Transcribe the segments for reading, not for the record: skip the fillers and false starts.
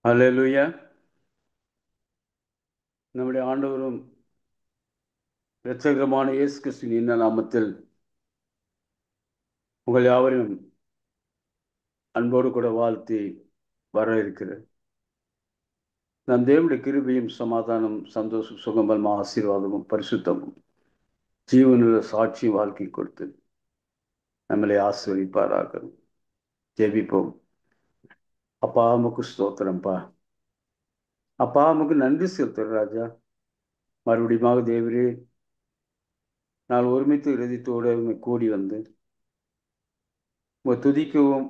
அல்லேலூயா. நம்முடைய ஆண்டவரும் இரட்சகருமான இயேசு கிறிஸ்துவின் இனிய நாமத்தில் உங்கள் யாவரையும் அன்போடு கூட வாழ்த்தி வர இருக்கிறேன். நம் தேவனுடைய கிருபையும் சமாதானம் சந்தோஷம் சுகம்பல் ஆசீர்வாதமும் பரிசுத்தமும் ஜீவனுள்ள சாட்சி வாழ்க்கை கொடுத்து நம்மளை ஆசீர்வதிப்பாராக. ஜெபிப்போம். அப்பா உமக்கு ஸ்தோத்திரம்ப்பா. அப்பா உமக்கு நன்றி செலுத்துறேன் ராஜா. மறுபடியும் தேவரே, நான் ஒருமித்து இருதயத்தோடு உண்மை கூடி வந்து உங்க துதிக்கவும்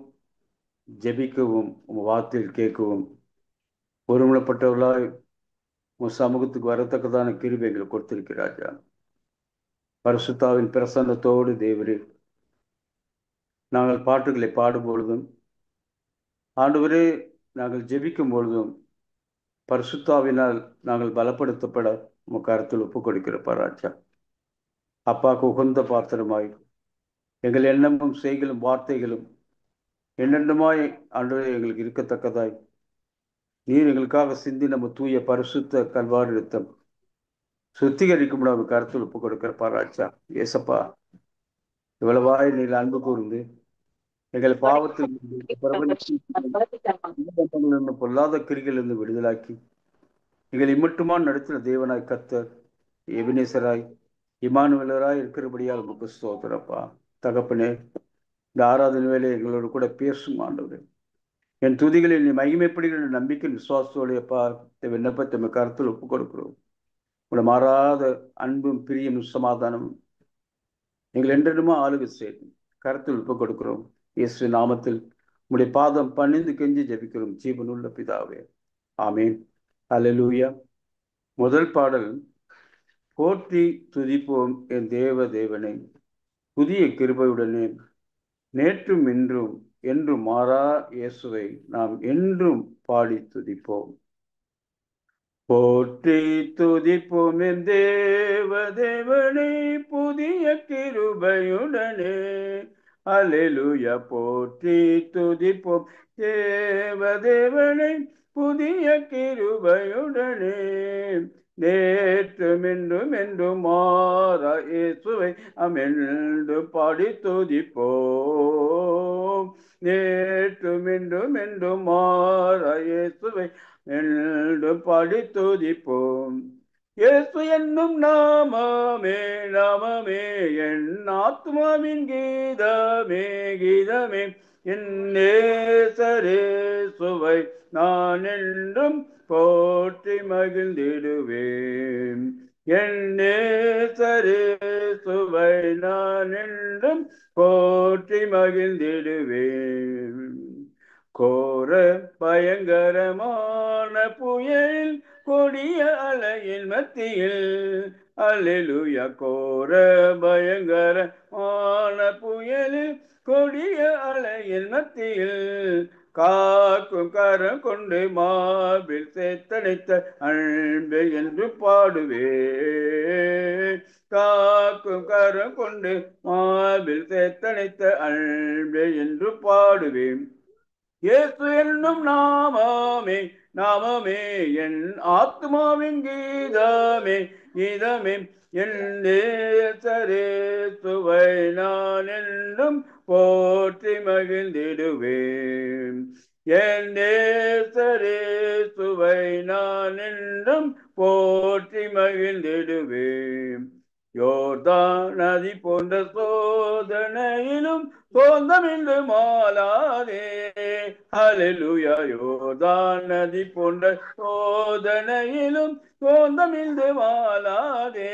ஜெபிக்கவும் உங்க வார்த்தையில் கேட்கவும் ஒருமுறைப்பட்டவர்களாய் உன் சமூகத்துக்கு வரத்தக்கதான கிருபை எங்களுக்கு கொடுத்திருக்கிறாஜா. பரிசுத்தாவின் பிரசன்னத்தோடு தேவரே, நாங்கள் பாட்டுகளை பாடும் பொழுதும் ஆண்டவரே நாங்கள் ஜெபிக்கும் பொழுதும் பரிசுத்தாவினால் நாங்கள் பலப்படுத்தப்பட உங்கள் கருத்தில் ஒப்புக் கொடுக்கிறப்பா ராஜா. அப்பாவுக்கு உகந்த பாத்திரமாய் எங்கள் எண்ணமும் செய்களும் வார்த்தைகளும் என்னென்னமாய் ஆண்டவரே எங்களுக்கு இருக்கத்தக்கதாய் நீர் எங்களுக்காக சிந்தி நம்ம தூய பரிசுத்த கல்வாரி ரத்தம் சுத்திகரிக்கும் நம்ம கருத்தில் ஒப்புக் கொடுக்கிறப்பா ராஜா. ஏசப்பா, இவ்வளவாய் நீர் அன்பு கூர்ந்து எங்கள் பாவத்தில் பொல்லாத கிரிகளிலிருந்து விடுதலாக்கி எங்களை இம்மட்டுமா நடத்தின தேவனாய் கர்த்தர் எபினேசராய் இமானுவேலராய் இருக்கிறபடியால் உமக்கு ஸ்தோத்திரப்பா. தகப்பனே, இந்த ஆராதனை வேலை எங்களோடு கூட பேசும் ஆண்டவரே. என் துதிகளில் நீ மகிமைப்படுகிற நம்பிக்கை விசுவாசத்தோடையப்பா இந்த விண்ணப்பத்தை நம்ம கருத்தில் ஒப்புக் கொடுக்கிறோம். உங்களை மாறாத அன்பும் பிரியமும் சமாதானமும் எங்கள் என்றென்றுமா ஆளுகை செய்து கருத்தில் ஒப்புக் கொடுக்கிறோம். இயேசு நாமத்தில் உங்களுடைய பாதம் பணிந்து கெஞ்சி ஜெபிக்கிறோம் ஜீவனுள்ள பிதாவே, ஆமேன். அல்லேலூயா. முதல் பாடல், போற்றி துதிப்போம் என் தேவ தேவனை புதிய கிருபையுடனே நேற்றும் இன்றும் என்றும் மாறா இயேசுவை நாம் என்றும் பாடி துதிப்போம். போற்றி துதிப்போம் என் தேவ தேவனை புதிய கிருபையுடனே. அல்லேலூயா. போற்றி துதிப்போம் தேவ தேவனை புதிய கிருபையுடனே நேற்றும் என்றும் என்றும் மாறா இயேசுவை அமென்று பாடி துதிப்போம். நேற்றும் என்றும் என்றும் மாறா இயேசுவை என்று பாடி துதிப்போம். இயேசு என்னும் நாமமே நாமமே என் ஆத்மாவின் கீதமே கீதமே. என் நேசரேசுவை நான் என்றும் போற்றி மகிழ்ந்திடுவேன். என் நேசரேசுவை நான் என்றும் போற்றி மகிழ்ந்திடுவேன். கோர பயங்கரமான புயல் கொடிய அலையின் மத்தியில், அல்லேலூயா. கோர பயங்கரமான புயலில் கொடிய அலையின் மத்தியில் காக்கும் கரம் கொண்டு மார்பில் சேர்த்தணைத்த அன்பு என்று பாடுவேன். காக்கும் கரம் கொண்டு மார்பில் சேர்த்தணைத்த அன்பு என்று பாடுவேன். இயேசு என்னும் நாமமே நாமமே என் ஆத்மாவின் கீதமே கீதமே. என் நேசரேசுவை நான் என்றும் போற்றி மகிழ்ந்திடுவேன். என் நேசரேசுவை நான் என்றும் போற்றி மகிழ்ந்திடுவேன். யோர்தான் நதி போன்ற சோதனையிலும் சோந்தமின்று மாலாதே. அல்லேலூயா. யோர்தான் நதி போன்ற சோதனையிலும் சோந்தமின்று மாலாதே.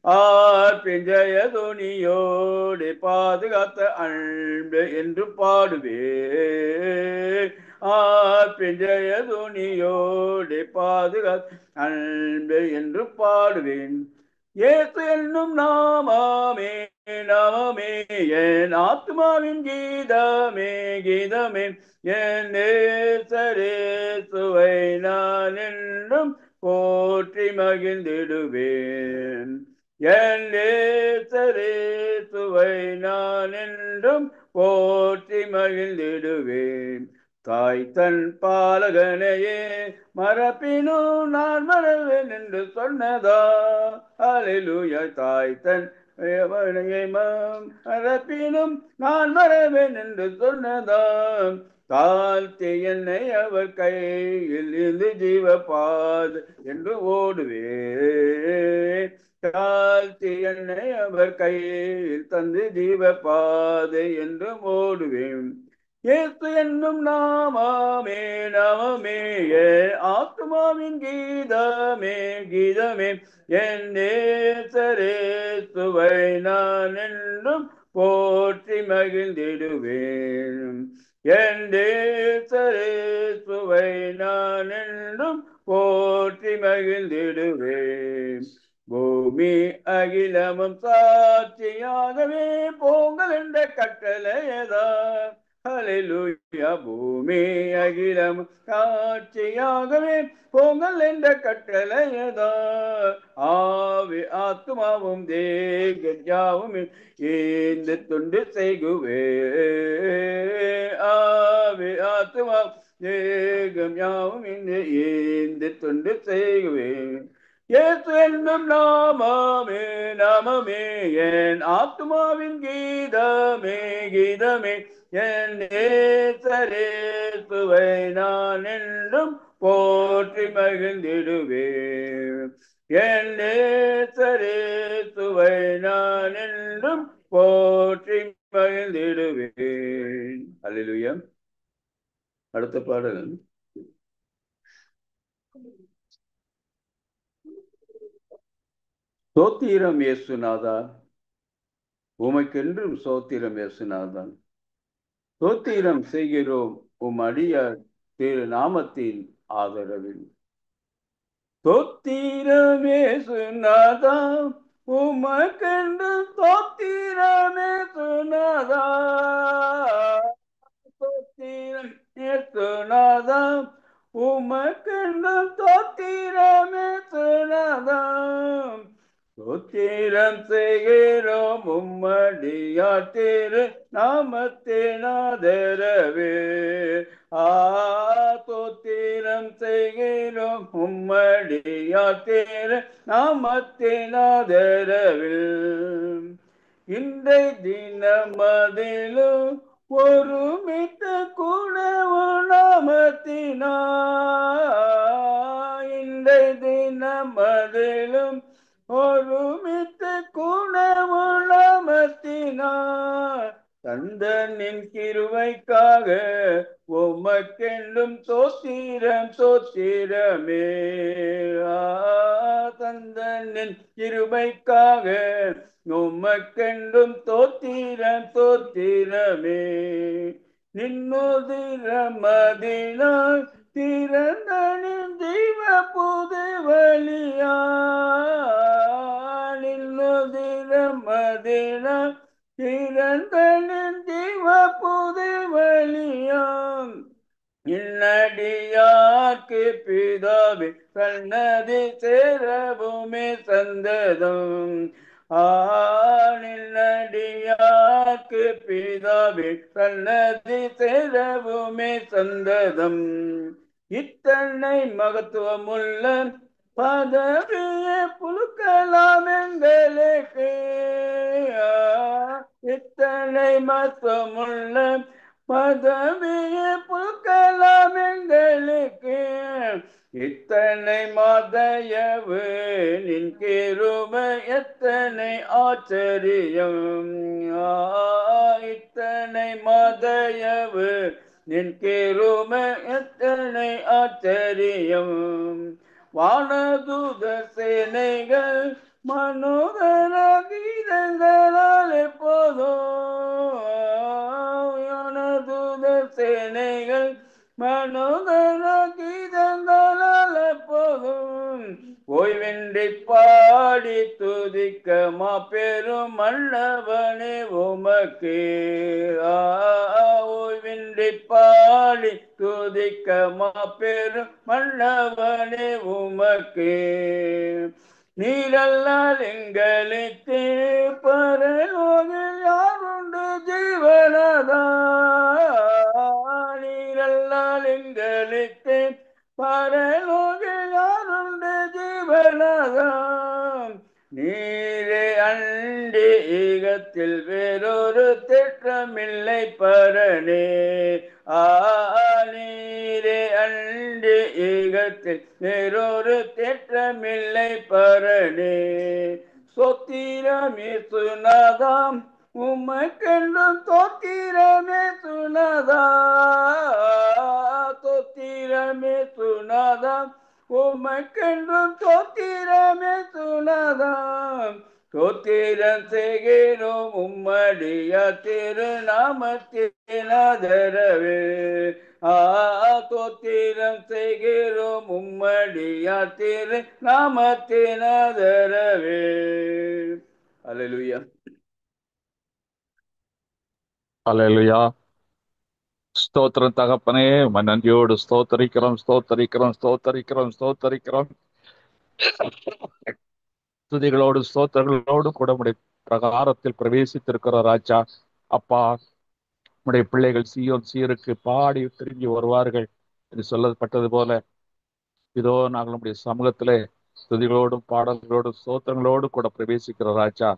ஆர்ப்பின் ஜெயதுனியோடு பாதுகாத்த அன்பு என்று பாடுவேன். ஆர்ப்பின் ஜெயதுனியோடு பாதுகாத்த அன்பு என்று பாடுவேன். இயேசு என்னும் நாமமே நாமமே என் ஆத்மாவின் கீதமே கீதமே. என் நேசரேசுவை நான் என்றும் போற்றி மகிழ்ந்திடுவேன். என் நேசரேசுவை நான் என்றும் போற்றி மகிழ்ந்திடுவேன். தாய் தன் பாலகனையே மரப்பினும் நான் மறவேன் என்று சொன்னதா. அல்லேலூயா. தாய் தன் அவனையை மரப்பினும் நான் மறவேன் என்று சொன்னதா. தாழ்த்தி என்னை அவர் கையில் இருந்து ஜீவபாத என்று ஓடுவே. தாழ்த்தி என்னை அவர் கையில் தந்து ஜீவபாதை என்று ஓடுவேன். இயேசு என்னும் நாமமே நாமமே என் ஆத்துமாவின் கீதமே கீதமே. என் நேசரேசுவை நான் என்றும் போற்றி மகிழ்ந்திடுவேன். என் நேசரேசுவை நான் என்றும் போற்றி மகிழ்ந்திடுவேன். பூமி அகிலமும் சாட்சியாகவே போங்கள் என்ற கட்டளையதான். அல்லேலூயா. பூமி அகிலம் காட்சியாகவே போங்கள் என்ற கட்டளையதான். ஆவி ஆத்மாவும் தேகம் இந்த தொண்டு செய்குவே. ஆவி ஆத்மாவும் தேகம் யாவும் இந்த தொண்டு செய்குவே. இயேசு என்னும் நாமமே நாமமே என் ஆத்மாவின் கீதமே கீதமே. என் நேசரேசுவை நான் என்றும் போற்றி மகிழ்ந்திடுவேன். என் நேசரேசுவை நான் என்றும் போற்றி மகிழ்ந்திடுவேன். அல்லேலூயா. அடுத்த பாடல் சோத்திரம் இயேசுநாதா. உமக்கென்றும் சோத்திரம் இயேசுநாதா. சோத்திரம் செய்கிறோம் உம் அடியார் திரு நாமத்தின் ஆதரவில். சோத்திரம் இயேசுநாதா. உமக்கென்று சோத்திரம் இயேசுநாதா. சோத்திரம் இயேசுநாதா. உமக்கென்று சோத்திரம் இயேசுநாதா. சோத்திரம் செய்கிறோம் உம்மடியார் திரு நாமத்தின் ஆதரவே. சோத்திரம் செய்கிறோம் உம்மடியார் திரு நாமத்தின் ஆதரவில். இன்றை தினமதிலும் ஒருமித்த கூட நாமத்தினார். இன்றை தினமதிலும் ஒருமித்த குணமுள்ளமத்தினார். தந்தனின் கிருபைக்காக உமக்கென்றும் சோத்திரம் சோத்திரமே. தந்தனின் கிருபைக்காக உமக்கென்றும் தோத்திரம் தோத்திரமே. நின்னுதிரமதினால் திறந்தனின் தெய்வ புது வழியா. நின்னுதிரமதினால் திறந்தனின் தெய்வ புது வழியாம். இன்னடியார்க்கு பிதாவே சன்னதி சேரவுமே சந்ததம். நின்னடியார்க்கு பிதாவே சன்னதி சேரவுமே சந்ததம். இத்தனை மகத்துவமுள்ள பதவியை புழுக்கலாம் எங்களுக்கு. இத்தனை மகத்துவமுள்ள பதவியை புழுக்கலாம் எங்களுக்கு. இத்தனை மாதயவு நின் கிருபை எத்தனை ஆச்சரியம். இத்தனை மாதயவு நின் கிருபை எத்தனை ஆச்சரியம். வானதூத சேனைகள் மனோகர கீதங்களால் எப்போதும். வானதூத சேனைகள் மனோகர கீதங்களால் எப்போதும். ஓய்வின்றி பாடி துதிக்க மாபெரும் மன்னவனே உமக்கு. ஓய்வின்றி பாடி துதிக்க மாபெரும் மன்னவனே உமக்கு. நீரல்லால் எங்களுக்கு பரலோகில் யாருண்டு ஜீவனதா. நீரல்ல சொல்லால் எங்களுக்கு பரலோகில் யாருண்டு ஜீவனாதாம். நீரே அண்டி ஈகத்தில் வேறொரு திட்டமில்லை பரனே. நீரே அண்டி ஈகத்தில் வேறொரு திட்டமில்லை பரனே. சொத்திரமே சுனதாம் உமக்கென்றும் தோத்திரமே சுனதா. தோத்திரமே சுனதாம் உமக்கென்றும் தோத்திரமே சுனதாம். தோத்திரம் செய்கிறோம் உம்மடிய திருநாமத்தின் ஆதரவே. தோத்திரம் செய்கிறோம் உம்மடிய திருநாமத்தின் ஆதரவே. அல்லேலூயா. அல்லேலூயா. ஸ்தோத்திரம் தகப்பனே, நன்றியோடு ஸ்தோத்தரிக்கிறோம், ஸ்தோத்தரிக்கிறோம், ஸ்தோத்தரிக்கிறோம், ஸ்தோத்தரிக்கிறோம். துதிகளோடு ஸ்தோத்திரங்களோடு கூட உடைய பிரகாரத்தில் பிரவேசித்திருக்கிற ராஜா. அப்பா, உடைய பிள்ளைகள் சீயோன் சீருக்கு பாடி திரும்பி வருவார்கள் என்று சொல்லப்பட்டது போல, இதோ நாங்கள் நம்முடைய சமூகத்திலே துதிகளோடும் பாடல்களோடும் ஸ்தோத்திரங்களோடு கூட பிரவேசிக்கிற ராஜா.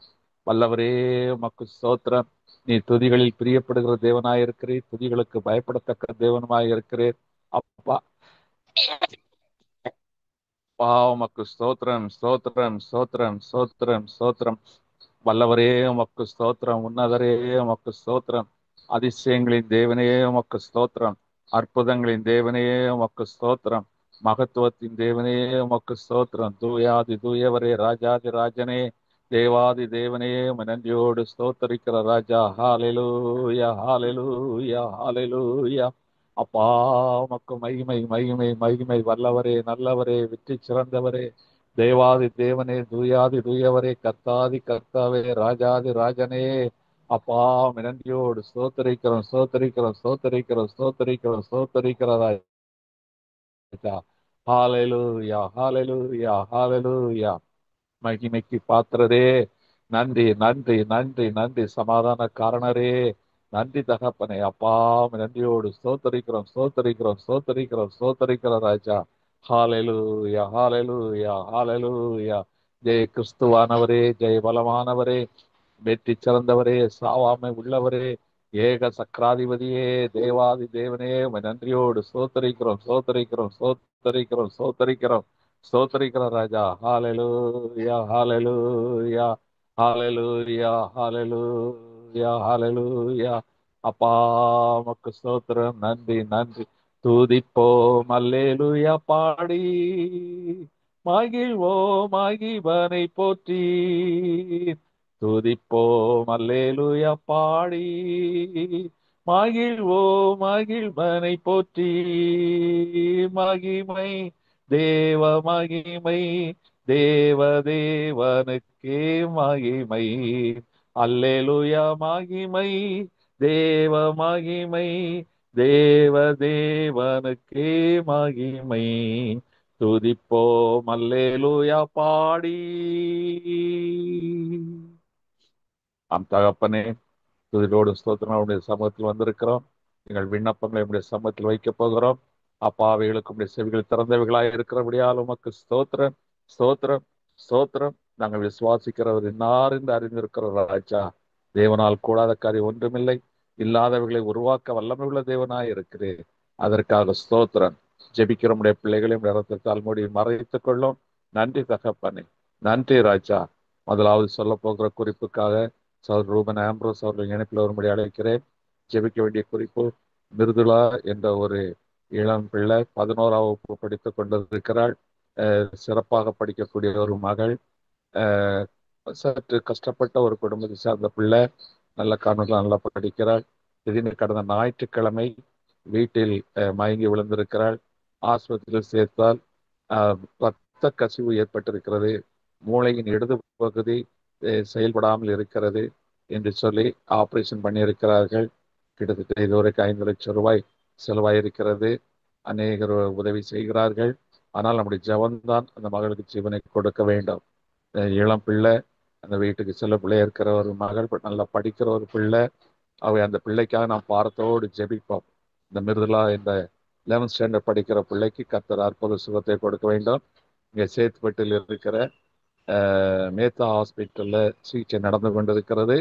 வல்லவரே, உமக்கு ஸ்தோத்திரம். நீ துதிகளில் பிரியப்படுகிற தேவனாயிருக்கிறீர், துதிகளுக்கு பயப்படத்தக்க தேவனுமாயிருக்கிறீர். அப்பா, உமக்கு ஸ்தோத்திரம், ஸ்தோத்திரம், ஸ்தோத்திரம், ஸ்தோத்திரம், ஸ்தோத்திரம். வல்லவரே, உமக்கு ஸ்தோத்திரம். உன்னதரே, உமக்கு ஸ்தோத்திரம். அதிசயங்களின் தேவனே, உமக்கு ஸ்தோத்திரம். அற்புதங்களின் தேவனே, உமக்கு ஸ்தோத்திரம். மகத்துவத்தின் தேவனே, உமக்கு ஸ்தோத்திரம். தூயாதி தூயவரே, ராஜாதி ராஜனே, தேவாதி தேவனே, உம்மை நன்றியோடு ஸ்தோத்தரிக்கிற ராஜா. ஹalleluya, ஹalleluya, ஹalleluya. அப்பா, உமக்கு மகிமை, மகிமை, மகிமை. வல்லவரே, நல்லவரே, வெற்றி சிறந்தவரே, தேவாதி தேவனே, தூயாதி தூயவரே, கர்த்தாதி கர்த்தாவே, ராஜாதி ராஜனே. அப்பா, நன்றியோடு ஸ்தோத்தரிக்கிறோம், ஸ்தோத்தரிக்கிறோம், ஸ்தோத்தரிக்கிறோம், ஸ்தோத்தரிக்கிறோம், ஸ்தோத்தரிக்கிற ராஜா. ஹalleluya, ஹalleluya, ஹalleluya. மகிமைக்கு பாத்திரரே, நன்றி, நன்றி, நன்றி, நன்றி. சமாதான காரணரே, நன்றி தகப்பனே. அப்பா, நன்றியோடு ஸ்தோத்தரிக்கிறோம், ஸ்தோத்தரிக்கிறோம், ஸ்தோத்தரிக்கிறோம், ஸ்தோத்தரிக்கிற ராஜா. ஹalleluya, ஹalleluya, ஹalleluya. ஜெய கிறிஸ்துவானவரே, ஜெய பலமானவரே, வெற்றி சிறந்தவரே, சாவாமை உள்ளவரே, ஏக சக்கராதிபதியே, தேவாதி தேவனே, உம்மை நன்றியோடு ஸ்தோத்தரிக்கிறோம், ஸ்தோத்தரிக்கிறோம், ஸ்தோத்தரிக்கிறோம், ஸ்தோத்தரிக்கிறோம், ஸ்தோத்தரிக்கிற ராஜா. ஹalleluya, ஹalleluya, ஹalleluya, ஹalleluya, ஹalleluya. அப்பா, உமக்கு ஸ்தோத்திரம். நன்றி, நன்றி. துதிப்போம் அல்லேலூயா பாடி, மகிழ்வோம் மகிபனை போற்றி. துதிப்போம் அல்லேலூயா பாடி, மகிழ்வோம் மகிழ்வனை போற்றி. மகிமை, தேவ மகிமை, தேவ தேவனுக்கே மகிமை. அல்லேலூயா மகிமை, தேவ மகிமை, தேவ தேவனுக்கே மகிமை. துதிப்போம் அல்லேலூயா பாடி. ஆம் தகப்பனே, துதியோடு ஸ்தோத்திரங்களுடைய சமூகத்தில் வந்திருக்கிறோம். எங்கள் விண்ணப்பங்களை உடைய சமூகத்தில் வைக்கப் போகிறோம். அப்பா, அவைகளுக்கு உடைய செவிகள் திறந்தவைகளாய் இருக்கிறபடியால் உமக்கு ஸ்தோத்திரம், ஸ்தோத்திரம், ஸ்தோத்திரம். நாங்கள் விசுவாசிக்கிறவர் இன்னார் என்று அறிந்திருக்கிற ராஜா. தேவனால் கூடாத காரியம் ஒன்றுமில்லை. இல்லாதவைகளை உருவாக்க வல்லமையுள்ள தேவனாய் இருக்கிறேன். அதற்காக ஸ்தோத்திரம். ஜெபிக்கிற உடைய பிள்ளைகளையும் இரத்தத்தால் மூடி மறைத்துக் கொள்ளும். நன்றி தகப்பனே, நன்றி ராஜா. முதலாவது சொல்ல போகிற குறிப்புக்காக சௌர் ரூபன் ஆம்ப்ரோஸ் அவர்கள் இணைப்பில் வரும்படி அழைக்கிறேன். ஜெபிக்க வேண்டிய குறிப்பு, மிருதுளா என்ற ஒரு இளம் பிள்ளை 11ஆம் வகுப்பு படித்துக் கொண்டிருக்கிறாள். சிறப்பாக படிக்கக்கூடிய ஒரு மகள். அஹ், சற்று கஷ்டப்பட்ட ஒரு குடும்பத்தை சார்ந்த பிள்ளை. நல்ல காரணங்கள் நல்லா படிக்கிறாள். திடீர்னு கடந்த ஞாயிற்றுக்கிழமை வீட்டில் மயங்கி விழுந்திருக்கிறாள். ஆஸ்பத்திரியில் சேர்த்தால் இரத்த கசிவு ஏற்பட்டிருக்கிறது. மூளையின் இடது பகுதி செயல்படாமல் இருக்கிறது என்று சொல்லி ஆபரேஷன் பண்ணியிருக்கிறார்கள். கிட்டத்தட்ட இதுவரைக்கும் 5 லட்சம் ரூபாய் செலவாயிருக்கிறது. அநேகர் உதவி செய்கிறார்கள். ஆனால் நம்முடைய ஜபம்தான் அந்த மகளுக்கு ஜீவனை கொடுக்க வேண்டும். இளம் பிள்ளை, அந்த வீட்டுக்கு சில பிள்ளை இருக்கிற ஒரு மகள், நல்லா படிக்கிற ஒரு பிள்ளை. அவை அந்த பிள்ளைக்காக நாம் பாரத்தோடு ஜெபிப்போம். இந்த மிருதுலா என்ற 11th ஸ்டாண்டர்ட் படிக்கிற பிள்ளைக்கு கர்த்தர் அற்புத சுகத்தை கொடுக்க வேண்டும். இங்கே சேத்துப்பட்டில் இருக்கிற மேத்தா ஹாஸ்பிட்டல்ல சிகிச்சை நடந்து கொண்டிருக்கிறது.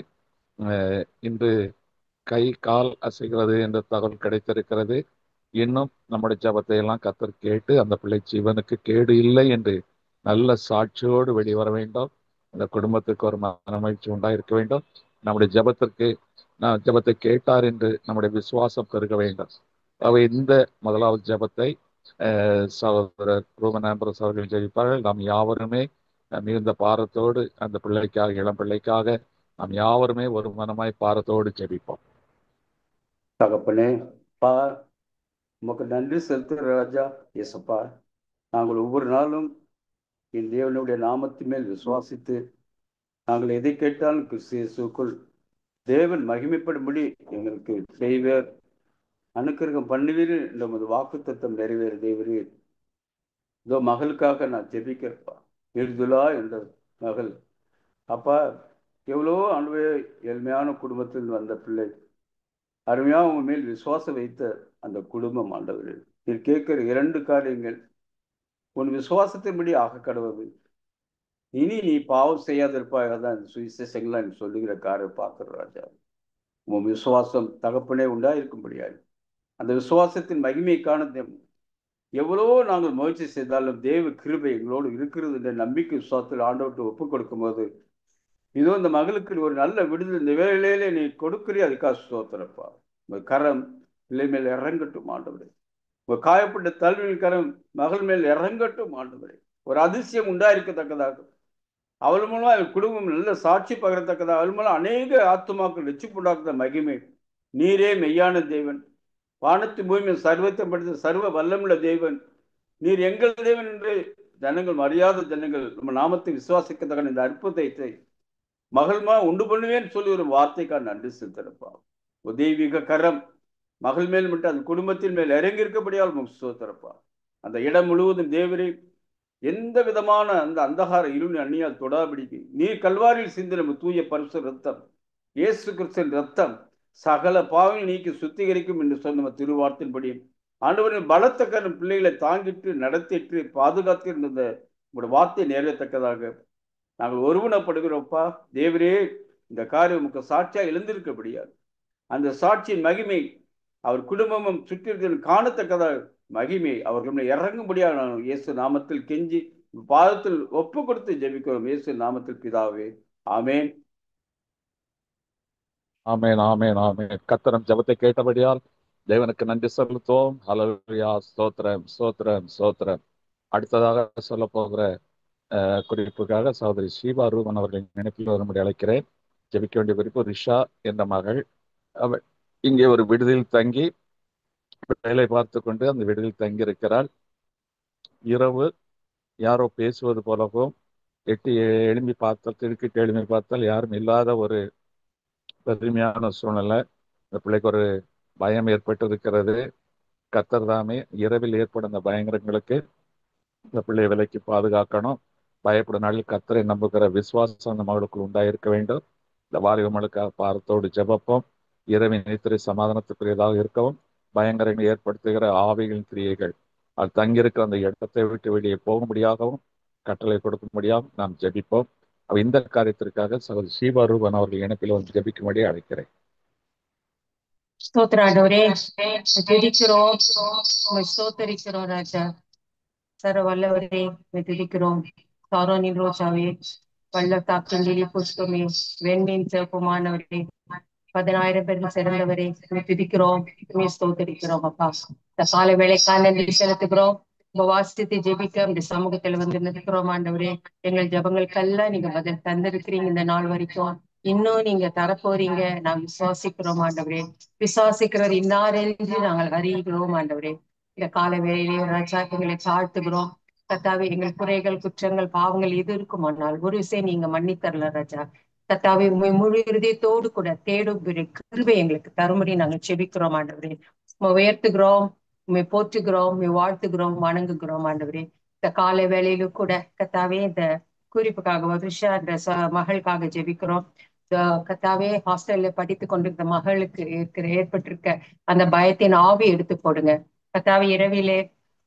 இன்று கை கால் அசைகிறது என்ற தகவல் கிடைத்திருக்கிறது. இன்னும் நம்முடைய ஜபத்தை எல்லாம் கர்த்தர் கேட்டு அந்த பிள்ளை ஜீவனுக்கு கேடு இல்லை என்று நல்ல சாட்சியோடு வெளிவர வேண்டும். அந்த குடும்பத்துக்கு ஒரு மனமகிழ்ச்சி உண்டாயிருக்க வேண்டும். நம்முடைய ஜபத்தை கேட்டார் என்று நம்முடைய விசுவாசம் பெருக வேண்டும். அவை இந்த முதலாவது ஜபத்தை சகோதரர் ரூபன் ஆம்பரஸ் அவர்கள் ஜெபிப்பார்கள். நாம் யாவருமே மிகுந்த பாரத்தோடு அந்த பிள்ளைக்காக, இளம் பிள்ளைக்காக நாம் யாவருமே ஒரு மனமாய் பாரத்தோடு ஜெபிப்போம். தகப்பனே, பா உமக்கு நன்றி செலுத்துகிற ராஜா இயேசப்பா. நாங்கள் ஒவ்வொரு நாளும் என் தேவனுடைய நாமத்தின் மேல் விசுவாசித்து நாங்கள் எதை கேட்டாலும் கிறிஸ்து இயேசுக்குள் தேவன் மகிமைப்படும்படி எங்களுக்கு செய்வர், அனுக்கிரகம் பண்ணுவீர் என்ற உமது வாக்குத்தத்தம் நிறைவேறு தேவரீர். இதோ மகளுக்காக நான் ஜெபிக்கிறப்பா. எழுதுலா என்ற மகள் அப்பா, எவ்வளோ ஆண்டவே ஏழ்மையான குடும்பத்தில் வந்த பிள்ளை, அருமையாக உங்க மேல் விசுவாசம் வைத்த அந்த குடும்பம் ஆண்டவரே, நீர் கேட்கிற 2 காரியங்கள் உன் விசுவாசத்தின்படி ஆக கடவுள். இனி நீ பாவம் செய்யாதிருப்பாயாக தான் இந்த சுவிசேஷங்களாம் நீ சொல்லுகிற காரியம் பார்க்கிற ராஜா. உன் விசுவாசம் தகப்பனே உண்டாயிருக்கும்படியாக அந்த விசுவாசத்தின் மகிமை காண எவ்வளோ நாங்கள் முயற்சி செய்தாலும் தேவ கிருபை எங்களோடு இருக்கிறது என்ற நம்பிக்கை விசுவாசத்தில் ஆண்டவர்கிட்ட ஒப்புக் கொடுக்கும் போது, இதோ இந்த மகளுக்கு ஒரு நல்ல விடுதலை இந்த வேலையிலே நீ கொடுக்கிறீ, அதுக்காக ஸ்தோத்திரப்பா. உங்கள் கரம் பிள்ளை மேல் இறங்கட்டும் ஆண்டவரே. உங்கள் காயப்பட்ட தல்வியின் கரம் மகள் மேல் இறங்கட்டும் ஆண்டவரே. ஒரு அதிசயம் உண்டாயிருக்கத்தக்கதாக, அவள் மூலம் அவள் குடும்பம் நல்ல சாட்சி பகரத்தக்கதாக, அவள் மூலம் அநேக ஆத்துமாக்கள் ரட்சிப்புண்டாக்குற மகிமை நீரே மெய்யான தேவன், வானத்து பூமி சர்வத்தை படுத்த சர்வ வல்லமுள்ள தேவன், நீர் எங்கள் தேவன் என்று ஜனங்கள், மரியாத ஜனங்கள் நம்ம நாமத்தை விசுவாசிக்கத்தக்க இந்த அற்புதத்தை மகள்மா உண்டு பண்ணுவேன்னு சொல்லி ஒரு வார்த்தைக்காக நன்றி செலுத்திருப்பா. தெய்வீக கரம் மகள் மேல் மட்டும் அந்த குடும்பத்தின் மேல் இறங்கி இருக்கபடியால் சோத்திரப்பா. அந்த இடம் முழுவதும் தேவரே எந்த விதமான அந்த அந்தகார இருள் அந்நியால் தொடாபிடிக்கு நீர் கல்வாரியில் சிந்தின தூய பரிசு ரத்தம், இயேசு கிறிஸ்துவின் ரத்தம் சகல பாவங்களை நீக்கி சுத்திகரிக்கும் என்று சொன்ன திருவார்த்தையின்படி ஆண்டவரின் பலத்த கரம் பிள்ளைகளை தாங்கிட்டு நடத்திட்டு பாதுகாத்து இருந்த உங்களுடைய வார்த்தை நிறைவேற்றத்தக்கதாக நாங்கள் ஒருவனப்படுகிறோம்ப்பா. தேவரே, இந்த காரியம் உங்களுக்கு சாட்சியாக எழுந்திருக்கபடியாது அந்த சாட்சியின் மகிமை அவர் குடும்பமும் சுற்றி காணத்தக்கதாக மகிமை அவர்கள் இறங்கும்படியாக நாங்கள் இயேசு நாமத்தில் கெஞ்சி பாதத்தில் ஒப்பு கொடுத்து ஜெபிக்கிறோம். இயேசு நாமத்தில் பிதாவே, ஆமேன். ஆமேன், ஆமேன், ஆமேன். கர்த்தர் ஜெபத்தை கேட்டபடியால் தேவனுக்கு நன்றி செலுத்துவோம். ஹல்லேலூயா, ஸ்தோத்திரம், ஸ்தோத்திரம், ஸ்தோத்திரம். அடுத்ததாக சொல்ல போகிற குறிப்புக்காக சகோதரி ஷீபா ரூபன் அவர்களின் நினைப்பில் வரும்படி அழைக்கிறேன். ஜெபிக்க வேண்டிய குறிப்பு ரிஷா என்ற மகள். அவள் இங்கே ஒரு விடுதியில் தங்கி வேலை பார்த்து கொண்டு அந்த விடுதியில் தங்கி இருக்கிறாள். இரவு யாரோ பேசுவது போலவும் எட்டி எழும்பி பார்த்தால், திருக்கிட்டு எழும்பி பார்த்தால் யாரும் இல்லாத ஒரு பெருமையான சூழ்நிலை. இந்த பிள்ளைக்கு ஒரு பயம் ஏற்பட்டு இருக்கிறது. கர்த்தர் தாமே இரவில் ஏற்படும் அந்த பயங்கரங்களுக்கு இந்த பிள்ளையை விலைக்கு பாதுகாக்கணும். பயப்படும் நாளில் கர்த்தரை நம்புகிற விசுவாசம் அந்த மகளுக்குள் உண்டாயிருக்க வேண்டும். இந்த வாலிபர்களுக்காக பாரத்தோடு ஜெபப்போம். இரவின் நித்திரை சமாதானத்துக்குரியதாக இருக்கவும், பயங்கரங்களை ஏற்படுத்துகிற ஆவிகளின் கிரியைகள் அது தங்கியிருக்கிற அந்த இடத்தை விட்டு வெளியே போகும்படியாகவும் கட்டளை கொடுக்கும்படியாகவும் நாம் ஜெபிப்போம். இந்த காரியத்திற்காக சகோதரி ஷீபா ரூபன் அவர்கள் இணைப்பில் வந்து ஜெபிக்கும்படி அழைக்கிறேன். ஸ்தோத்திராண்டவரே, துதிக்கிறோம், ஸ்தோத்தரிக்கிறோம் ராஜா. சர்வ வல்லவரே, துதிக்கிறோம். சாரோனின் ரோஜாவே, பள்ளத்தாக்கின் லிலி புஷ்பமே, வெண்மீன் சிவப்புமானவரே, 10,000 பேர்கள் சிறந்தவரே, துதிக்கிறோம், ஸ்தோத்தரிக்கிறோம். அப்பா, இந்த காலை வேலைக்கான நன்றி செலுத்துகிறோம். உபவாசித்து ஜெபிக்க இந்த சமூகத்துல வந்து நிற்கிறோம் ஆண்டவரே. எங்கள் ஜபங்களுக்கெல்லாம் நீங்க பதில் தந்திருக்கிறீங்க. இந்த நாள் வரைக்கும் இன்னும் நீங்க தரப்போறீங்க. நாங்கள் விசுவாசிக்கிறோம் ஆண்டவரே. விசுவாசிக்கிறவர் இன்னார் என்று நாங்கள் அறிகிறோம் ஆண்டவரே. இந்த கால வேளையிலே ராஜா எங்களை தாழ்த்துகிறோம். கர்த்தாவே, எங்கள் குறைகள், குற்றங்கள், பாவங்கள் எது இருக்குமானால் ஒரு விஷயம் நீங்க மன்னித்தரல ராஜா. கர்த்தாவே, முழு இருதயத்தோடு கூட தேடும் கிருபை எங்களுக்கு தரும்படி நாங்கள் செபிக்கிறோம் ஆண்டவரே. உயர்த்துகிறோம், உண்மை போற்றுகிறோம், உண்மை வாழ்த்துகிறோம், வணங்குகிறோம் ஆண்டவரே. இந்த காலை வேளையிலும் கூட கர்த்தாவே, இந்த குறிப்புக்காக வருஷா இந்த மகளுக்காக ஜெபிக்கிறோம். கர்த்தாவே, ஹாஸ்டல்ல படித்து கொண்டிருந்த மகளுக்கு ஏற்பட்டிருக்க அந்த பயத்தின் ஆவி எடுத்து போடுங்க. கர்த்தாவே இரவிலே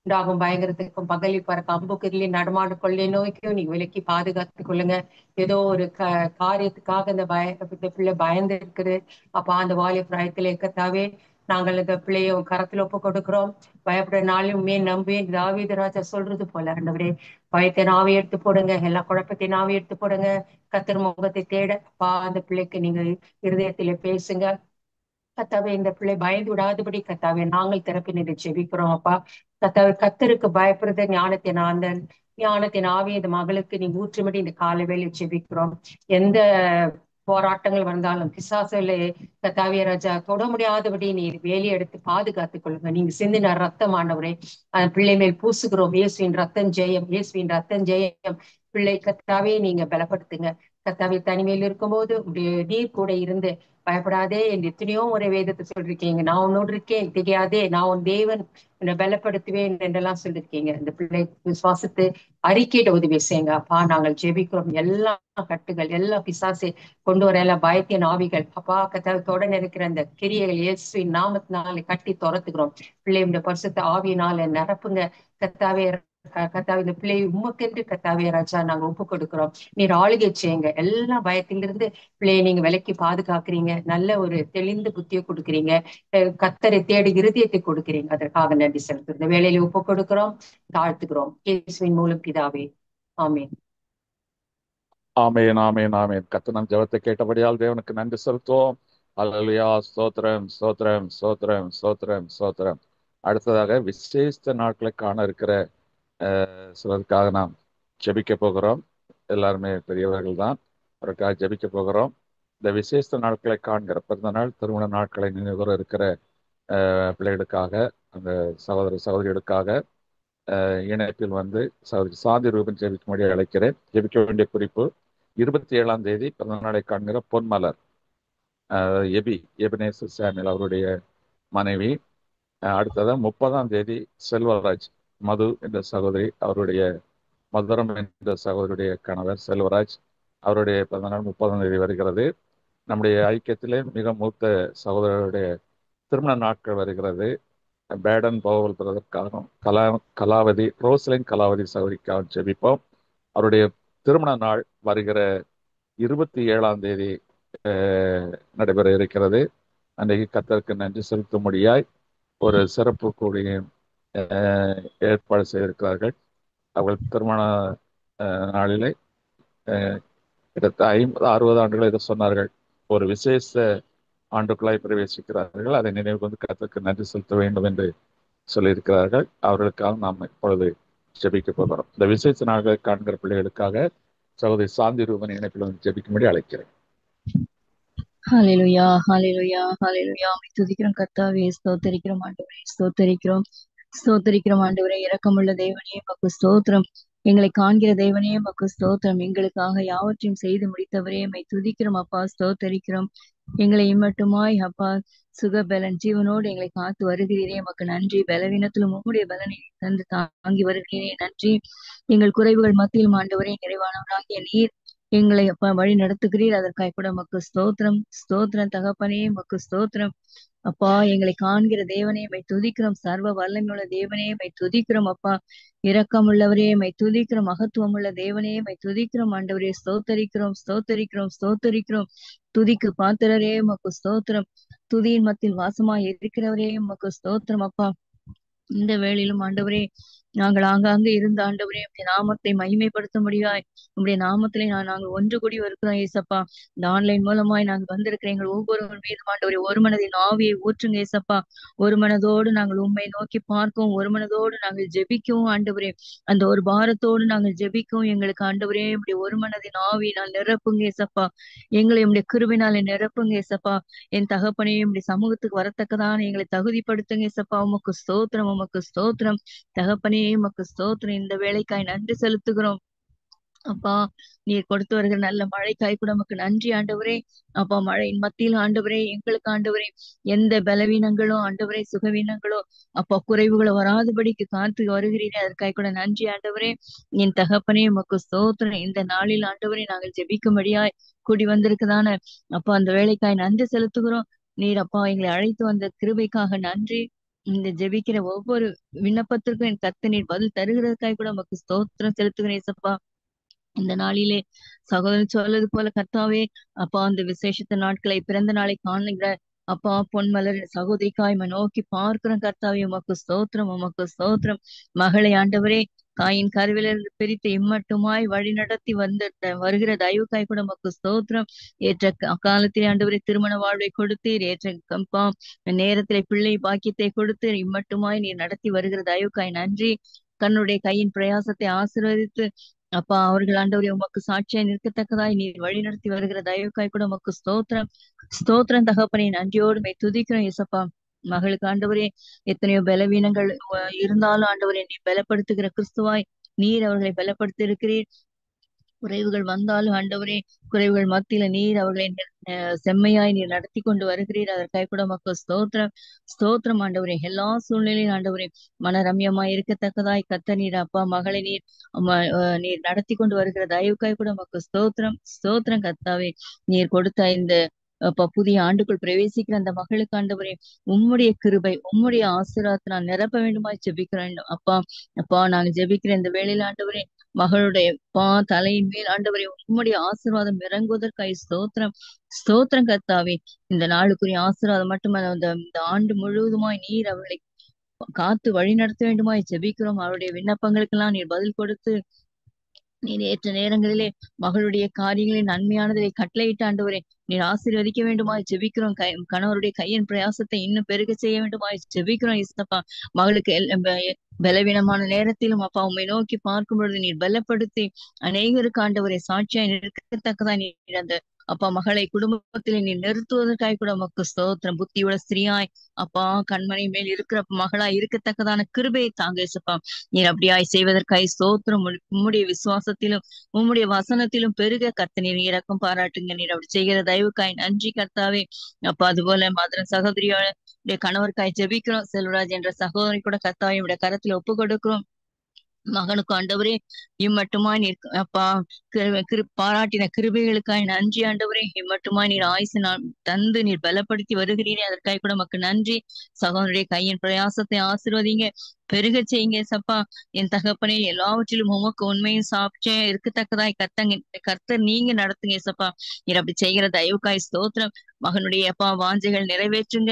உண்டாகும் பயங்கரத்துக்கும் பகலில் பறக்க அம்புக்குறிலி நடமாடு கொள்ளை நோய்க்கும் நீங்க விலக்கி பாதுகாத்துக் கொள்ளுங்க. ஏதோ ஒரு காரியத்துக்காக இந்த பிள்ளை பயந்து இருக்குது. அப்பா அந்த வாலிய பிராயத்திலே கர்த்தாவே நாங்கள் இந்த பிள்ளைய உங்க கரத்துல ஒப்பு கொடுக்கிறோம். பயப்பட நாளுமே நம்பேன் தாவீது ராஜா சொல்றது போல ஆண்டவரே, பயத்தை நாவை எடுத்து போடுங்க, எல்லா குழப்பத்தையும் நாவை எடுத்து போடுங்க. கர்த்தர் முகத்தை தேட அப்பா அந்த பிள்ளைக்கு நீங்க இருதயத்திலே பேசுங்க. கர்த்தாவே இந்த பிள்ளை பயந்து விடாதபடி கர்த்தாவே நாங்கள் திறப்பினின்று ஜெபிக்கிறோம் அப்பா. கர்த்தாவே கர்த்தருக்கு பயப்படுறது ஞானத்தின் ஆந்தன், ஞானத்தின் ஆவி இந்த மகளுக்கு நீ ஊற்றும்படி இந்த கால வேலை ஜெபிக்கிறோம். எந்த போராட்டங்கள் வந்தாலும் பிசாசுகளை கர்த்தாவே ராஜா தொட முடியாதபடி நீர் வேலி எடுத்து பாதுகாத்துக் கொள்ளுங்க. நீங்க சிந்தின ரத்தம் ஆண்டவரே அந்த பிள்ளை மேல் பூசுகிறோம். இயேசுவின் ரத்தம் ஜெயம், இயேசுவின் ரத்தம் ஜெயம். பிள்ளை கர்த்தாவே நீங்க பலப்படுத்துங்க. கர்த்தாவே தனிமையில் இருக்கும்போது உடைய நீர் கூட இருந்து பயப்படாதே என்று எத்தனையோ முறை வேதத்தை சொல்லிருக்கீங்க. நான் உன்னோடு இருக்கேன் தெரியாதே, நான் உன் தேவன் என்னை பலப்படுத்துவேன் என்றெல்லாம் சொல்லிருக்கீங்க. இந்த பிள்ளை விசுவாசத்தை அறிக்கையிட உதவி செய்யுங்க அப்பா. நாங்கள் ஜெபிக்கிறோம். எல்லா கட்டுகள் எல்லா பிசாசை கொண்டு வர எல்லா பயத்தின் ஆவிகள் அப்பா கர்த்தாவே இருக்கிற அந்த கிரியைகள் இயேசுவின் நாமத்தினாலே கட்டி துரத்துக்கிறோம். பிள்ளையுடைய பரிசுத்த ஆவியினால நிரப்புங்க கர்த்தாவே. கர்த்தாவே இந்த பிள்ளை உமக்கென்று கர்த்தாவே ராஜா நாங்க ஒப்பு கொடுக்கிறோம். நீர் ஆளுகை செய்யுங்க. எல்லா பயத்திலிருந்து பிள்ளையை நீங்க விலக்கி பாதுகாக்கிறீங்க. நல்ல ஒரு தெளிந்த புத்தியை கொடுக்குறீங்க. கர்த்தரை தேடி இருதயத்தை கொடுக்கிறீங்க. அதற்காக நன்றி செலுத்துறோம். இந்த வேலையில ஒப்பு கொடுக்கிறோம், தாழ்த்துக்கிறோம். இயேசுவின் மூலம் பிதாவே, ஆமென். ஆமேன், ஆமேன், ஆமேன். கர்த்தர் நம் ஜெபத்தை கேட்டபடியால் தேவனுக்கு நன்றி செலுத்துவோம். அல்லேலூயா, ஸ்தோத்திரம், ஸ்தோத்திரம், ஸ்தோத்திரம், ஸ்தோத்திரம், ஸ்தோத்திரம். அடுத்ததாக விசேஷ நாட்களை காண இருக்கிற சிலருக்காக நாம் ஜெபிக்க போகிறோம். எல்லாருமே பெரியவர்கள் தான், அவருக்காக ஜெபிக்க போகிறோம். இந்த விசேஷ நாட்களை காண்கிற பிறந்த நாள், திருமண நாட்களை நினைவுற இருக்கிற பிள்ளைகளுக்காக, அந்த சகோதர சகோதரிகளுக்காக இணையத்தில் வந்து சகோதரி சாந்தி ரூபன் ஜெபிக்கும்படி அழைக்கிறேன். ஜெபிக்க வேண்டிய குறிப்பு: 27ஆம் தேதி பிறந்த நாளை காண்கிற பொன்மலர் எபினேசர் சாமியல் அவருடைய மனைவி. அடுத்ததான் 30ஆம் தேதி செல்வராஜ் மது என்ற சகோதரி, அவருடைய மதுரம் என்ற சகோதரியுடைய கணவர் செல்வராஜ், அவருடைய பிறந்தநாள் 30ஆம் தேதி வருகிறது. நம்முடைய ஐக்கியத்திலே மிக மூத்த சகோதரருடைய திருமண நாட்கள் வருகிறது. பேடன் பவல் பிரதற்காகவும் கலாவதி ரோஸ்லின் கலாவதி சகோதரிக்காகவும் ஜெபிப்போம். அவருடைய திருமண நாள் வருகிற 27ஆம் தேதி நடைபெற இருக்கிறது. அன்றைக்கு கர்த்தருக்கு நன்றி செலுத்தும்படியாய் ஒரு சிறப்பு கூடிய ஏற்பாடு செய்திருக்கிறார்கள். அவர்கள் திருமண நாளிலே கிட்டத்தட்ட 50-60 ஆண்டுகள் இதை சொன்னார்கள். ஒரு விசேஷ ஆண்டுக்குள்ளாய் பிரவேசிக்கிறார்கள். அதை நினைவு கொண்டு கர்த்தருக்கு நன்றி செலுத்த வேண்டும் என்று சொல்லியிருக்கிறார்கள். அவர்களுக்காக நாம் இப்பொழுது ஜெபிக்க போகிறோம். இந்த விசேஷ நாட்களை காண்கிற பிள்ளைகளுக்காக சகோதரி சாந்தி ரூபன் இணைப்பில் வந்து ஜெபிக்கும்படி அழைக்கிறேன். ஹல்லேலூயா, ஹல்லேலூயா, ஹல்லேலூயா. துதிக்கிறோம் கர்த்தாவே, ஸ்தோத்தரிக்கிறோம் ஆண்டவரே, ஸ்தோத்தரிக்கிறோம் ஆண்டவரே. இரக்கமுள்ள தேவனே உமக்கு ஸ்தோத்திரம். எங்களை காண்கிற தேவனே உமக்கு ஸ்தோத்திரம். எங்களுக்காக யாவற்றையும் செய்து முடித்தவரே உம்மை துதிக்கிறோம் அப்பா, ஸ்தோத்தரிக்கிறோம். எங்களை இம்மட்டுமாய் அப்பா சுகபலன் ஜீவனோடு எங்களை காத்து வருகிறீரே உமக்கு நன்றி. பலவீனத்திலும் உம்முடைய பலனை தந்து தாங்கி வருகிறீரே நன்றி. எங்கள் குறைவுகள் மத்தியிலும் ஆண்டவரே நிறைவானவராகிய நீர் எங்களை அப்பா வழி நடத்துகிறீர். அதற்காக கூட உமக்கு ஸ்தோத்திரம், ஸ்தோத்திரம் தகப்பனே உமக்கு ஸ்தோத்திரம். அப்பா எங்களை காண்கிற தேவனே உம்மை துதிக்கிறோம். சர்வ வல்லமையுள்ள தேவனே உம்மை துதிக்கிறோம் அப்பா. இரக்கம் உள்ளவரே உம்மை துதிக்கிறோம். மகத்துவம் உள்ள தேவனே உம்மை துதிக்கிறோம் ஆண்டவரே. ஸ்தோத்தரிக்கிறோம், ஸ்தோத்தரிக்கிறோம், ஸ்தோத்தரிக்கிறோம். துதிக்கு பாத்திரரே உமக்கு ஸ்தோத்திரம். துதியின் மத்தியில் வாசமாய் இருக்கிறவரே உமக்கு ஸ்தோத்திரம் அப்பா. இந்த வேளையிலும் ஆண்டவரே நாங்கள் ஆங்காங்கே இருந்த ஆண்டவரே உடைய நாமத்தை மகிமைப்படுத்த முடியாய் உங்களுடைய நாமத்திலே நாங்கள் ஒன்று கூடி இருக்கிறோம் ஏசப்பா. இந்த ஆன்லைன் மூலமாய் நாங்கள் வந்திருக்கிற எங்கள் ஒவ்வொருவர் மீதும் ஆண்டவரே ஒரு மனதின் ஆவியை ஊற்றுங்க ஏசப்பா. ஒரு மனதோடு நாங்கள் உண்மை நோக்கி பார்க்கவும், ஒரு மனதோடு நாங்கள் ஜெபிக்கவும் ஆண்டவரே, அந்த ஒரு பாரத்தோடு நாங்கள் ஜெபிக்கவும் எங்களுக்கு ஆண்டவரே இப்படி ஒரு மனதின் ஆவியினால் நிரப்புங்க ஏசப்பா. எங்களை உடைய கிருபையினாலே நிரப்புங்க ஏசப்பா. என் தகப்பனே இப்படி சமூகத்துக்கு வரத்தக்கதான எங்களை தகுதிப்படுத்துங்க ஏசப்பா. உமக்கு ஸ்தோத்திரம், உமக்கு ஸ்தோத்திரம் தகப்பனே உமக்கு ஸ்தோத்திரம். இந்த வேலைக்காய் நன்றி செலுத்துகிறோம் அப்பா. நீர் கொடுத்து வருகிற நல்ல மழைக்காய் கூட நமக்கு நன்றி ஆண்டவரே. அப்பா மழையின் மத்தியில் ஆண்டவரே எங்களுக்கு ஆண்டவரே எந்த பலவீனங்களோ ஆண்டவரே சுகவீனங்களோ அப்பா குறைவுகளோ வராதபடிக்கு காத்து வருகிறீரே, அதற்காய் கூட நன்றி ஆண்டவரே. என் தகப்பனே உமக்கு ஸ்தோத்திரம். இந்த நாளில் ஆண்டவரே நாங்கள் ஜெபிக்கும்படியாய் கூடி வந்திருக்குதான அப்பா அந்த வேலைக்காய் நன்றி செலுத்துகிறோம். நீர் அப்பா எங்களை அழைத்து வந்த கிருபைக்காக நன்றி. இந்த ஜெபிக்கிற ஒவ்வொரு விண்ணப்பத்திற்கும் என் கர்த்தர் நீர் பதில் தருகிறதுக்காக கூட உமக்கு ஸ்தோத்திரம் செலுத்துகிறேன் ஏசப்பா. இந்த நாளிலே சகோதரன் சொல்வது போல கர்த்தாவே, அப்பா அந்த விசேஷத்த நாட்களை பிறந்த நாளை காணுகிற அப்பா பொன்மலர் சகோதரிக்காய் நோக்கி பார்க்கிறோம் கர்த்தாவே. உமக்கு ஸ்தோத்திரம், உமக்கு ஸ்தோத்திரம். மகளை ஆண்டவரே தாயின் கருவிலிருந்து பிரித்து இம்மட்டுமாய் வழி நடத்தி வருகிற தயவுக்காய் கூட உமக்கு ஸ்தோத்திரம். ஏற்ற காலத்திலே ஆண்டவரே திருமண வாழ்வை கொடுத்தீர், ஏற்ற நேரத்திலே பிள்ளை பாக்கியத்தை கொடுத்து இம்மட்டுமாய் நீர் நடத்தி வருகிற தயவுக்காய் நன்றி. தன்னுடைய கையின் பிரயாசத்தை ஆசீர்வதித்து அப்பா அவர்கள் ஆண்டவரே உமக்கு சாட்சியாய் நிற்கத்தக்கதாய் நீர் வழி நடத்தி வருகிற தயவுக்காய் கூட உமக்கு ஸ்தோத்திரம். ஸ்தோத்திரம் தகப்பனே, நன்றியோடு மை துதிக்கிறோம் ஏசப்பா. மகளுக்கு ஆண்டவரே எத்தனையோ பலவீனங்கள் இருந்தாலும் ஆண்டவரே நீர் பலப்படுத்துகிற கிறிஸ்துவாய் நீர் அவர்களை பலப்படுத்தி இருக்கிறீர். குறைவுகள் வந்தாலும் ஆண்டவரே குறைவுகள் மத்தியில நீர் அவர்களை செம்மையாய் நீர் நடத்தி கொண்டு வருகிறீர். அதற்காக கூட மக்கள் ஸ்தோத்திரம். ஸ்தோத்திரம் ஆண்டவரே. எல்லா சூழ்நிலையும் ஆண்டவரே மனரம்யமாய் இருக்கத்தக்கதாய் கத்த நீர் அப்பா மகளை நீர் நடத்தி கொண்டு வருகிற தயவுக்காய் கூட மக்கள் ஸ்தோத்திரம். ஸ்தோத்திரம் கத்தாவே. நீர் கொடுத்த இந்த அப்பா புதிய ஆண்டுக்குள் பிரவேசிக்கிற அந்த மகளுக்கு ஆண்டவரே உம்முடைய கிருபை உம்முடைய ஆசீர்வாதத்தை நான் நிரப்ப வேண்டுமாய் ஜெபிக்கிறேன் அப்பா. அப்பா நாங்க ஜெபிக்கிற இந்த வேளையில ஆண்டவரே மகளுடைய தலையின் மேல் ஆண்டவரே உம்முடைய ஆசீர்வாதம் இறங்குவதற்காய் ஸ்தோத்திரம். ஸ்தோத்திரம் கர்த்தாவே. இந்த நாளுக்குரிய ஆசீர்வாதம் மட்டுமல்ல இந்த ஆண்டு முழுவதுமாய் நீர் அவர்களை காத்து வழி நடத்த வேண்டுமாய் ஜெபிக்கிறோம். அவருடைய விண்ணப்பங்களுக்கெல்லாம் நீர் பதில் கொடுத்து நீர் ஏற்ற நேரங்களிலே மகளுடைய காரியங்களில் நன்மையானதை கட்டளையிட்டு ஆண்டவரே நீர் ஆசீர்வதிக்க வேண்டுமாய் ஜெபிக்கிறோம். கணவருடைய கையின் பிரயாசத்தை இன்னும் பெருக செய்ய வேண்டுமாய் ஜெபிக்கிறோம் இசப்பா. மகளுக்கு பலவீனமான நேரத்திலும் அப்பா உண்மை நோக்கி பார்க்கும் பொழுது நீர் பலப்படுத்தி அநேகருக்கு ஆண்டவரை சாட்சியாய் நிற்கத்தக்கதா நீர் அந்த அப்பா மகளை குடும்பத்திலே நீர் நிறுத்துவதற்காக கூட உமக்கு ஸ்தோத்திரம். புத்தியுள்ள ஸ்திரீயாய் அப்பா கண்மணி மேல் இருக்கிற மகளா இருக்கத்தக்கதான கிருபையை தாங்க இசப்பா. நீர் அப்படியாய் செய்வதற்காய் ஸ்தோத்திரம். உம்முடைய விசுவாசத்திலும் உம்முடைய வசனத்திலும் பெருக கர்த்த நீர் இறக்கம் பாராட்டுங்க. நீர் அப்படி செய்கிற தயவுக்காய் நன்றி கர்த்தாவே. அப்பா அதுபோல மதுர சகோதரியோட கணவருக்காய் ஜெபிக்கிறோம். செல்வராஜ் என்ற சகோதரி கூட கர்த்தாவை உடைய கரத்துல ஒப்பு கொடுக்கிறோம். மகனுக்கு ஆண்டவரே இம்மட்டுமாய் நீர் அப்பா பாராட்டின கிருபைகளுக்காய் நன்றி ஆண்டவரே. இம்மட்டுமாய் நீர் ஆயுசு தந்து நீர் பலப்படுத்தி வருகிறீரே அதற்காக கூட நமக்கு நன்றி. சகோதரனுடைய கையின் பிரயாசத்தை ஆசீர்வதிங்க, பெருக செய்யுங்க சப்பா. என் தகப்பனே எல்லாவற்றிலும் உமக்கு உண்மையும் சாட்சியம் இருக்கத்தக்கதாய் கர்த்தர் நீங்க நடத்துங்க சப்பா. நீர் அப்படி செய்கிற தயவுக்காய் ஸ்தோத்திரம். மகனுடைய அப்பா வாஞ்சைகள் நிறைவேற்றுங்க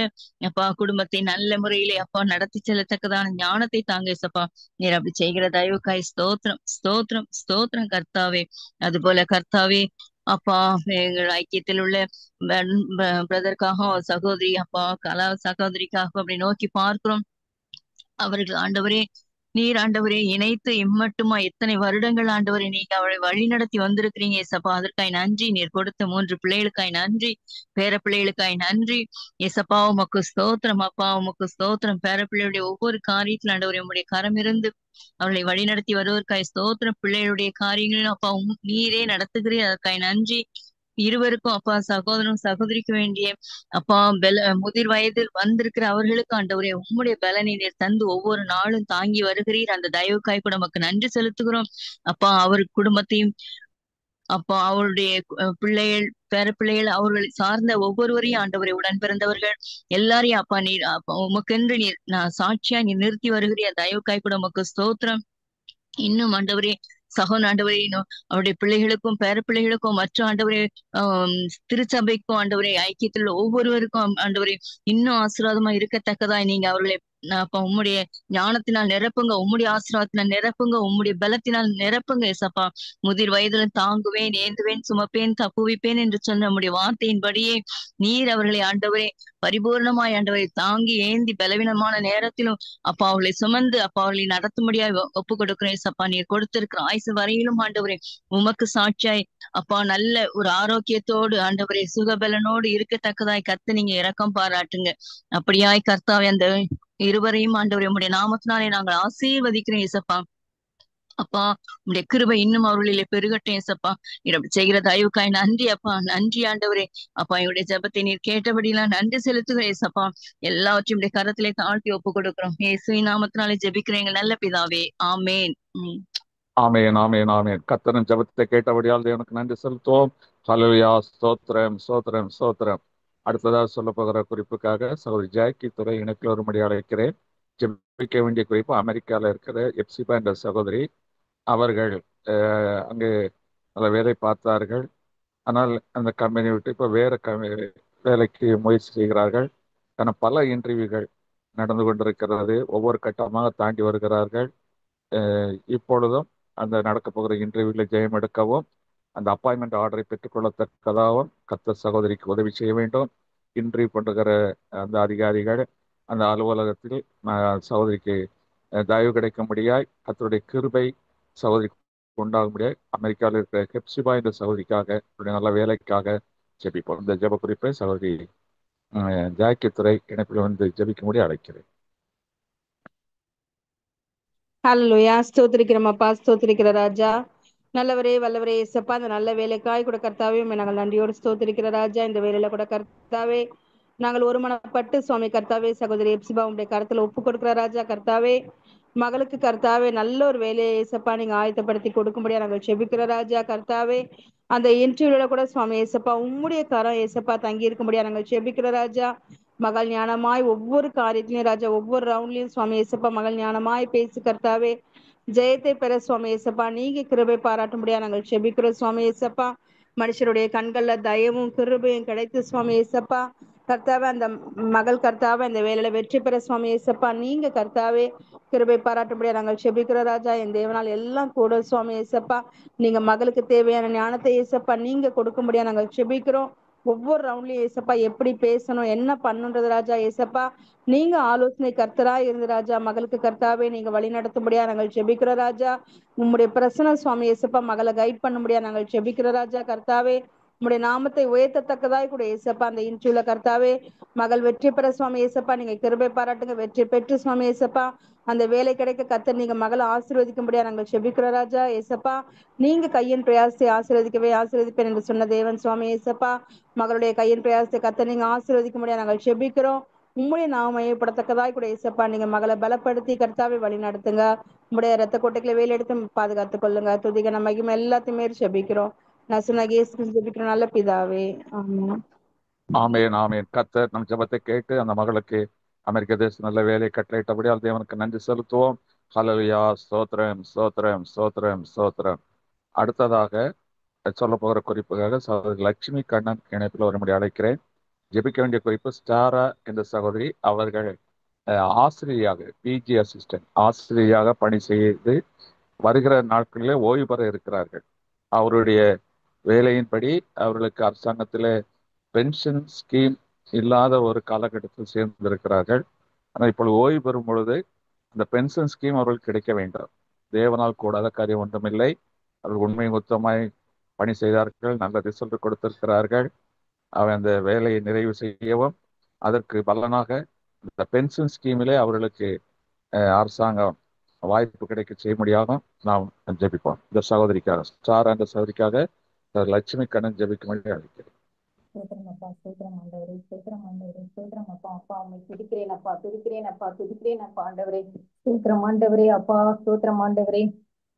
அப்பா. குடும்பத்தை நல்ல முறையிலே அப்பா நடத்தி செல்லத்தக்கதான ஞானத்தை தாங்க சப்பா. நீர் அப்படி செய்கிற தயவுக்காய் ஸ்தோத்திரம். ஸ்தோத்திரம் ஸ்தோத்திரம் கர்த்தாவே. அதுபோல கர்த்தாவே அப்பா எங்கள் ஐக்கியத்தில் உள்ள பிரதருக்காக சகோதரி அப்பா கலா சகோதரிக்காக அப்படி நோக்கி பார்க்கிறோம். அவர்கள் ஆண்டவரே நீர் ஆண்டவரே இணைத்து இம்மட்டுமா எத்தனை வருடங்கள் ஆண்டவரே நீங்க அவளை வழி நடத்தி வந்திருக்கிறீங்க ஏசப்பா. அதற்காய் நன்றி. நீர் கொடுத்த 3 பிள்ளைகளுக்காய் நன்றி, பேர பிள்ளைகளுக்காய் நன்றி ஏசப்பா. உமக்கு ஸ்தோத்திரம் அப்பா, உமக்கு ஸ்தோத்திரம். பேர பிள்ளைகளுடைய ஒவ்வொரு காரியத்தில் ஆண்டவரே உம்முடைய கரம் இருந்து அவளை வழி நடத்தி வருவதற்காய் ஸ்தோத்திரம். பிள்ளைகளுடைய காரியங்களும் அப்பா நீரே நடத்துகிறீர், அதற்காய் நன்றி. இருவருக்கும் அப்பா சகோதரன் சகோதரிக்கு வேண்டிய அப்பா முதிர் வயதில் வந்திருக்கிற அவர்களுக்கு ஆண்டவரே உம்முடைய பலனை நீர் தந்து ஒவ்வொரு நாளும் தாங்கி வருகிறீர். அந்த தயவுக்காய் கூட நமக்கு நன்றி செலுத்துகிறோம் அப்பா. அவர் குடும்பத்தையும் அப்பா அவருடைய பிள்ளைகள் பேர பிள்ளைகள் அவர்களை சார்ந்த ஒவ்வொருவரையும் ஆண்டவரை உடன் பிறந்தவர்கள் எல்லாரையும் அப்பா நீர் அப்பா உமக்கென்று நீர் சாட்சியா நீர் நிறுத்தி வருகிறீர். தயவுக்காய் கூட உமக்கு ஸ்தோத்திரம். இன்னும் ஆண்டவரே சகோன் ஆண்டவரே அவருடைய பிள்ளைகளுக்கும் பேர பிள்ளைகளுக்கும் மற்ற ஆண்டவரே திருச்சபைக்கும் ஆண்டவரே ஐக்கியத்தில் ஒவ்வொருவருக்கும் ஆண்டவரே இன்னும் ஆசீர்வாதமா இருக்கத்தக்கதாய் நீங்க அவர்களை அப்ப உம்முடைய ஞானத்தினால் நிரப்புங்க, உம்முடைய ஆசீர்வாதத்தினால் நிரப்புங்க, உம்முடைய பலத்தினால் நிரப்புங்க ஏசப்பா. முதிர் வயதுல தாங்குவேன், ஏந்துவேன், சுமப்பேன், தப்புவிப்பேன் என்று சொன்ன நம்முடைய வார்த்தையின்படியே நீர் அவர்களை ஆண்டவரே பரிபூர்ணமாய் ஆண்டவரை தாங்கி ஏந்தி பலவீனமான நேரத்திலும் அப்பா அவர்களை சுமந்து அப்பா அவர்களை நடத்தும்படியாய் ஒப்பு கொடுக்கிறேன் ஏசப்பா. நீர் கொடுத்திருக்கிற ஆயுசு வரையிலும் ஆண்டவரே உமக்கு சாட்சியாய் அப்பா நல்ல ஒரு ஆரோக்கியத்தோடு ஆண்டவரே சுகபலனோடு இருக்கத்தக்கதாய் கர்த்த நீங்க இரக்கம் பாராட்டுங்க. அப்படியாய் கர்த்தாவே அந்த இருவரையும் ஆண்டவரே உம்முடைய நாமத்தினாலே நாங்கள் ஆசீர்வதிக்கிறேன் ஏசப்பா. அப்பா உடைய கிருபை இன்னும் அவர்களிலே பெருகட்டும் ஏசப்பா. நீர் அப்படி செய்கிற தயவுக்காய் நன்றி அப்பா. நன்றி ஆண்டவரே அப்பா. என்னுடைய ஜெபத்தை நீர் கேட்டபடியெல்லாம் நன்றி செலுத்துகிறேன் ஏசப்பா. எல்லாவற்றையும் உடைய கரத்திலே தாழ்த்தி ஒப்பு கொடுக்கிறோம். இயேசுவின் நாமத்தினாலே ஜெபிக்கிறேன் எங்கள் நல்ல பிதாவே, ஆமேன். ஆமேன் ஆமேன் ஆமேன். கர்த்தரின் ஜெபத்தை கேட்டபடியால் எனக்கு நன்றி செலுத்துவோம். ஹல்லேலூயா. ஸ்தோத்திரம் ஸ்தோத்திரம் ஸ்தோத்திரம். அடுத்ததாக சொல்ல போகிற குறிப்புக்காக சகோதரி ஜாக்கி துறை இணைப்பில் வரும்படி அழைக்கிறேன். ஜெபிக்க வேண்டிய குறிப்பு அமெரிக்காவில் இருக்கிற எப்சிபா என்ற சகோதரி. அவர்கள் அங்கே நல்ல வேலை பார்த்தார்கள். ஆனால் அந்த கம்பெனி விட்டு இப்போ வேற வேலைக்கு முயற்சி செய்கிறார்கள். ஆனால் பல இன்டர்வியூகள் நடந்து கொண்டிருக்கிறது. ஒவ்வொரு கட்டமாக தாண்டி வருகிறார்கள். இப்பொழுதும் அந்த நடக்க போகிற இன்டர்வியூவில் ஜெயம் எடுக்கவும் அந்த அப்பாயின்மெண்ட் ஆர்டரை பெற்றுக்கொள்ளத்தக்கதாகவும் கர்த்தர் சகோதரிக்கு உதவி செய்ய வேண்டும். இன்டர்வியூ பண்ணுகிற அந்த அதிகாரிகள் அந்த அலுவலகத்தில் சகோதரிக்கு தயவு கிடைக்கும்படியாய் கர்த்தருடைய கிருபை சகோதரிக்கு உண்டாகும்படியாய் அமெரிக்காவில் இருக்கிற ஹெப்சிபா என்ற சகோதரிக்காக நல்ல வேலைக்காக ஜெபிப்போம். இந்த ஜெப குறிப்பை சகோதரி ஜாக்கி துறை இணைப்பில் வந்து ஜெபிக்கும்படி அழைக்கிறேன். ஹல்லேலூயா. ஸ்தோத்திரிக்கிறோம் அப்பா, ஸ்தோத்திரிக்கிற ராஜா. நல்லவரே வல்லவரே இயேசப்பா, இந்த நல்ல வேலைக்காய் கூட கர்த்தாவே உம்மை நாங்கள் நன்றியோடு ஸ்தோத்திரிக்கிற ராஜா. இந்த வேலையில கூட கர்த்தாவே நாங்கள் ஒருமனப்பட்டு சுவாமி கர்த்தாவே சகோதரி எப்சிபா உடைய கருத்துல ஒப்பு கொடுக்கிற ராஜா. கர்த்தாவே மகளுக்கு கர்த்தாவே நல்ல ஒரு வேலையை இயேசப்பா நீங்க ஆயத்தப்படுத்தி கொடுக்கும்படியா நாங்கள் செபிக்கிற ராஜா. கர்த்தாவே அந்த இன்டர்வியூல கூட சுவாமி இயேசப்பா உம்முடைய கரம் இயேசப்பா தங்கி இருக்கும்படியா நாங்கள் செபிக்கிற ராஜா. மகள் ஞானமாய் ஒவ்வொரு காரியத்திலையும் ராஜா, ஒவ்வொரு ரவுண்ட்லயும் சுவாமி இயேசப்பா மகள் ஞானமாய் பேசி கர்த்தாவே ஜெயத்தை பெற சுவாமி இயேசப்பா நீங்க கிருபை பாராட்டும்படியா நாங்கள் செபிக்கிறோம் சுவாமி இயேசப்பா. மனுஷருடைய கண்கள்ல தயவும் கிருபையும் கிடைத்து சுவாமி இயேசப்பா கர்த்தாவே அந்த மகள் கர்த்தாவே அந்த வேலையில வெற்றி பெற சுவாமி இயேசப்பா நீங்க கர்த்தாவே கிருபை பாராட்டும்படியா நாங்கள் செபிக்கிறோம் ராஜா. என் தேவனால் எல்லாம் கூட சுவாமி இயேசப்பா நீங்க மகளுக்கு தேவையான ஞானத்தை இயேசப்பா நீங்க கொடுக்கும்படியா நாங்கள் செபிக்கிறோம். ஒவ்வொரு ரவுண்ட்லயும் ஏசப்பா எப்படி பேசணும் என்ன பண்ணுன்றது ராஜா ஏசப்பா நீங்க ஆலோசனை கர்த்தரா இருந்து ராஜா மகளுக்கு கர்த்தாவே நீங்க வழி நடத்தும்படியா நாங்கள் செபிக்கிறோம் ராஜா. உம்முடைய பிரசன்ன சுவாமி ஏசப்பா மகளை கைட் பண்ணும்படியா நாங்கள் செபிக்கிறோம் ராஜா. கர்த்தாவே உம்முடைய நாமத்தை உயர்த்தத்தக்கதாய் கூட ஏசப்பா அந்த இன்டர்வியூல கர்த்தாவே மகள் வெற்றி பெற சுவாமி ஏசப்பா நீங்க கிருபை பாராட்டுங்க. வெற்றி பெற்று சுவாமி ஏசப்பா அந்த வேலை கிடைக்க கர்த்தர் நீங்க மகளை ஆசீர்வதிக்கும்படியா நாங்கள் செபிக்கிறோம் ராஜா. ஏசப்பா நீங்க கையின் பிரயாசத்தை ஆசீர்வதிப்பேன் என்று சொன்ன தேவன் சுவாமி ஏசப்பா மகளுடைய கையின் பிரயாசத்தை கர்த்தர் நீங்க ஆசீர்வதிக்கும்படியா நாங்கள் செபிக்கிறோம். உம்முடைய நாம மையப்படத்தக்கதாய் கூட ஏசப்பா நீங்க மகளை பலப்படுத்தி கர்த்தாவை வழி நடத்துங்க. உம்முடைய ரத்த கோட்டைகளை வேலை எடுத்து பாதுகாத்துக் கொள்ளுங்க. துதிக நம்ம மகிமை எல்லாத்தையுமே செபிக்கிறோம். நசுனாகி ஜெபிக்கிறோம் நல்ல பிதாவே, ஆமென். ஆமேன் ஆமேன். கர்த்தர் நம் ஜெபத்தை கேட்டு அந்த மகளுக்கு அமெரிக்க தேசம் நல்ல வேலை கட்டளையிட்டபடியால் தேவனுக்கு நன்றி செலுத்துவோம். ஹல்லேலூயா. ஸ்தோத்திரம் ஸ்தோத்திரம் ஸ்தோத்திரம் ஸ்தோத்திரம். அடுத்ததாக சொல்ல போகிற குறிப்புக்காக சகோதரி லட்சுமி கண்ணன் இணைப்பில் வரும்படி அழைக்கிறேன். ஜெபிக்க வேண்டிய குறிப்பு ஸ்டாரா என்ற சகோதரி. அவர்கள் ஆசிரியராக பிஜி அசிஸ்டன்ட் ஆசிரியராக பணி செய்து வருகிற நாட்களிலே ஓய்வு பெற இருக்கிறார்கள். அவருடைய வேலையின்படி அவர்களுக்கு அரசாங்கத்தில் பென்ஷன் ஸ்கீம் இல்லாத ஒரு காலகட்டத்தில் சேர்ந்திருக்கிறார்கள். ஆனால் இப்பொழுது ஓய்வு பெறும் பொழுது அந்த பென்ஷன் ஸ்கீம் அவர்களுக்கு கிடைக்க வேண்டும். தேவனால் கூடாத காரியம் ஒன்றுமில்லை. அவர்கள் உண்மை உத்தமாய் பணி செய்தார்கள், நல்ல ரிசல்ட் கொடுத்திருக்கிறார்கள். அவன் அந்த வேலையை நிறைவு செய்யவும் அதற்கு பலனாக இந்த பென்ஷன் ஸ்கீமிலே அவர்களுக்கு அரசாங்கம் வாய்ப்பு கிடைக்க செய்ய முடியாமல் நாம் ஜெபிப்போம். இந்த சகோதரிக்காக ஸ்டார் என்ற சகோதரிக்காக லட்சுமி கண்ணன் ஜெபிக்கும்படி அழைக்கிறேன். ஸ்தோத்திரம் அப்பா, ஸ்தோத்திரம் ஆண்டவரே, ஸ்தோத்திரம் ஆண்டவரே, ஸ்தோத்திரம் அப்பா. அப்பா உம்மை துதிக்கிறேன் அப்பா, துதிக்கிறேன் அப்பா, துதிக்கிறேன் அப்பா ஆண்டவரே. ஸ்தோத்திரம் ஆண்டவரே அப்பா, ஸ்தோத்திரம் ஆண்டவரே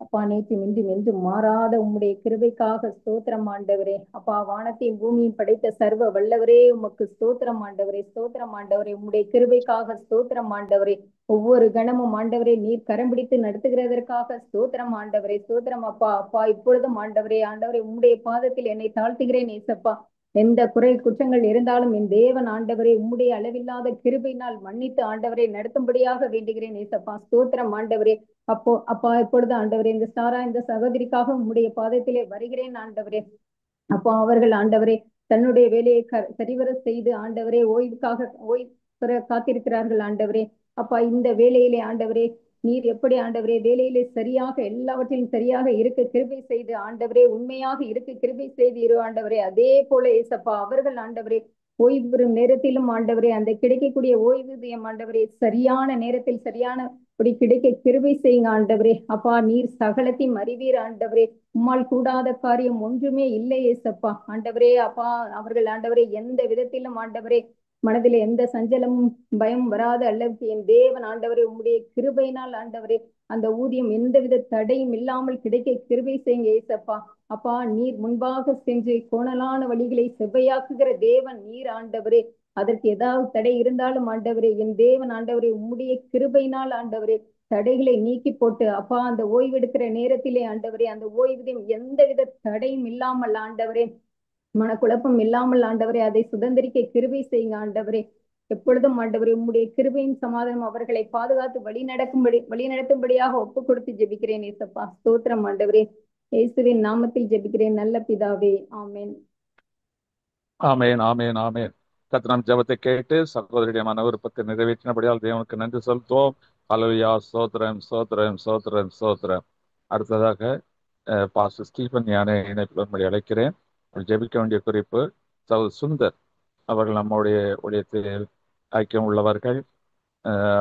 அப்பா. நேற்று மின்று மாறாத உம்முடைய கிருபைக்காக ஸ்தோத்திரம் ஆண்டவரே அப்பா. வானத்தையும் பூமியும் படைத்த சர்வ வல்லவரே உமக்கு ஸ்தோத்திரம் ஆண்டவரே, ஸ்தோத்திரம் ஆண்டவரே. உம்முடைய கிருபைக்காக ஸ்தோத்திரம் ஆண்டவரே. ஒவ்வொரு கணமும் ஆண்டவரே நீர் கரம் பிடித்து நடத்துகிறதற்காக ஸ்தோத்திரம் ஆண்டவரே, ஸ்தோத்திரம் அப்பா. அப்பா இப்பொழுதும் ஆண்டவரே உம்முடைய பாதத்தில் என்னை தாழ்த்துகிறேன் ஏசப்பா. எந்த குறை குற்றங்கள் இருந்தாலும் என் தேவன் ஆண்டவரே உம்முடைய அளவில்லாத கிருபையினால் மன்னித்து ஆண்டவரை நடத்தும்படியாக வேண்டுகிறேன் ஏசப்பா. ஸ்தோத்திரம் ஆண்டவரே. அப்பா இப்பொழுது ஆண்டவரே இந்த சாரா இந்த சகோதரிக்காக உம்முடைய பாதத்திலே வருகிறேன் ஆண்டவரே. அப்போ அவர்கள் ஆண்டவரே தன்னுடைய வேலையை சரிவர செய்து ஆண்டவரே ஓய்வு பெற காத்திருக்கிறார்கள் ஆண்டவரே. அப்பா இந்த வேலையிலே ஆண்டவரே நீர் எப்படி ஆண்டவரே வேலையிலே சரியாக எல்லாவற்றிலும் சரியாக இருக்க கிருபை செய்து ஆண்டவரே உண்மையாக இருக்க கிருபை செய்து ஆண்டவரே. அதே போல ஏசப்பா அவர்கள் ஆண்டவரே ஓய்வு பெறும் நேரத்திலும் ஆண்டவரே அந்த கிடைக்கக்கூடிய ஓய்வூதியம் ஆண்டவரே சரியான நேரத்தில் சரியானபடி கிடைக்க கிருபை செய்யுங்க ஆண்டவரே. அப்பா நீர் சகலத்தையும் அறிவீர் ஆண்டவரே. உம்மால் கூடாத காரியம் ஒன்றுமே இல்லை ஏசப்பா ஆண்டவரே. அப்பா அவர்கள் ஆண்டவரே எந்த விதத்திலும் ஆண்டவரே மனதிலே எந்த சஞ்சலமும் பயம் வராத அளவுக்கு என் தேவன் ஆண்டவரே உம்முடைய கிருபையினால் ஆண்டவரே அந்த ஊதியம் எந்தவித தடையும் இல்லாமல் கிடைக்க கிருபை செய்யுங்க ஏசப்பா. அப்பா, நீர் முன்பாக சென்று கோணலான வழிகளை செவ்வையாக்குகிற தேவன் நீர் ஆண்டவரே. அதற்கு ஏதாவது தடை இருந்தாலும் ஆண்டவரே, என் தேவன் ஆண்டவரே உம்முடைய கிருபையினால் ஆண்டவரே தடைகளை நீக்கி போட்டு அப்பா, அந்த ஓய்வெடுக்கிற நேரத்திலே ஆண்டவரே அந்த ஓய்வூதியம் எந்தவித தடையும் இல்லாமல் ஆண்டவரே, மனக்குழப்பம் இல்லாமல் ஆண்டவரே அதை சுதந்திரிக்க கிருபை செய்யுங்க ஆண்டவரே. எப்பொழுதும் ஆண்டவரே உம்முடைய கிருபையின் சமாதானம் அவர்களை பாதுகாத்து வழி நடத்தும்படியாக ஒப்பு கொடுத்து ஜெபிக்கிறேன் ஏசப்பா. ஸ்தோத்திரம் ஆண்டவரே. இயேசுவின் நாமத்தில் ஜெபிக்கிறேன் நல்ல பிதாவே, ஆமென். ஆமேன், ஆமேன், ஆமேன். கர்த்தர் ஜெபத்தை கேட்டு சகோதரியுடைய மன விருப்பத்தை நிறைவேற்றினபடியால் தேவனுக்கு நன்றி செலுத்துவோம். ஹல்லேலூயா, ஸ்தோத்திரம், ஸ்தோத்திரம், ஸ்தோத்திரம், ஸ்தோத்திரம். அடுத்ததாக பாஸ்டர் ஸ்டீபன் ஞான இணைப்பு அழைக்கிறேன். ஜெபிக்க வேண்டிய குறிப்பு, சுந்தர் அவர்கள் நம்முடைய ஊழியத்தில் ஐக்கியம் உள்ளவர்கள்.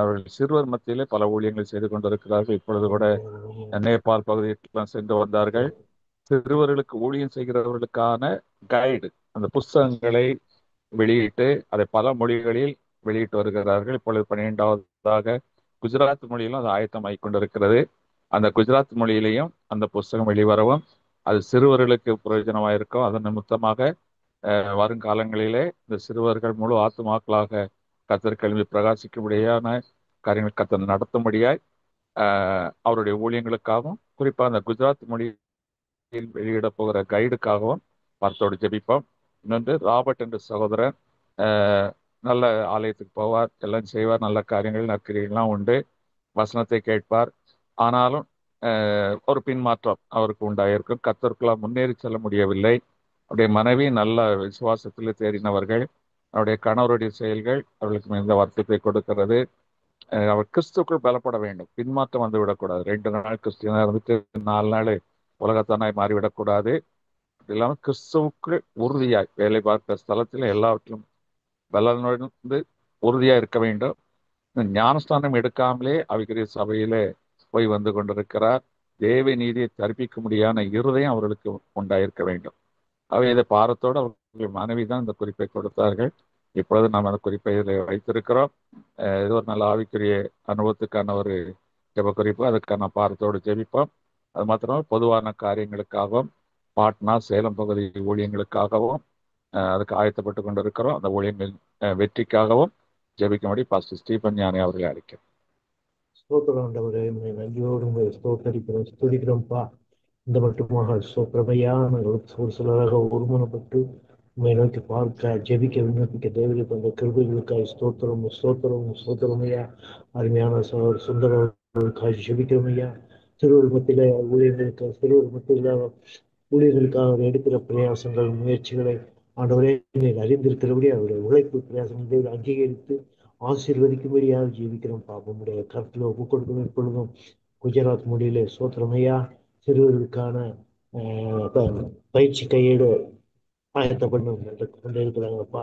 அவர்கள் சிறுவர் மத்தியிலே பல ஊழியங்கள் செய்து கொண்டிருக்கிறார்கள். இப்பொழுது கூட நேபாள் பகுதிக்கு சென்று வந்தார்கள். சிறுவர்களுக்கு ஊழியம் செய்கிறவர்களுக்கான கைடு, அந்த புஸ்தகங்களை வெளியிட்டு அதை பல மொழிகளில் வெளியிட்டு வருகிறார்கள். இப்பொழுது 12வதாக குஜராத் மொழியிலும் அது ஆயத்தமாகி கொண்டிருக்கிறது. அந்த குஜராத் மொழியிலையும் அந்த புஸ்தகம் வெளிவரவும் அது சிறுவர்களுக்கு பிரயோஜனமாக இருக்கும். அதன் நிமித்தமாக வருங்காலங்களிலே இந்த சிறுவர்கள் முழு ஆத்துமாக்களாக கர்த்தர் கல்வி பிரகாசிக்கும்படியான காரியங்கள் கர்த்தர் நடத்தும்படியாய் அவருடைய ஊழியங்களுக்காகவும் குறிப்பாக அந்த குஜராத் மொழியில் வெளியிட போகிற கைடுக்காகவும் பார்த்தோடு ஜெபிப்போம். இன்னொன்று, ராபர்ட் என்ற சகோதரன் நல்ல ஆலயத்துக்கு போவார், எல்லாம் செய்வார், நல்ல காரியங்கள் நற்கிரியெல்லாம் உண்டு, வசனத்தை கேட்பார். ஆனாலும் ஒரு பின்மாற்றம் அவருக்கு உண்டாயிருக்கும். கர்த்தருக்குள்ள முன்னேறி செல்ல முடியவில்லை. அவருடைய மனைவி நல்ல விசுவாசத்தில் தேறினவர்கள். அவருடைய கணவருடைய செயல்கள் அவர்களுக்கு மிகுந்த வருத்தத்தை கொடுக்கிறது. அவர் கிறிஸ்துக்குள் பலப்பட வேண்டும். பின்மாற்றம் வந்து விடக்கூடாது. 2 நாள் கிறிஸ்டியனா இருந்துட்டு 4 நாள் உலகத்தானாய் மாறிவிடக்கூடாது. இல்லாமல் கிறிஸ்துவுக்கு உறுதியாய் வேலை பார்க்கிற ஸ்தலத்தில் எல்லாவற்றிலும் பலனடைந்து உறுதியாக இருக்க வேண்டும். ஞானஸ்தானம் எடுக்காமலே அவிகிரிய சபையிலே போய் வந்து கொண்டிருக்கிறார். தேவ நீதியை தரிப்பிக்க முடியாத இருதயம் அவர்களுக்கு உண்டாயிருக்க வேண்டும். அவை இதை பாரத்தோடு அவர்கள் மனைவி தான் இந்த குறிப்பை கொடுத்தார்கள். இப்பொழுது நாம் அந்த குறிப்பை இதில் வைத்திருக்கிறோம். இது ஒரு நல்ல ஆவிக்குரிய அனுபவத்துக்கான ஒரு ஜெப குறிப்பு. அதுக்கான பாரத்தோடு ஜெபிப்போம். அது மாத்திரமே பொதுவான காரியங்களுக்காகவும் பாட்னா சேலம் பகுதி ஊழியங்களுக்காகவும் அதுக்கு ஆயத்தப்பட்டு கொண்டிருக்கிறோம். அந்த ஊழியங்கள் வெற்றிக்காகவும் ஜெபிக்கும்படி பாஸ்டர் ஸ்டீபன் ஞானி அவர்களை அழைக்கிறேன். ஸ்தோத்திரம் ஆண்டவரே, நன்றியோடு உங்களை ஸ்தோத்தரிக்கிறோம், துதிக்கிறோம்ப்பா. இந்த மட்டுமாக ஸ்தோத்திரமையா நாங்கள் ஒரு சிலராக ஒருமனப்பட்டு உண்மை நோக்கி பார்க்க ஜெபிக்க விண்ணப்பிக்க தேவையை தந்த கிருபைகளுக்காய் ஸ்தோத்திரம் ஸ்தோத்திரம் ஸ்தோத்திரமையா. அருமையான சுந்தரர்களுக்காய் ஜெபிக்கிறோமையா. சிறுவர் மத்தியில ஊழியர்களுக்கு சிறுவர் மத்தியில ஊழியர்களுக்காக அவர் எடுக்கிற பிரயாசங்கள் முயற்சிகளை ஆண்டவரே நீர் அறிந்திருக்கிறபடி அவருடைய உழைப்பு பிரயாசங்களை அங்கீகரித்து ஆசீர்வதிக்கும்படியாக ஜீவிக்கிறோம். பாப்பமுடைய கருத்தில் ஒப்புக் கொடுக்கணும். இப்பொழுதும் குஜராத் மொழியிலே சோத்திரமையா சிறுவர்களுக்கான பயிற்சி கையேடு ஆயத்தப்படணும் என்று கொண்டிருக்கிறாங்கப்பா.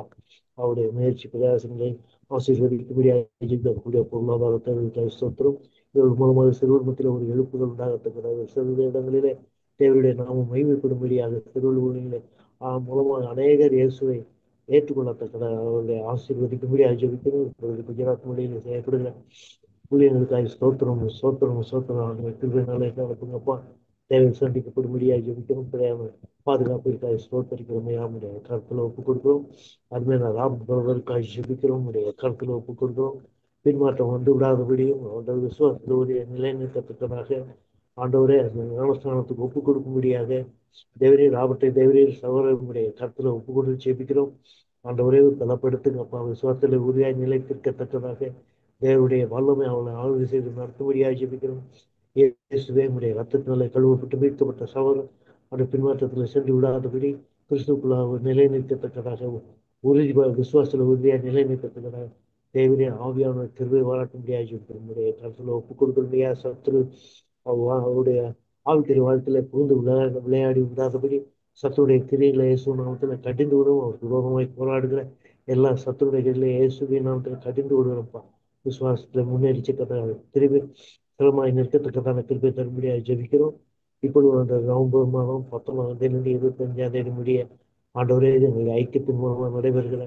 அவருடைய முயற்சி பிரயாசங்களை ஆசீர்வதிக்கும்படியாக ஜீவிக்கக்கூடிய பொருளாதாரத்தை சோத்திரம் இவர்கள் மூலமாக சிறுவர் மத்தியில் ஒரு எழுப்புகள் உண்டாகத்தக்கிறது. சிறு இடங்களிலே தேவருடைய நாமம் மகிமைப்படும்படியாக சிறுவர் ஊழியர்களை மூலமாக அநேகர் இயேசுவை ஏற்றுக்கொள்ளத்தக்கத அவருடைய ஆசீர்வதிக்கும்படியாக ஜெபிக்கணும். இப்பொழுது குஜராத் மொழியில் செய்யப்படுகிற ஊழியர்களுக்காக ஸ்தோத்திரம் ஸ்தோத்திரம் ஸ்தோத்திரம் கிருபையினாலே நடப்புங்கப்பா. தேவை சந்திக்கப்படும்படியாக ஜெபிக்கணும். கிடையாது பாதுகாப்பிற்காக ஸ்தோத்தரிக்கிறோமே அவனுடைய கருத்தில் ஒப்புக் கொடுக்கிறோம். அதுமாதிரி ராபர்ட்காக ஜெபிக்கிறோம். உடைய கருத்தில் ஒப்புக் கொடுக்கிறோம். பின்மாற்றம் வந்து விடாதபடியும் அவருடைய விசுவாசத்துடைய நிலைநிறுத்தத்தக்கதாக ஆண்டவரே அந்த ஞானஸ்தானத்துக்கு ஒப்புக் கொடுக்கும்படியாக தேவரே ராபர்ட்டை தேவரே சகோதரனுடைய கருத்தில் ஒப்புக் கொடுத்து ஜெபிக்கிறோம். ஆண்டவரே பலப்படுத்துங்க அப்பா. விசுவாசத்தில் உறுதியாய் நிலைத்திருக்கத்தக்கதாக தேவருடைய வல்லமை அவளை ஆளுகை செய்து நடத்தும்படியாக ஜெபிக்கிறோம். இயேசுவே உடைய ரத்தத்தினாலே கழுவப்பட்டு மீட்கப்பட்ட சகோதரன் அந்த பின்மாற்றத்தில் சென்று விடாதபடி கிறிஸ்துக்குள்ளாக நிலைநிறுத்தத்தக்கதாக உறுதி விசுவாசத்தில் உறுதியாக நிலைநிறுத்தத்தக்கதாக தேவரே ஆவியான கிருபை வாராட்டும்படியாக ஜெபிக்கிறோம். உடைய கருத்தில் ஒப்புக் கொடுக்கும்படியாக சத்துரு அவருடைய ஆவிக்குரிய வாழ்க்கையில புகுந்து விளையாடி விடாதபடி சத்துருடைய கிரிகளை இயேசு நாமத்தில் கடிந்து விடும். அவருக்கு விரோதமாய் போராடுகிற எல்லா சத்துருடைய கிரிகளை இயேசுவின் நாமத்தில் கடிந்து விடுறோம்ப்பா. விசுவாசத்துல முன்னேறிச்சக்கதாக திரும்பி சிரமமாய் நிற்கத்தக்கதான கிருபை தரும்படியாக ஜெபிக்கிறோம். இப்பொழுது அந்த நவம்பர் மாதம் 19ஆம் தேதி 25ஆம் தேதி முடிய ஆண்டவரே எங்களுடைய ஐக்கியத்தின் மூலமாக நடைபெறுகிற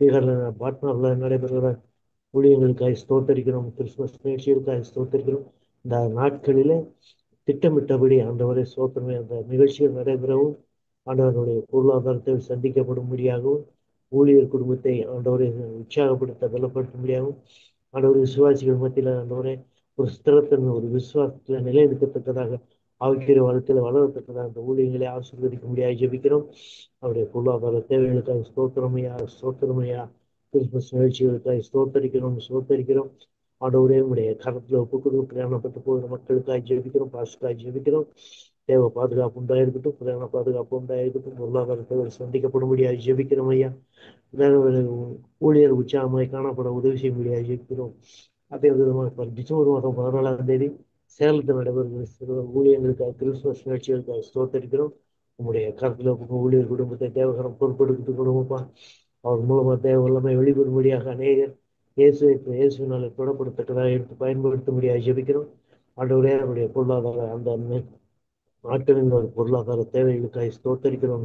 பீகார்ல பாட்னாவில் நடைபெறுகிற ஊழியங்களுக்காய் ஸ்தோத்தரிக்கிறோம். கிறிஸ்துமஸ் நிகழ்ச்சிகளுக்காய் ஸ்தோத்தரிக்கிறோம். இந்த நாட்களிலே திட்டமிட்டபடி ஆண்டவரை சோதனை அந்த நிகழ்ச்சிகள் நடைபெறவும், ஆண்டவருடைய பொருளாதாரத்தை சந்திக்கப்படும்படியாகவும், ஊழியர் குடும்பத்தை ஆண்டவரை உற்சாகப்படுத்த பலப்படுத்தும்படியாகவும், ஆண்டவரை விசுவாசிகள் மத்தியில் ஆண்டவரை ஒரு ஸ்திரத்தின் ஒரு விசுவாசத்தில் நிலைநிற்கத்தக்கதாக ஆவிக்கிற வாழ்க்கையில் வளரத்தக்கதாக அந்த ஊழியர்களை ஆசீர்வதிக்க முடியாது ஜெபிக்கிறோம். அவருடைய பொருளாதார தேவைகளுக்காக ஸ்தோத்திரமையா ஸ்தோத்திரமையா. கிறிஸ்துமஸ் நிகழ்ச்சிகளுக்காக ஸ்தோத்தரிக்கிறோம். ஆண்டவரே உடைய கரத்தில் ஒப்புக்கொடு. பிரயாணப்பட்டு போகிற மக்களுக்காக ஜெபிக்கிறோம். பாசுக்காக ஜெபிக்கிறோம். தேவ பாதுகாப்பு உண்டாயிருக்கட்டும். பிரயாண பாதுகாப்பு உண்டாயிருக்கட்டும். பொருளாதார தேவை சந்திக்கப்படும்படியாக ஜெபிக்கிறோம் ஐயா. ஊழியர் உற்சாகமாய் காணப்பட உதவி செய்ய முடியாது ஜெபிக்கிறோம். அதே விதமாக டிசம்பர் மாதம் 14ஆம் தேதி சேலத்தில் நடைபெறுகிற ஊழியர்களுக்காக கிறிஸ்துமஸ் நிகழ்ச்சிகளுக்காக ஸ்தோத்தரிக்கிறோம். உங்களுடைய கருத்தில் ஊழியர் குடும்பத்தை தேவகரம் பொறுப்பெடுத்து கொடுங்கப்பா. அவர் மூலமாக தேவ வல்லமை வெளிப்படும்படியாக அநேகர் இயேசுவினாலே தொடப்படுத்தக்கதாக எடுத்து பயன்படுத்த முடியாது ஜெபிக்கிறோம். ஆண்டவரே அவருடைய பொருளாதார அந்த நாட்களின் ஒரு பொருளாதார தேவைகளுக்காக ஸ்தோத்தரிக்கிறோம்.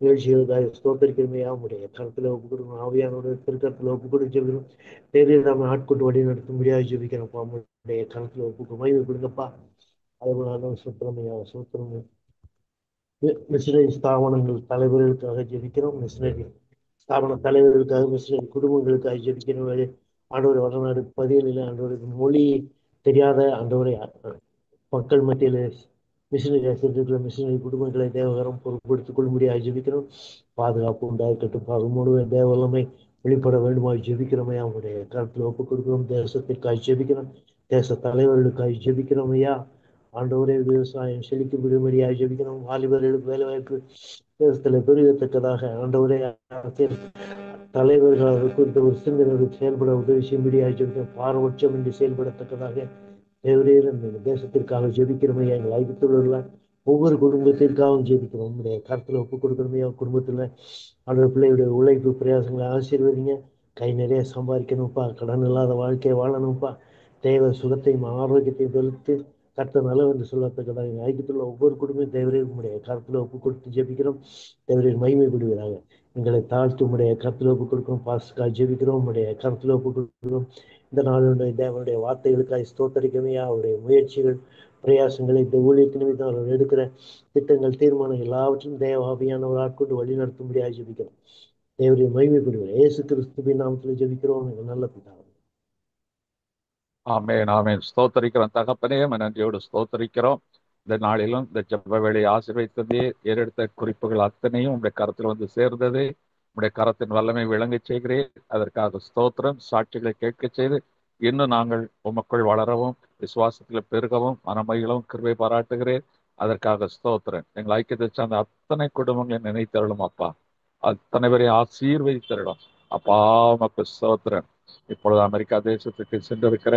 நிகழ்ச்சிகளுக்காக ஸ்தோத்தரிக்கிறோமே. அவருடைய கருத்தில் ஒப்பு கொடுக்கணும். ஆவியானோட திருக்கரத்தில் ஒப்பு கொடுத்து ஜெபிக்கிறோம். தேவையில்லாமல் ஆட்கொண்டு வழி நடத்த முடியாது ஜெபிக்கிறோம். அவங்களுடைய கருத்தில் ஒப்பு மகிமை கொடுங்கப்பா. அதுபோல சூத்திரமையா மிஷினரி ஸ்தாபனங்கள் தலைவர்களுக்காக ஜெபிக்கிறோம். மிஷினரி ஸ்தாபன தலைவர்களுக்காக, மிஷினரி குடும்பங்களுக்காக ஜெபிக்கிறோம். ஆண்டவர் வடநாடு பதிகளில் ஆண்டவருக்கு மொழி தெரியாத ஆண்டவரை மக்கள் மத்தியில் மிஷினரி குடும்பங்களை தேவகரம் பொறுப்படுத்திக் கொள்ளும்படியாக ஜெபிக்கிறோம். பாதுகாப்பு உண்டாயிருக்கட்டும். முழுவதும் தேவ வல்லமை வெளிப்பட வேண்டுமாய் ஜெபிக்கிறோமே. அவங்களுடைய கருத்தில் ஒப்புக் கொடுக்கிறோம். தேசத்திற்காக ஜெபிக்கிறோம். தேச தலைவர்களுக்காக ஜெபிக்கிறோம் ஐயா. ஆண்டவரே விவசாயம் செழிக்கும் விடுமடியாக ஜெபிக்கிறோம். வாலிபர்களுக்கு வேலை வாய்ப்பு தேசத்தில் பெருகத்தக்கதாக ஆண்டவரே அரசியல் தலைவர்கள் குறித்த ஒரு சிந்தனை செயல்பட உதவி செய்யும்படியாக ஜெபிக்கிறோம். பாரபட்சம் என்று செயல்படத்தக்கதாக தேவரீர் இந்த தேசத்திற்காக ஜெபிக்கிறோமையா. எங்கள் ஐக்கியத்தில் ஒவ்வொரு குடும்பத்திற்காகவும் ஜெபிக்கிறோம். உங்களுடைய கருத்தில் ஒப்புக் கொடுக்கிறோமையா. குடும்பத்தில் அந்த பிள்ளையுடைய உழைப்பு பிரயாசங்களை ஆசீர்வதிங்க. கை நிறைய சம்பாதிக்கணும்ப்பா. கடன் இல்லாத வாழ்க்கையை வாழணும்ப்பா. தேவ சுகத்தையும் ஆரோக்கியத்தையும் வெளுத்து கர்த்தர் நல்லவர் என்று சொல்லத்தக்கதாக எங்கள் ஐக்கியத்தில் ஒவ்வொரு குடும்பமும் தேவரீர் உங்களுடைய கருத்தில் ஒப்புக் கொடுத்து ஜெபிக்கிறோம். தேவரீர் மகிமைப்படுகிறாங்க. எங்களை தாழ்த்து உங்களுடைய கருத்தில் ஒப்புக் கொடுக்கிறோம். பாஸ்காக ஜெபிக்கிறோம். உங்களுடைய கருத்தில் ஒப்புக் கொடுக்கிறோம். இந்த நாளுடைய தேவனுடைய வார்த்தைகளுக்காக ஸ்தோத்தரிக்கமையா. அவருடைய முயற்சிகள் பிரயாசங்களை இந்த ஊழியத்து நிமித்தம் அவர்கள் எடுக்கிற திட்டங்கள் தீர்மானம் எல்லாவற்றையும் தேவாபியானவர் ஆட்கொண்டு வழி நடத்தும்படியாக ஜெபிக்கிறோம். தேவரை மகிமைப்படுகிறார். இயேசு கிறிஸ்துவின் நாமத்தில் ஜெபிக்கிறோம். நல்ல பிதாவே. ஆமென். ஸ்தோத்தரிக்கிறோம் தகப்பனே. நன்றியோடு ஸ்தோத்தரிக்கிறோம். இந்த நாளிலும் இந்த ஜெப வேளையை ஆசீர்வதித்ததே ஏறெடுத்த குறிப்புகள் அத்தனையும் உங்களுடைய கரத்தில் வந்து சேர்ந்தது. உங்களுடைய கரத்தின் வல்லமை விளங்க செய்கிறேன். அதற்காக ஸ்தோத்திரம். சாட்சிகளை கேட்க செய்து இன்னும் நாங்கள் உமக்குள் வளரவும் விசுவாசத்தில் பெருகவும் மனமகிழவும் கிருபை பாராட்டுகிறேன். அதற்காக ஸ்தோத்திரம். எங்கள் ஐக்கியத்தை சார்ந்த அத்தனை குடும்பங்களை நினைத்தருளும் அப்பா. அத்தனை பேரை ஆசீர்வதித்தருளும் அப்பா. உமக்கு ஸ்தோத்திரம். இப்பொழுது அமெரிக்கா தேசத்துக்கு சென்றிருக்கிற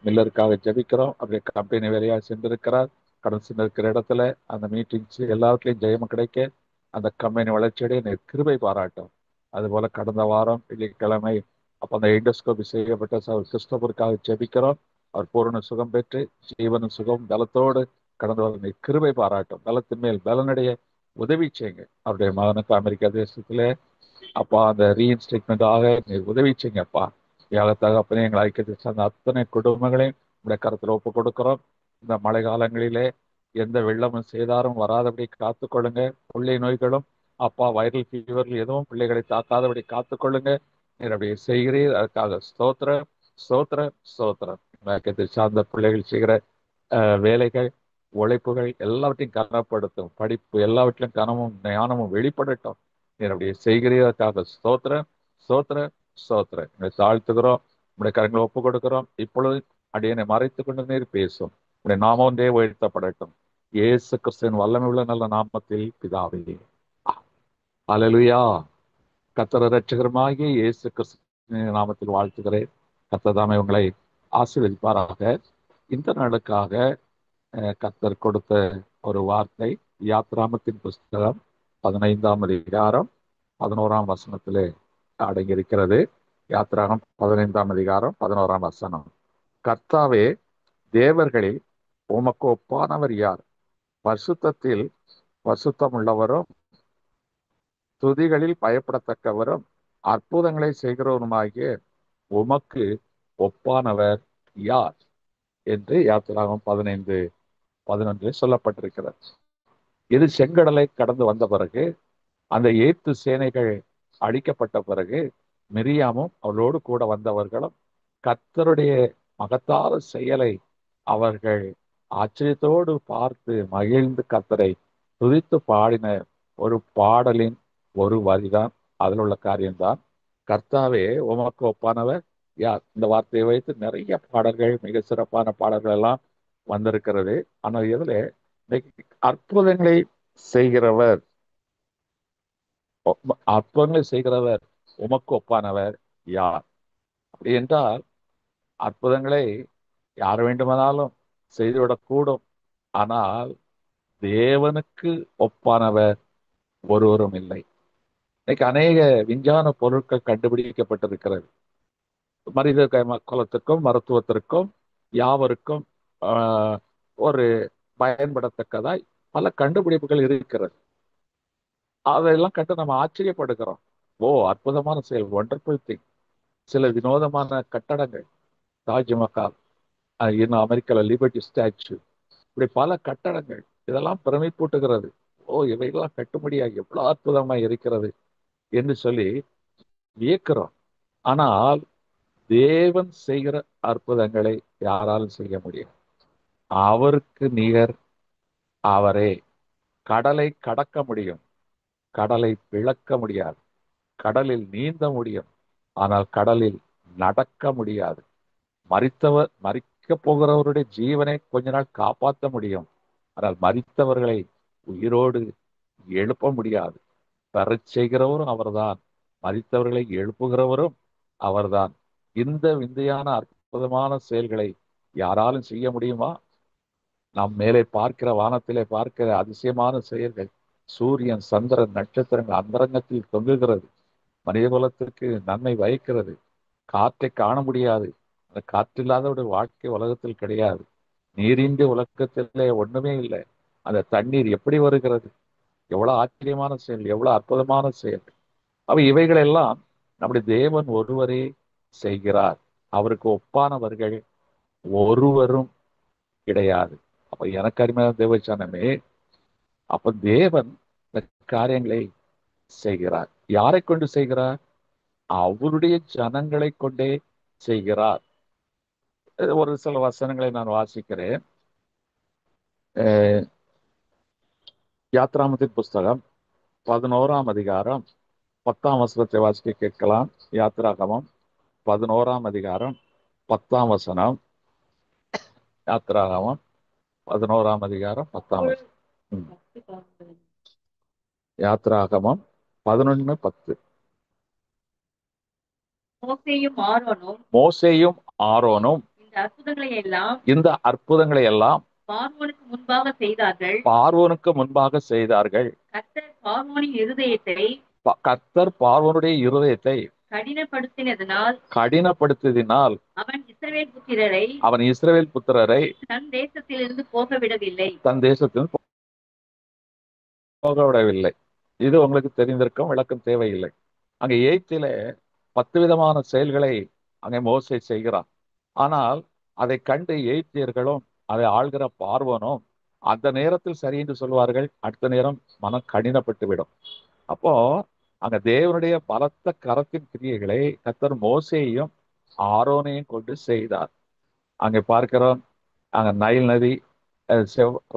மில்லருக்காக ஜெபிக்கிறோம். அவருடைய கம்பெனி வேலையாக சென்றிருக்கிறார். கடன் சென்றிருக்கிற இடத்துல அந்த மீட்டிங்ஸ் எல்லாத்துலேயும் ஜெயம் கிடைக்க அந்த கம்பெனி வளர்ச்சியடைய கிருபை பாராட்டும். அதுபோல கடந்த வாரம் வெள்ளிக்கிழமை அப்போ அந்த எண்டோஸ்கோபி செய்யப்பட்ட கிறிஸ்தவருக்காக ஜெபிக்கிறோம். அவர் பூரண சுகம் பெற்று ஜீவன சுகம் பலத்தோடு கடந்த வாரம் கிருபை பாராட்டும். பலத்தின் மேல் பலனடைய உதவி செய்யுங்க. அவருடைய மகனுக்கு அமெரிக்கா தேசத்துல அப்பா அந்த ரீஇன்ஸ்டேட்மெண்ட்டாக நீர் உதவி செய்யுங்கப்பா. தகப்பனே எங்கள் ஐக்கியத்தை சார்ந்த அத்தனை குடும்பங்களையும் உடைய கருத்தில் ஒப்பு கொடுக்கிறோம். இந்த மழை காலங்களிலே எந்த வெள்ளமும் சேதாரம் வராதபடி காத்துக்கொள்ளுங்க. கொள்ளை நோய்களும் அப்பா வைரல் ஃபீவர்கள் எதுவும் பிள்ளைகளை தாக்காதபடி காத்துக்கொள்ளுங்க. நீர் அப்படி செய்கிறீர். அதுக்காக ஸ்தோத்திரம். ஐக்கியத்தை சார்ந்த பிள்ளைகள் செய்கிற வேலைகள் உழைப்புகள் எல்லாவற்றையும் கனப்படுத்தும். படிப்பு எல்லாவற்றிலும் கனமும் ஞானமும் வெளிப்படட்டும். நீர் அப்படி செய்கிறீர்களுக்காக ஸ்தோத்திரம். எங்களை தாழ்த்துகிறோம். உடைய கரங்களை ஒப்பு கொடுக்கிறோம். இப்பொழுது அடியனை மறைத்து கொண்டு நீர் பேசும். உடைய நாமம் ஒன்றே உயர்த்தப்படட்டும். இயேசு கிறிஸ்துவின் வல்லமை உள்ள நல்ல நாமத்தில் பிதாவே. அல்லேலூயா. கர்த்தர் இரட்சகருமாகிய இயேசு கிறிஸ்துவின் நாமத்தில் வாழ்த்துகிறேன். கர்த்தர் தாமே உங்களை ஆசீர்வதிப்பாராக. இந்த நாளுக்காக கர்த்தர் கொடுத்த ஒரு வார்த்தை யாத்ராமத்தின் புஸ்தகம் 15ஆம் அதிகாரம் 11ஆம் வசனத்திலே அடங்கியிருக்கிறது. யாத்ராகம் 15ஆம் அதிகாரம் 11ஆம் வசனம். கர்த்தாவே, தேவர்களில் உமக்கு ஒப்பானவர் யார்? பரிசுத்தத்தில் பரிசுத்தம் உள்ளவரும் துதிகளில் பயப்படத்தக்கவரும் அற்புதங்களை செய்கிறவருமாகிய உமக்கு ஒப்பானவர் யார் என்று யாத்திராகமம் 15:11 சொல்லப்பட்டிருக்கிறது. இது செங்கடலை கடந்து வந்த பிறகு, அந்த ஏத்து சேனைகள் அழிக்கப்பட்ட பிறகு, மிரியாமும் அவளோடு கூட வந்தவர்களும் கர்த்தருடைய மகத்தான செயலை அவர்கள் ஆச்சரியத்தோடு பார்த்து மகிழ்ந்து கர்த்தரை துதித்து பாடின ஒரு பாடலின் ஒரு வரிதான், அதில் உள்ள காரியம்தான் கர்த்தாவே உமக்கு ஒப்பானவர் யார். இந்த வார்த்தையை வைத்து நிறைய பாடல்கள், மிக சிறப்பான பாடல்கள் எல்லாம் வந்திருக்கிறது. ஆனால் இதுல இன்னைக்கு அற்புதங்களை செய்கிறவர் அற்புதங்களை செய்கிறவர் உமக்கு ஒப்பானவர் யார் அப்படி என்றால், அற்புதங்களை யார் வேண்டுமானாலும் செய்துவிடக்கூடும். ஆனால் தேவனுக்கு ஒப்பானவர் ஒருவரும் இல்லை. இன்னைக்கு அநேக விஞ்ஞான பொருட்கள் கண்டுபிடிக்கப்பட்டிருக்கிறது. மனித குலத்திற்கும் மருத்துவத்திற்கும் யாவருக்கும் ஒரு பயன்படத்தக்கதாய் பல கண்டுபிடிப்புகள் இருக்கிறது. அதையெல்லாம் கண்டு நம்ம ஆச்சரியப்படுகிறோம். ஓ, அற்புதமான செயல், ஒண்டர்ஃபுல் திங். சில வினோதமான கட்டடங்கள், தாஜ்மஹால், இன்னும் அமெரிக்காவில் லிபர்ட்டி ஸ்டாச்சு, இப்படி பல கட்டடங்கள், இதெல்லாம் பிரமிப்பூட்டுகிறது. ஓ, இவைகளாம் கட்டும்படியா எவ்வளவு அற்புதமா இருக்கிறது என்று சொல்லி வியக்கிறோம். ஆனால் தேவன் செய்கிற அற்புதங்களை யாராலும் செய்ய முடியும்? அவருக்கு நிகர் அவரே. கடலை கடக்க முடியும், கடலை பிளக்க முடியாது. கடலில் நீந்த முடியும், ஆனால் கடலில் நடக்க முடியாது. மரிக்க போகிறவருடைய ஜீவனை கொஞ்ச நாள் காப்பாற்ற முடியும், ஆனால் மரித்தவர்களை உயிரோடு எழுப்ப முடியாது. பெறச் செய்கிறவரும் அவர்தான், மரித்தவர்களை எழுப்புகிறவரும் அவர்தான். இந்த விந்தையான அற்புதமான செயல்களை யாராலும் செய்ய முடியுமா? நாம் மேலே பார்க்கிற, வானத்திலே பார்க்கிற அதிசயமான செயல்கள், சூரியன், சந்திரன், நட்சத்திரங்கள் அந்தரங்கத்தில் தொங்குகிறது, மனித குலத்திற்கு நன்மை பயக்கிறது. காற்றை காண முடியாது, அந்த காற்றில்லாத ஒரு வாழ்க்கை உலகத்தில் கிடையாது. நீரின்றி உலகத்திலே ஒண்ணுமே இல்லை. அந்த தண்ணீர் எப்படி வருகிறது? எவ்வளவு ஆச்சரியமான செயல், எவ்வளவு அற்புதமான செயல். இவைகளெல்லாம் நம்முடைய தேவன் ஒருவரே செய்கிறார். அவருக்கு ஒப்பானவர்கள் ஒருவரும் கிடையாது. அப்ப எனக்கு அருமையான தேவச்சனமே, அப்ப தேவன் இந்த காரியங்களை செய்கிறார். யாரை கொண்டு செய்கிறார்? அவருடைய ஜனங்களை கொண்டே செய்கிறார். ஒரு சில வசனங்களை நான் வாசிக்கிறேன். யாத்ராமத்தின் புஸ்தகம் 11ஆம் அதிகாரம் 10ஆம் வசனத்தை வாசிக்க கேட்கலாம். யாத்ராகமம் 11ஆம் அதிகாரம் 10ஆம் வசனம். யாத்ராகமம் 11ஆம் அதிகாரம் 10ஆம் வசனம். யாத்ராகமம் 11:10. மோசேயும் ஆரோனும் இந்த அற்புதங்களை எல்லாம் பார்வோனுக்கு முன்பாக செய்தார்கள். கர்த்தர் பார்வோனுடைய இருதயத்தை கடினப்படுத்தினால் அவன் இஸ்ரவேல் புத்திரரை தன் தேசத்திலிருந்து போக விடவில்லை. இது உங்களுக்கு தெரிந்திருக்கும், விளக்கம் தேவையில்லை. அங்கே எகிப்திலே 10 விதமான செயல்களை அங்கே மோசே செய்கிறான். ஆனால் அதை கண்டு எகிப்தியர்களும் அதை ஆள்கிற பார்வோனும் அந்த நேரத்தில் சரி என்று சொல்வார்கள், அடுத்த நேரம் மனம் கடினப்பட்டு விடும். அப்போ அங்க தேவனுடைய பலத்த கரத்தின் கிரியைகளை கர்த்தர் மோசேயையும் ஆரோனையும் கொண்டு செய்தார். அங்கே பார்க்கிறோம், அங்க நைல் நதி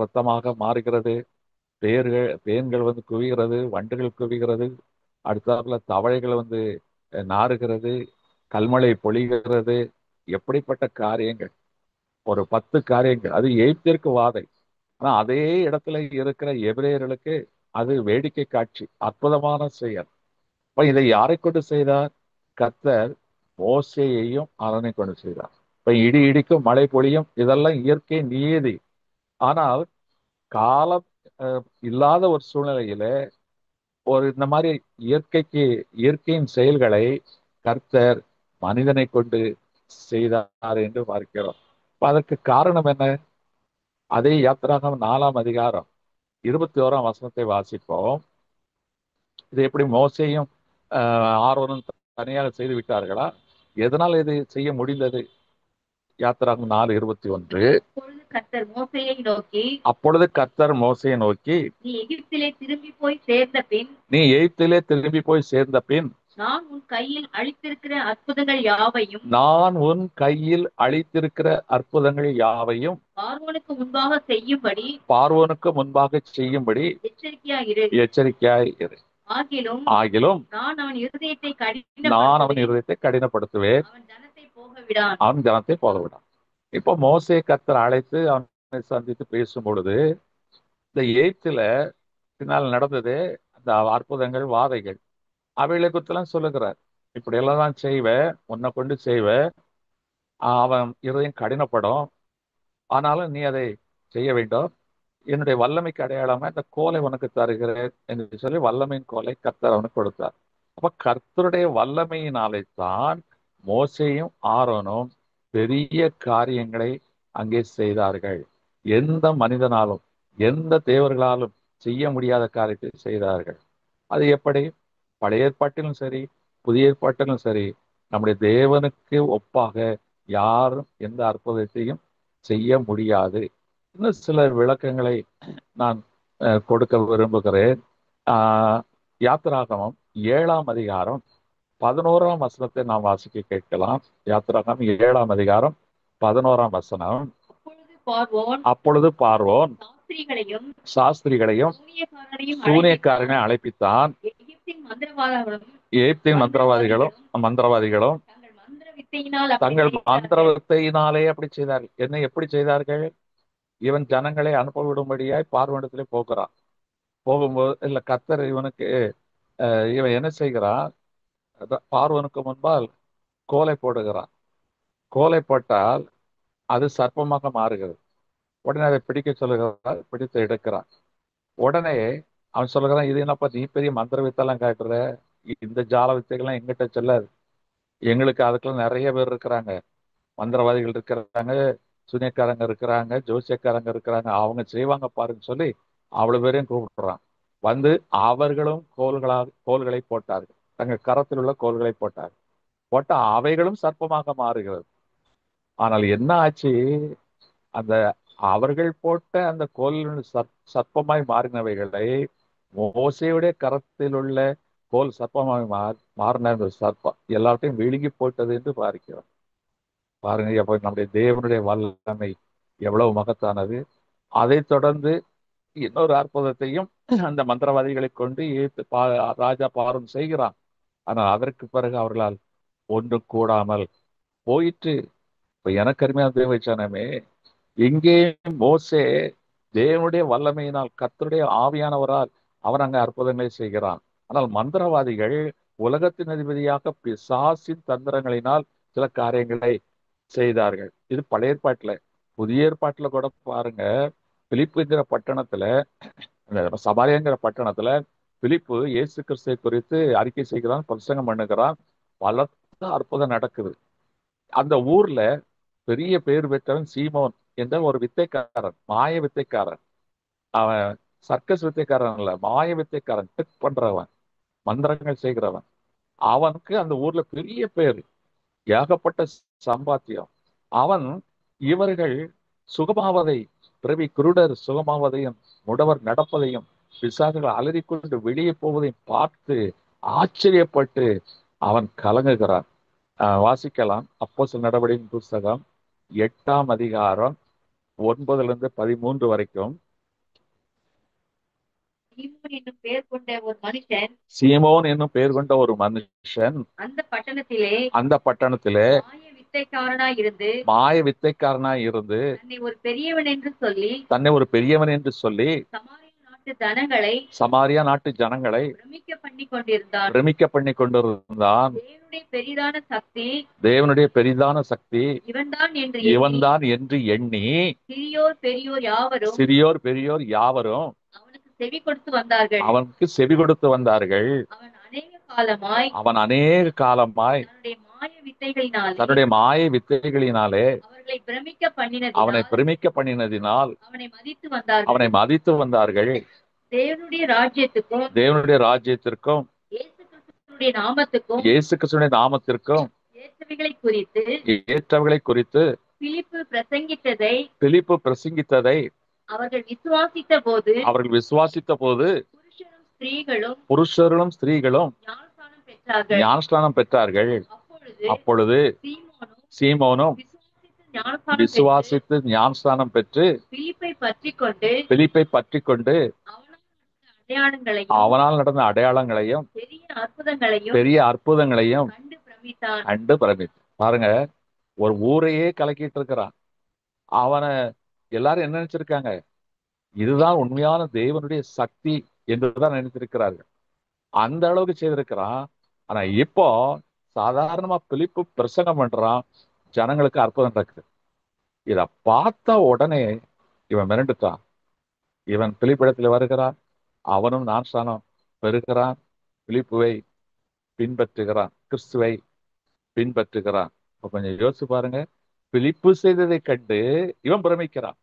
ரத்தமாக மாறுகிறது, பேன்கள் வந்து குவிகிறது, வண்டுகள் குவிகிறது, அடுத்தாப்புல தவளைகள் வந்து நாறுகிறது, கல்மழை பொழிகிறது. எப்படிப்பட்ட காரியங்கள்! ஒரு 10 காரியங்கள். அது எகிப்திற்கு வாதை, ஆனா அதே இடத்துல இருக்கிற எபிரேயர்களுக்கு அது வேடிக்கை காட்சி, அற்புதமான செயல். இதை யாரை கொண்டு செய்தார்? கர்த்தர் மோசேயையும் ஆரோனை கொண்டு செய்தார். இடி இடிக்கும், மழை பொழியும், இதெல்லாம் இயற்கை நியதி. ஆனால் காலம் இல்லாத ஒரு சூழ்நிலையில இந்த மாதிரி இயற்கையின் செயல்களை கர்த்தர் மனிதனை கொண்டு செய்தார் என்று பார்க்கிறோம். அதற்கு காரணம் என்ன? அதே யாத்திராகமம் 4ஆம் அதிகாரம் 21ஆம் வசனத்தை வாசிப்போம். இது எப்படி மோசேயும் ஆரோனும் தனியாக செய்து விட்டார்களா? எதனால் இது செய்ய முடிந்தது? யாத்திராகமம் 4:21. அப்பொழுது கர்த்தர் மோசேயை நோக்கி, நீ எகிப்திலே திரும்பி போய் சேர்ந்த பின் நான் உன் கையில் அளித்திருக்கிற அற்புதங்கள் யாவையும் பார்வோனுக்கு முன்பாக செய்யும்படி எச்சரிக்கையாய் இரு. ஆகிலும் நான் அவன் இருதயத்தை கடினப்படுத்துவேன், அவன் ஜனத்தை போக விடான். இப்போ மோசே கர்த்தர் அழைத்து அவனை சந்தித்து பேசும் பொழுது இந்த 8th பின்னால் நடந்தது அந்த அற்புதங்கள், வாதைகள், அவைகளை குறித்தெல்லாம் சொல்லுகிறார். இப்படி எல்லாம் தான் செய்வேன், உன்னை கொண்டு செய்வேன், அவன் இருதயம் கடினப்படும், ஆனாலும் நீ அதை செய்ய வேண்டும். என்னுடைய வல்லமைக்கு அடையாளமா இந்த கோலை உனக்கு தருகிறேன் என்று சொல்லி வல்லமையின் கோலை கர்த்தர் அவனுக்கு கொடுத்தார். அப்ப கர்த்தருடைய வல்லமையினாலே தான் மோசேயும் ஆரோனும் பெரிய காரியங்களை அங்கே செய்தார்கள். எந்த மனிதனாலும் எந்த தேவர்களாலும் செய்ய முடியாத காரியத்தை செய்தார்கள். அது எப்படி? பழைய ஏற்பாட்டிலும் சரி புதிய ஏற்பாட்டிலும் சரி நம்முடைய தேவனுக்கு ஒப்பாக யாரும் எந்த அற்புதத்தையும் செய்ய முடியாது. இன்னும் சில விளக்கங்களை நான் கொடுக்க விரும்புகிறேன். யாத்திராகமம் 7ஆம் அதிகாரம் 11ஆம் வசனத்தை நாம் வாசிக்க கேட்கலாம். யாத்திராகமம் 7ஆம் அதிகாரம் 11ஆம் வசனம். அப்பொழுது பார்வோன் சாஸ்திரிகளையும் சூனியக்காரனை அழைப்பித்தான். எகிப்தின் மந்திரவாதிகளும் தங்கள் மந்திர வித்தையினாலே அப்படி செய்தார்கள். என்ன எப்படி செய்தார்கள்? இவன் ஜனங்களை அனுப்ப விடும்படியாய் பார்வோனிடத்திலே போகிறான். போகும்போது இல்ல கர்த்தர் இவன் என்ன செய்கிறான்? பார்வோனுக்கு முன்பால் கோலை போடுகிறான். கோலை போட்டால் அது சர்ப்பமாக மாறுகிறது. உடனே அதை பிடிக்க சொல்லுகிறார், பிடித்து எடுக்கிறான். உடனே அவன் சொல்லுகிறான், இது என்னப்பா நீ பெரிய மந்திர வித்தெல்லாம் காட்டுற, இந்த ஜால வித்தைகள்லாம் எங்கிட்ட சொல்லாது, எங்களுக்கு அதுக்கெல்லாம் நிறைய பேர் இருக்கிறாங்க, மந்திரவாதிகள் இருக்கிறாங்க, சூனியக்காரங்க இருக்கிறாங்க, ஜோசியக்காரங்க இருக்கிறாங்க, அவங்க செய்வாங்க பாருன்னு சொல்லி அவ்வளவு பேரையும் கூப்பிடுறான். வந்து அவர்களும் கோல்களை போட்டார்கள், தங்கள் கரத்தில் உள்ள கோல்களை போட்டார்கள். போட்ட அவைகளும் சர்ப்பமாக மாறுகிறது. ஆனால் என்ன ஆச்சு? அந்த அவர்கள் போட்ட அந்த கோல் சர்ப்பமாய் மாறினவைகளை மோசேயுடைய கரத்தில் உள்ள கோல் சர்ப்பமாய் மாறின அந்த சர்ப்பம் எல்லாத்தையும் விழுங்கி போட்டது என்று பார்க்கிறோம். பாருங்க, எப்ப நம்முடைய தேவனுடைய வல்லமை எவ்வளவு மகத்தானது. அதை தொடர்ந்து இன்னொரு அற்புதத்தையும் அந்த மந்திரவாதிகளை கொண்டு ராஜா பார்வன் செய்கிறான். ஆனால் அதற்கு பிறகு அவர்களால் ஒன்று கூடாமல் போயிற்று. இப்ப எனக்கு அருமையான தேவச்சனமே, எங்கே மோசே தேவனுடைய வல்லமையினால் கர்த்தருடைய ஆவியானவரால் அவன் அங்கே அற்புதங்களை செய்கிறான். ஆனால் மந்திரவாதிகள் உலகத்தின் அதிபதியாக பிசாசின் தந்திரங்களினால் சில காரியங்களை செய்தார்கள். இது பழைய ஏற்பாட்டுல. புதிய ஏற்பாட்டுல கூட பாருங்க, பிலிப்புங்கிற பட்டணத்துல, சமாரியாங்கிற பட்டணத்துல பிலிப்பு இயேசு கிறிஸ்துவை குறித்து அறிக்கை செய்கிறான், பிரசங்கம் பண்ணுகிறான், பலத்த அற்புதம் நடக்குது. அந்த ஊர்ல பெரிய பேர் பெற்றவன் சீமோன் என்ற ஒரு வித்தைக்காரன், மாய வித்தைக்காரன். அவன் சர்க்கஸ் வித்தைக்காரன் இல்ல, மாய வித்தைக்காரன், ட்ரிக் பண்றவன், மந்திரங்கள் செய்கிறவன். அவனுக்கு அந்த ஊர்ல பெரிய பேர், ஏகப்பட்ட சம்பாத்தியம். அவன் இவர்கள் சுகமாவதை, பிறவி குருடர் சுகமாவதையும் முடவர் நடப்பதையும் பிசாசுகள் அலறிக்கொண்டு வெளியே போவதையும் பார்த்து ஆச்சரியப்பட்டு அவன் கலங்குகிறான். வாசிக்கலாம். அப்போஸ்தலர் நடவடிக்கையின் புஸ்தகம் 8ஆம் அதிகாரம் 9-13 வரைக்கும். சீமோன் என்னும் பெயர் கொண்ட ஒரு மனுஷன் அந்த பட்டணத்திலே மாய வித்தைக்காரனாய் இருந்து தன்னை ஒரு பெரியவன் என்று சொல்லி சமாரியா நாட்டு ஜனங்களை பிரமிக்க பண்ணி கொண்டிருந்தான். தேவனுடைய பெரிதான சக்தி இவன்தான் என்று எண்ணி சிறியோர் பெரியோர் யாவரும் அவனுக்கு செவி கொடுத்து வந்தார்கள். அவன் அநேக காலமாய் தன்னுடைய மாய வித்தைகளினாலே அவனை பிரமிக்க பண்ணினதினால் அவனை மதித்து வந்தார்கள். தேவனுடைய ராஜ்யத்துக்கும் தேவனுடைய ராஜ்யத்திற்கும் இயேசு கிறிஸ்துவினுடைய நாமத்துக்கும் இயேசு கிறிஸ்துவின் நாமத்திற்கும் ஏற்றவைகளை குறித்து ஏற்றவைகளை குறித்து பிலிப்பு பிரசங்கித்ததை அவர்கள் விசுவாசித்த போது புருஷரும் ஸ்திரீகளும் புருஷர்களும் ஸ்திரீகளும் ஞானஸ்நானம் பெற்றார்கள். அப்பொழுது சீமோனும் விசுவாசித்து ஞானஸ்நானம் பெற்று பிலிப்பை பற்றி கொண்டு அவனால் நடந்த அடையாளங்களையும் பெரிய அற்புதங்களையும் கண்டு பிரமித்தார். பாருங்க, ஒரு ஊரையே கலக்கிட்டு இருக்கிறான். அவனை எல்லாரும் என்ன நினைச்சிருக்காங்க? இதுதான் உண்மையான தேவனுடைய சக்தி என்றுதான் நினைத்திருக்கிறார்கள். அந்த அளவுக்கு செய்திருக்கிறான். ஆனா இப்போ சாதாரணமா பிலிப்பு பிரசங்கம் பண்றான், ஜனங்களுக்கு அற்புதம் நடக்குது. இத பார்த்த உடனே இவன் மிரண்டுட்டான். இவன் பிலிப்பிடத்தில் வருகிறான், அவனும் ஞானஸ்நானம் பெறுகிறான், பிலிப்புவை பின்பற்றுகிறான், கிறிஸ்துவை பின்பற்றுகிறான். இப்ப கொஞ்சம் யோசிச்சு பாருங்க, பிலிப்பு செய்ததை கண்டு இவன் பிரமிக்கிறான்.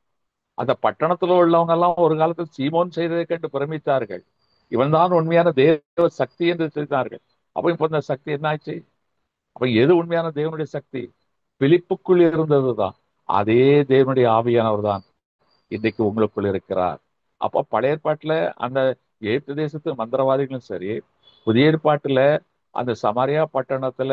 அந்த பட்டணத்துல உள்ளவங்க எல்லாம் ஒரு காலத்தில் சீமோன் செய்ததை கண்டு பிரமித்தார்கள். இவன் தான் உண்மையான தேவ சக்தி என்று சொன்னார்கள். அப்ப இப்ப இந்த சக்தி என்ன ஆச்சு? அப்ப எது உண்மையான தேவனுடைய சக்தி? பிலிப்புக்குள் இருந்ததுதான். அதே தேவனுடைய ஆவியானவர் தான் இன்னைக்கு உங்களுக்குள் இருக்கிறார். அப்ப பழைய ஏற்பாட்டுல அந்த எகிப்து தேசத்து மந்திரவாதிகளும் சரி, புதிய ஏற்பாட்டுல அந்த சமாரியா பட்டணத்துல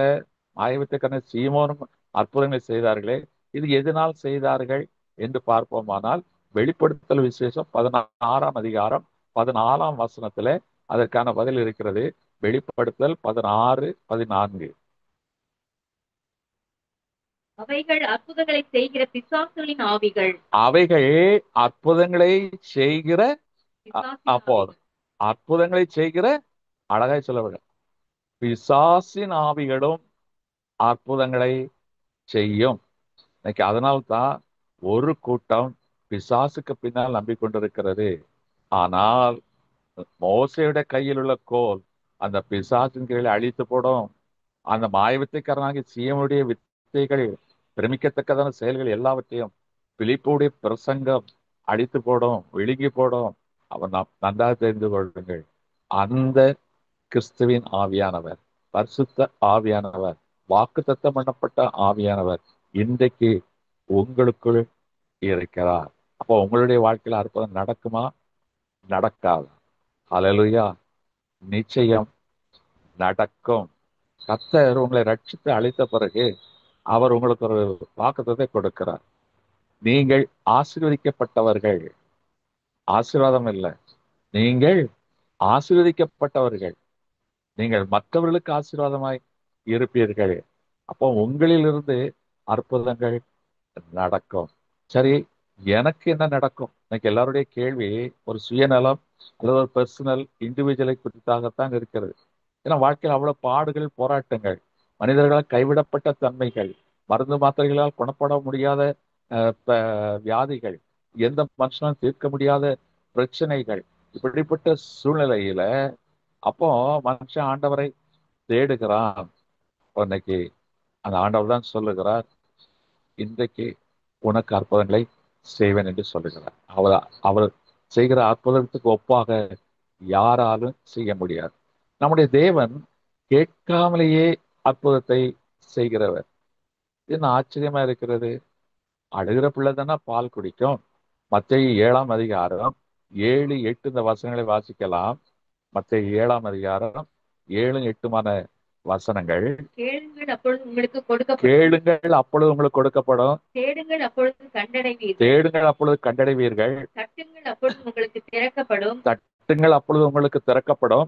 ஆயவித்தக்கான சீமோனும் அற்புதங்களை செய்தார்களே, இது எதனால் செய்தார்கள் என்று பார்ப்போமானால், வெளிப்படுத்தல் விசேஷம் 16ஆம் அதிகாரம் 14ஆம் வசனத்துல அதற்கான பதில் இருக்கிறது. வெளிப்படுத்தல் 16-14. அவைகள் அற்புதங்களை செய்கிற பிசாசுகளின் ஆவிகள். அவைகள் அற்புதங்களை செய்கிற அப்போது அற்புதங்களை செய்கிற அழகாய் சொல்லவில்லை, பிசாசின் ஆவிகளும் அற்புதங்களை செய்யும். இன்னைக்கு அதனால்தான் ஒரு கூட்டம் பிசாசுக்கு பின்னால் நம்பிக்கொண்டிருக்கிறது. ஆனால் மோசையுடைய கையில் உள்ள கோல் அந்த பிசாசின் கீழே அழித்து போடும். அந்த மாயவித்தைக்காரனாகி சீமனுடைய வித்தைகள், பிரமிக்கத்தக்கதான செயல்கள் எல்லாவற்றையும் பிலிப்புடைய பிரசங்கம் அழித்து போடும், விழுங்கி போடும். அவன் நன்றாக தெரிந்து கொள்ளுங்கள், அந்த கிறிஸ்துவின் ஆவியானவர், பரிசுத்த ஆவியானவர், வாக்குத்தத்தம் பண்ணப்பட்ட ஆவியானவர் இன்றைக்கு உங்களுக்குள் இருக்கிறார். அப்போ உங்களுடைய வாழ்க்கையில அற்புதம் நடக்குமா? நடக்காது. ஹல்லேலூயா. நிச்சயம் நடக்கும். கர்த்தர் உங்களை ரட்சித்து அழைத்த பிறகு அவர் உங்களுக்கு ஒரு வாக்குத்தத்தை கொடுக்கிறார். நீங்கள் ஆசீர்வதிக்கப்பட்டவர்கள். ஆசீர்வாதம் இல்லை, நீங்கள் ஆசீர்வதிக்கப்பட்டவர்கள். நீங்கள் மற்றவர்களுக்கு ஆசீர்வாதமாய் இருப்பீர்கள். அப்போ உங்களிலிருந்து அற்புதங்கள் நடக்கும். சரி, எனக்கு என்ன நடக்கும்? இன்னைக்கு எல்லாருடைய கேள்வி ஒரு சுயநலம் அல்லது ஒரு பர்சனல் இண்டிவிஜுவலை குறித்தாகத்தான் இருக்கிறது. ஏன்னா வாழ்க்கையில் அவ்வளவு பாடுகள், போராட்டங்கள், மனிதர்களால் கைவிடப்பட்ட தன்மைகள், மருந்து மாத்திரைகளால் குணப்பட முடியாத வியாதிகள், எந்த மனுஷனும் தீர்க்க முடியாத பிரச்சனைகள், இப்படிப்பட்ட சூழ்நிலையில அப்போ மனுஷன் ஆண்டவரை தேடுகிறான். இன்னைக்கு அந்த ஆண்டவர் தான் சொல்லுகிறார், இன்றைக்கு உனக்கு அற்புதங்களை செய்வேன் என்று சொல்லுகிறார். அவர் செய்கிற அற்புதத்துக்கு ஒப்பாக யாராலும் செய்ய முடியாது. நம்முடைய தேவன் கேட்காமலேயே அற்புதத்தை செய்கிறவர். இது ஆச்சரியமா இருக்கிறது. அழுகிற பிள்ளை தானே பால் குடிக்கும். மத்தேயு 7ஆம் அதிகாரம் 7-8 இந்த வசனங்களை வாசிக்கலாம். மத்தேயு 7ஆம் அதிகாரம் 7-8 வசனங்கள். கேளுங்கள் அப்பொழுது உங்களுக்கு கொடுக்கப்படும். கேளுங்கள் அப்பொழுது உங்களுக்கு கொடுக்கப்படும். தேடுங்கள் அப்பொழுது கண்டடைவீர்கள். தேடுங்கள் அப்பொழுது கண்டடைவீர்கள். தட்டுங்கள் அப்பொழுது உங்களுக்கு திறக்கப்படும். தட்டுங்கள் அப்பொழுது உங்களுக்கு திறக்கப்படும்.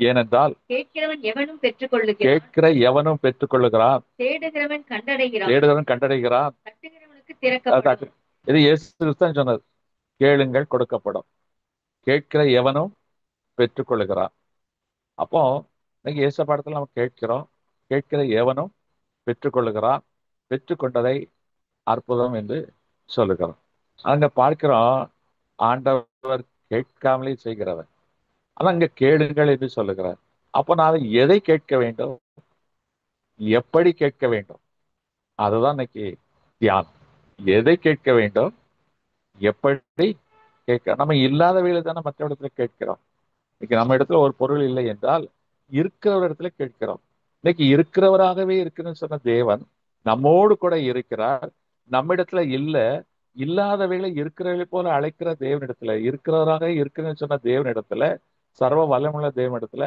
ஏனென்றால் கேட்கிறவன் எவனும் பெற்றுக்கொள்ளுகிறான். கேட்கிற எவனும் பெற்றுக்கொள்ளுகிறான். தேடுகிறவன் கண்டடைகிறான். தேடுகிறவன் கண்டடைகிறான். தட்டுகிறவனுக்கு திறக்கப்படும். இது இயேசு கிறிஸ்து சொன்னது. கேளுங்கள் கொடுக்கப்படும், கேட்கிற எவனும் பெற்றுக்கொள்ளுகிறான். அப்போ இன்னைக்கு இயேசு பாடத்துல நம்ம கேட்கிறோம், கேட்கிற எவனும் பெற்றுக்கொள்ளுகிறான், பெற்றுக்கொண்டதை அற்புதம் என்று சொல்லுகிறோம். அங்க பார்க்கிறோம், ஆண்டவர் கேட்காமலே செய்கிறவர். ஆனா அங்க கேளுங்கள் என்று சொல்லுகிறார். அப்ப நான் எதை கேட்க வேண்டும், எப்படி கேட்க வேண்டும், அதுதான் இன்னைக்கு தியானம். எதை கேட்க வேண்டும், எப்படி கேட்க நம்ம இல்லாதவைகளை தானே மற்ற இடத்துல கேட்கிறோம். இன்னைக்கு நம்ம இடத்துல ஒரு பொருள் இல்லை என்றால் இருக்கிற இடத்துல கேட்கிறோம். இன்னைக்கு இருக்கிறவராகவே இருக்குன்னு சொன்ன தேவன் நம்மோடு கூட இருக்கிறார். நம்ம இடத்துல இல்லாதவைகளை இருக்கிறவர்களை போல அழைக்கிற தேவனிடத்துல, இருக்கிறவராக இருக்குன்னு சொன்ன தேவனிடத்துல, சர்வ வல்லமுள்ள தேவனிடத்துல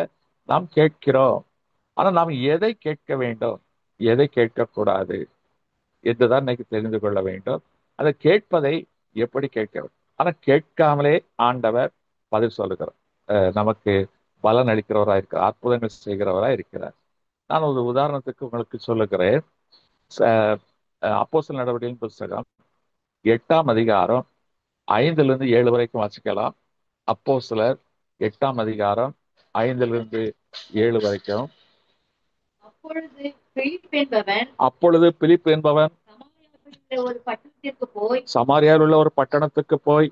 நாம் கேட்கிறோம். ஆனா நாம் எதை கேட்க வேண்டும், எதை கேட்கக்கூடாது என்றுதான் இன்னைக்கு தெரிந்து கொள்ள வேண்டும். அதை கேட்பதை எப்படி கேட்க வேண்டும். ஆனா கேட்காமலே ஆண்டவர் பதில் சொல்லுகிறார். நமக்கு பலன் அளிக்கிறவராக இருக்கிறார், அற்புதங்கள் செய்கிறவராக இருக்கிறார். நான் ஒரு உதாரணத்துக்கு உங்களுக்கு சொல்லுகிறேன். அப்போஸ்தலர் நடவடிக்கையின் புஸ்தகம் 8ஆம் அதிகாரம் 5 7 வரைக்கும் வாசிக்கலாம். அப்போஸ்தலர் 8ஆம் அதிகாரம் 5 7 வரைக்கும். அப்பொழுது பிலிப் என்பவன் சமாரியாவில் உள்ள ஒரு பட்டணத்துக்கு போய்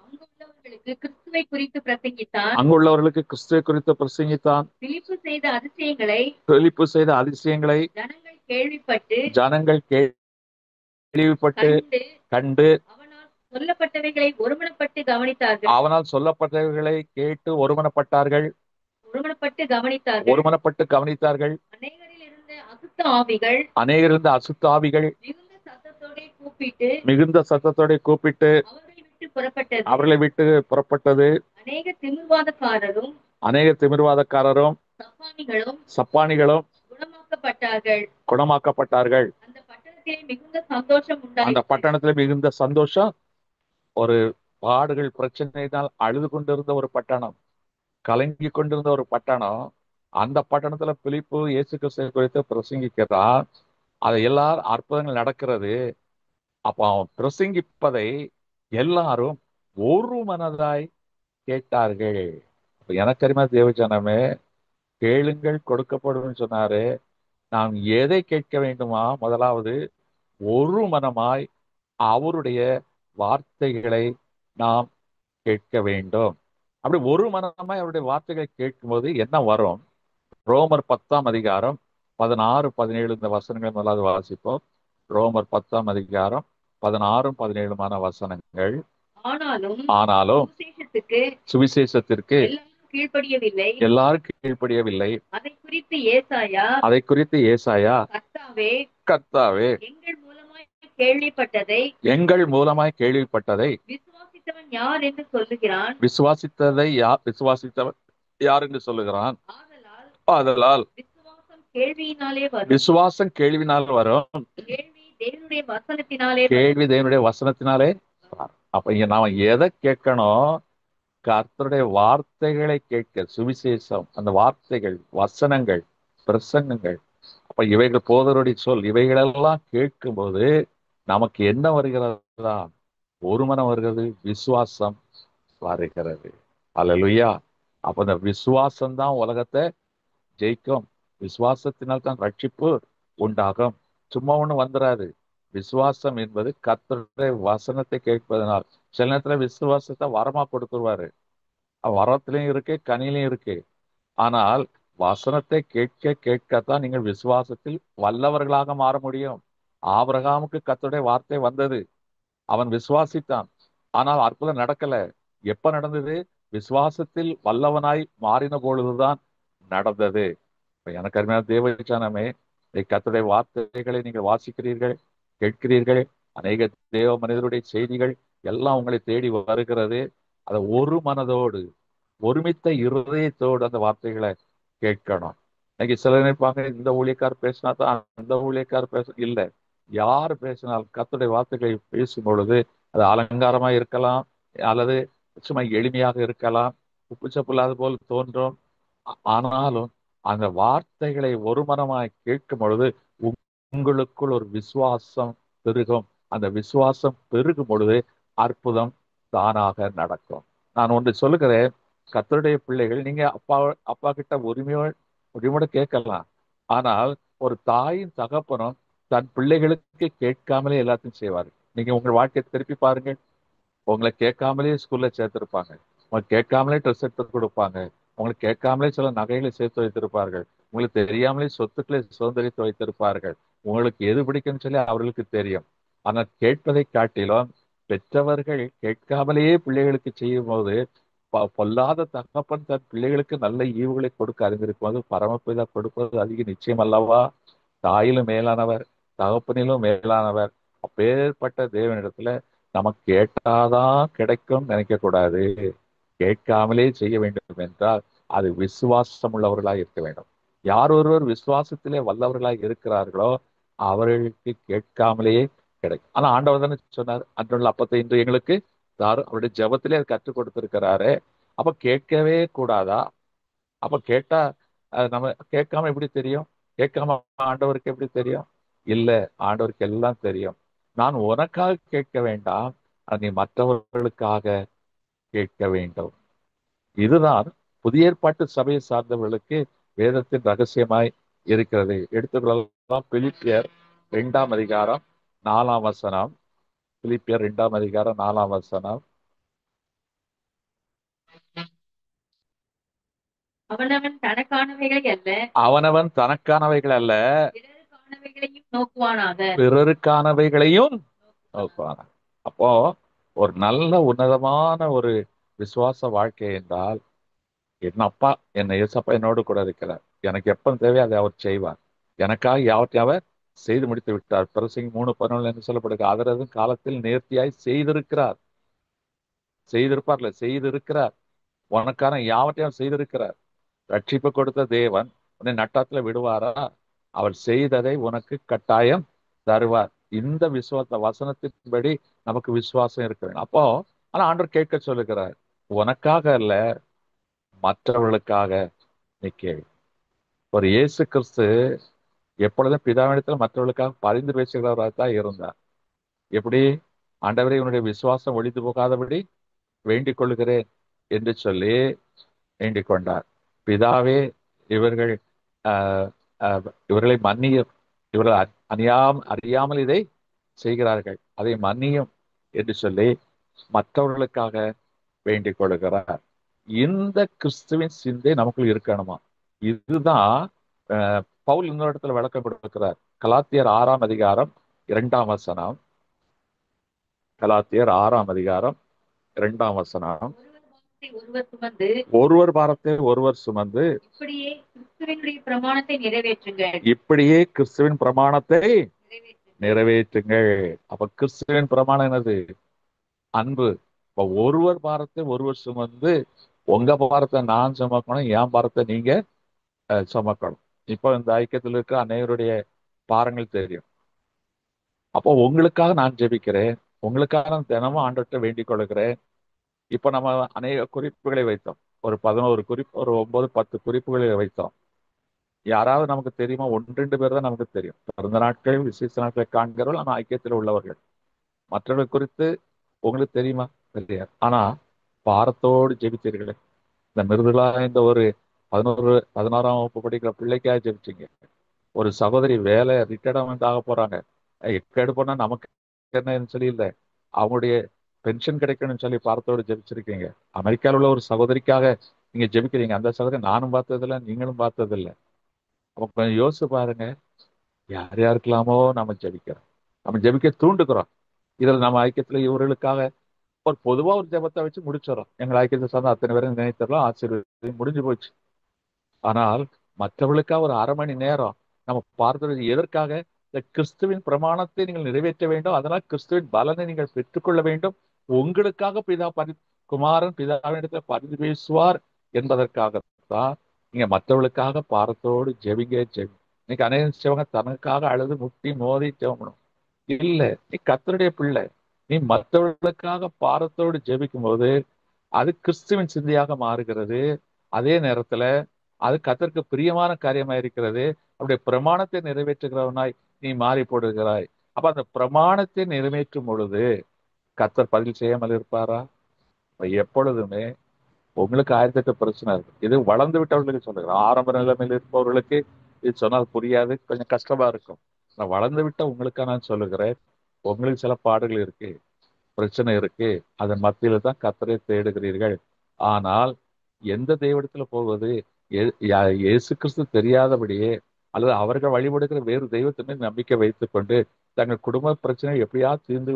அங்குள்ளவர்களுக்கு கிறிஸ்துவை குறித்து பிரசங்கித்தான். பிலிப்பு செய்த அதிசயங்களை ஜனங்கள் கேள்விப்பட்டு கண்டு அவனால் சொல்லப்பட்டவைகளை கேட்டு ஒருமனப்பட்டு கவனித்தார்கள். அநேகரிருந்த அசுத்த ஆவிகள் மிகுந்த சத்தத்தோட கூப்பிட்டு அவர்களை விட்டு புறப்பட்டது. அநேக திமிர்வாதக்காரரும் சப்பானிகளும் குணமாக்கப்பட்டார்கள். அந்த பட்டணத்திலே மிகுந்த சந்தோஷம். ஒரு பாடுகள் பிரச்சனையினால் அழுது கொண்டிருந்த ஒரு பட்டணம், கலங்கி கொண்டிருந்த ஒரு பட்டணம். அந்த பட்டணத்துல பிலிப்பு இயேசு கிறிஸ்துவை குறித்து பிரசங்கிக்கிறான். அது எல்லாரும் அற்புதங்கள் நடக்கிறது. அப்ப அவன் பிரசங்கிப்பதை எல்லாரும் ஒரு மனதாய் கேட்டார்கள். எனக்கு அறிமா தேவஜனமே, கேளுங்கள் கொடுக்கப்படும் சொன்னாரு. நாம் எதை கேட்க வேண்டுமா? முதலாவது ஒரு மனமாய் அவருடைய வார்த்தைகளை நாம் கேட்க வேண்டும். அப்படி ஒரு மனமாய் அவருடைய வார்த்தைகளை கேட்கும்போது என்ன வரும்? ரோமர் 10ஆம் அதிகாரம் 16 17 இந்த வசனங்களை முதலாவது வாசிப்போம். ரோமர் 10ஆம் அதிகாரம் 16 17 வசனங்கள். ஆனாலும் சுவிசேஷத்திற்கு எல்லாரும் கீழ்ப்படியவில்லை. அதை குறித்து ஏசாயா கர்த்தாவே எங்கள் மூலமாய் கேள்விப்பட்டதை விசுவாசித்தவன் யார் என்று சொல்லுகிறான். ஆதலால் விசுவாசம் கேள்வினால் வரும், கேள்வி தேவனுடைய வசனத்தினாலே. அப்ப இங்க நாம எதை கேட்கணும்? கர்த்தருடைய வார்த்தைகளை கேட்க. சுவிசேஷம், அந்த வார்த்தைகள், வசனங்கள், பிரசங்கங்கள். அப்ப இவைகள் போதருடைய சொல், இவைகளெல்லாம் கேட்கும்போது நமக்கு என்ன வருகிறதா? ஒரு மனம் வருகிறது, விசுவாசம் வருகிறது. அல்லேலூயா. அப்ப இந்த விசுவாசம் தான் உலகத்தை ஜெயிக்கும். விசுவாசத்தினால் தான் ரட்சிப்பு உண்டாகும். சும்மா ஒண்ணு வந்துடாது. விசுவாசம் என்பது கர்த்தருடைய வசனத்தை கேட்பதனால். சில நேரத்துல விசுவாசத்தை வரமா கொடுத்துருவாரு. வரத்திலையும் இருக்கு, கனிலையும் இருக்கு. ஆனால் வசனத்தை கேட்க கேட்கத்தான் நீங்கள் விசுவாசத்தில் வல்லவர்களாக மாற முடியும். ஆபிரகாமுக்கு கர்த்தருடைய வார்த்தை வந்தது, அவன் விசுவாசித்தான். ஆனால் அற்புதம் நடக்கல. எப்ப நடந்தது? விசுவாசத்தில் வல்லவனாய் மாறின பொழுதுதான் நடந்தது. எனக்கு அருமையான தேவஜனமே, கர்த்தருடைய வார்த்தைகளை நீங்கள் வாசிக்கிறீர்கள், கேட்கிறீர்கள். அநேக தேவ மனிதருடைய செய்திகள் எல்லாம் உங்களை தேடி வருகிறது. அதை ஒரு மனதோடு, ஒருமித்த இருதயத்தோடு அந்த வார்த்தைகளை கேட்கணும். இன்னைக்கு சில நினைப்பாங்க, இந்த ஊழியக்கார் பேசினா தான் அந்த ஊழியக்கார் பேச இல்லை. யார் பேசினால் கர்த்தருடைய வார்த்தைகளை பேசும் பொழுது அது அலங்காரமா இருக்கலாம், அல்லது சும்மா எளிமையாக இருக்கலாம், உப்பு சப்பு இல்லாத போல் தோன்றும். ஆனாலும் அந்த வார்த்தைகளை ஒரு மனமாய் கேட்கும் பொழுது உங்களுக்குள் ஒரு விசுவாசம் பெருகும். அந்த விசுவாசம் பெருகும் பொழுது அற்புதம் தானாக நடக்கும். நான் ஒன்று சொல்லுகிறேன், கர்த்தருடைய பிள்ளைகள், நீங்க அப்பா கிட்ட உரிமையோடு கேட்கலாம். ஆனால் ஒரு தாயின் தகப்பனும் தன் பிள்ளைகளுக்கு கேட்காமலே எல்லாத்தையும் செய்வாரு. நீங்க உங்கள் வாழ்க்கையை திருப்பி பாருங்க. உங்களை கேட்காமலே ஸ்கூல்ல சேர்த்திருப்பாங்க, உங்களுக்கு கேட்காமலே ட்ரெஸ் எடுத்து கொடுப்பாங்க, உங்களுக்கு கேட்காமலே சில நகைகளை சேர்த்து வைத்திருப்பார்கள், உங்களுக்கு தெரியாமலே சொத்துக்களை சுதந்திரித்து வைத்திருப்பார்கள். உங்களுக்கு எது பிடிக்கும்னு சொல்லி அவர்களுக்கு தெரியும். ஆனால் கேட்பதை காட்டிலும் பெற்றவர்கள் கேட்காமலேயே பிள்ளைகளுக்கு செய்யும் போது பொல்லாத தகப்பன் தன் பிள்ளைகளுக்கு நல்ல ஈவுகளை கொடுக்க அறிந்திருக்கும் போது பரமபிதா கொடுப்பது அதிக நிச்சயம் அல்லவா? தாயிலும் மேலானவர், தகப்பனிலும் மேலானவர். அப்பேற்பட்ட தேவனிடத்துல நமக்கு கேட்டாதான் கிடைக்கும் நினைக்க கூடாது. கேட்காமலே செய்ய வேண்டும் என்றால் அது விசுவாசம் உள்ளவர்களாய் இருக்க வேண்டும். யார் ஒருவர் விசுவாசத்திலே வல்லவர்களாய் இருக்கிறார்களோ அவர்களுக்கு கேட்காமலேயே கிடைக்கும். ஆனா ஆண்டவர் தானே சொன்னார், அன்றுள்ள அப்பத்தை இன்று எங்களுக்கு தாரும். அவருடைய ஜெபத்திலே அது கற்றுக் கொடுத்திருக்கிறாரு. அப்ப கேட்கவே கூடாதா? அப்ப கேட்டா நம்ம கேட்காம எப்படி தெரியும்? கேட்காம ஆண்டவருக்கு எப்படி தெரியும்? இல்ல, ஆண்டவருக்கு எல்லாம் தெரியும். நான் உனக்காக கேட்க வேண்டாம், நீ மற்றவர்களுக்காக கேட்க வேண்டும். இதுதான் புதிய ஏற்பாட்டு சபையை சார்ந்தவர்களுக்கு வேதத்தின் ரகசியமாய் இருக்கிறது. எடுத்துக்கொள்ளலாம். பிலிப்பியர் 2 4 பிலிப்பியர் 2 4 அவனவன் தனக்கானவைகளை அல்ல, அவனவன் தனக்கானவைகள் அல்ல, பிறருக்கானவைகளையும் நோக்குவானாக. பிறருக்கானவைகளையும் நோக்குவானாக. அப்போ ஒரு நல்ல உன்னதமான ஒரு விசுவாச வாழ்க்கை என்றால், என் அப்பா என்னை ஏசப்பா என்னோடு கூட இருக்கிறார், எனக்கு எப்ப தேவை அதை அவர் செய்வார், எனக்காக யாவற்றையும் அவர் செய்து முடித்து விட்டார். பிரசங்கி 3:11 என்று சொல்லப்படுது. அதரதும் காலத்தில் நேர்த்தியாய் செய்திருக்கிறார். செய்திருக்கிறார். உனக்கான யாவற்றையும் செய்திருக்கிறார். ரட்சிப்பு கொடுத்த தேவன் உன்னை நட்டத்துல விடுவாரா? அவர் செய்ததை உனக்கு கட்டாயம் தருவார். இந்த விசுவாச வசனத்தின்படி நமக்கு விசுவாசம் இருக்க வேண்டும். அப்போ ஆனா ஆண்டவர் கேட்க சொல்லுகிறார், உனக்காக அல்ல, மற்றவர்களுக்காக நீ கேள். ஒரு இயேசு கிறிஸ்து எப்பொழுதும் பிதாவிடத்தில் மற்றவர்களுக்காக பரிந்து பேசுகிறவராக தான் இருந்தார். எப்படி? ஆண்டவரே, உன்னுடைய விசுவாசம் ஒழிந்து போகாதபடி வேண்டிக் கொள்கிறேன் என்று சொல்லி வேண்டிக் கொண்டார். பிதாவே, இவர்கள் இவர்களை மன்னியும், இவர்கள் அறியாமல் இதை செய்கிறார்கள், அதை மன்னியும் என்று சொல்லி மற்றவர்களுக்காக வேண்டிக் கொள்கிறார். இந்த கிறிஸ்துவின் சிந்தை நமக்குள் இருக்கணுமா? இதுதான் பவுல் இன்னொரு இடத்துல விளக்கம் கொடுக்கிறார். கலாத்தியர் 6:2 கலாத்தியர் 6:2 ஒருவர் சுமந்து, ஒருவர் பாரத்தை ஒருவர் சுமந்து, இப்படியே கிறிஸ்துவினுடைய பிரமாணத்தை நிறைவேற்றுங்கள். இப்படியே கிறிஸ்துவின் பிரமாணத்தை நிறைவேற்றுங்கள். அப்ப கிறிஸ்துவின் பிரமாணம் என்னது? அன்பு. இப்ப ஒருவர் பாரத்தை ஒருவர் சுமந்து, உங்க பாரத்தை நான் சுமக்கணும், என் பாரத்தை நீங்க சுமக்கணும். இப்போ இந்த ஐக்கியத்தில் இருக்க அனைவருடைய பாரங்கள் தெரியும். அப்போ உங்களுக்காக நான் ஜெபிக்கிறேன், உங்களுக்காக நான் தினமும் ஆண்டவர்கிட்ட வேண்டிக் கொள்கிறேன். இப்போ நம்ம அநேக குறிப்புகளை வைத்தோம். ஒரு 11 குறிப்பு, ஒரு 9-10 குறிப்புகளை வைத்தோம். யாராவது நமக்கு தெரியுமா? 1-2 பேர் தான் நமக்கு தெரியும். பிறந்த நாட்கள், விசேஷ நாட்களை காண்கிறவர்கள் நம்ம ஐக்கியத்தில் உள்ளவர்கள். மற்றவர்கள் குறித்து உங்களுக்கு தெரியுமா? தெரியாது. ஆனா பாரத்தோடு ஜெபித்தீர்களே. இந்த மிருதுலா இந்த ஒரு 11-16ஆம் வகுப்பு படிக்கிற பிள்ளைக்காக ஜெபிச்சிங்க. ஒரு சகோதரி வேலை ரிட்டையர்மெண்ட் ஆக போறாங்க, எக்கேடு போனா நமக்கு என்னன்னு சொல்லி இல்லை, அவங்களுடைய பென்ஷன் கிடைக்கணும்னு சொல்லி பாரத்தோடு ஜெபிச்சிருக்கீங்க. அமெரிக்காவில் உள்ள ஒரு சகோதரிக்காக நீங்க ஜெபிக்கிறீங்க. அந்த சகோதரி நானும் பார்த்ததில்லை, நீங்களும் பார்த்ததில்லை. அப்ப கொஞ்சம் யோசிச்சு பாருங்க, யார் யாருக்கெல்லாமோ நம்ம ஜெபிக்கிறோம், நம்ம ஜெபிக்க தூண்டுக்கிறோம். இதுல நம்ம ஐக்கியத்துல இவர்களுக்காக ஒரு பொதுவா ஒரு ஜெபத்தை வச்சு முடிச்சிடறோம். எங்கள் ஐக்கியத்தை சார்ந்த அத்தனை பேரும் நினைத்தரலாம், ஆசீர்வாதம் முடிஞ்சு போச்சு. ஆனால் மற்றவர்களுக்காக ஒரு 1/2 மணி நேரம் நம்ம பார்த்தது எதற்காக? இந்த கிறிஸ்துவின் பிரமாணத்தை நீங்கள் நிறைவேற்ற வேண்டும், அதனால் கிறிஸ்துவின் பலனை நீங்கள் பெற்றுக்கொள்ள வேண்டும். உங்களுக்காக குமாரன் பிதாவினிடத்தில் பரிந்து பேசுவார் என்பதற்காகத்தான் நீங்க மற்றவர்களுக்காக பாரத்தோடு ஜெபிங்க. இன்னைக்கு அநேக சிவங்க தனக்காக அழுது முட்டி மோதி ஜெபணும். இல்ல, நீ கர்த்தருடைய பிள்ளை, நீ மற்றவர்களுக்காக பாரத்தோடு ஜெபிக்கும் போது அது கிறிஸ்துவின் சிந்தையாக மாறுகிறது. அதே நேரத்துல அது கர்த்தருக்கு பிரியமான காரியமா இருக்கிறது. அவருடைய பிரமாணத்தை நிறைவேற்றுகிறவனாய் நீ மாறி போடுகிறாய். அப்ப அந்த பிரமாணத்தை நிறைவேற்றும் பொழுது கர்த்தர் பதில் செய்யாமல் இருப்பாரா? எப்பொழுதுமே உங்களுக்கு 1008 பிரச்சனை இருக்கு. இது வளர்ந்து விட்டவர்களுக்கு சொல்லுகிறேன். ஆரம்ப நிலைமையில் இருப்பவர்களுக்கு இது சொன்னால் புரியாது, கொஞ்சம் கஷ்டமா இருக்கும். நான் வளர்ந்து விட்ட உங்களுக்காக நான் சொல்லுகிறேன், உங்களுக்கு சில பாடுகள் இருக்கு, பிரச்சனை இருக்கு, அதன் மத்தியில தான் கர்த்தரை தேடுகிறீர்கள். ஆனால் எந்த தெய்வத்துல போவது? இயேசு கிறிஸ்து தெரியாதபடியே அல்லது அவர்கள் வழிபடுகிற வேறு தெய்வத்தின் மீது நம்பிக்கை வைத்துக் கொண்டு தங்கள் குடும்ப பிரச்சனை எப்படியா தீர்ந்து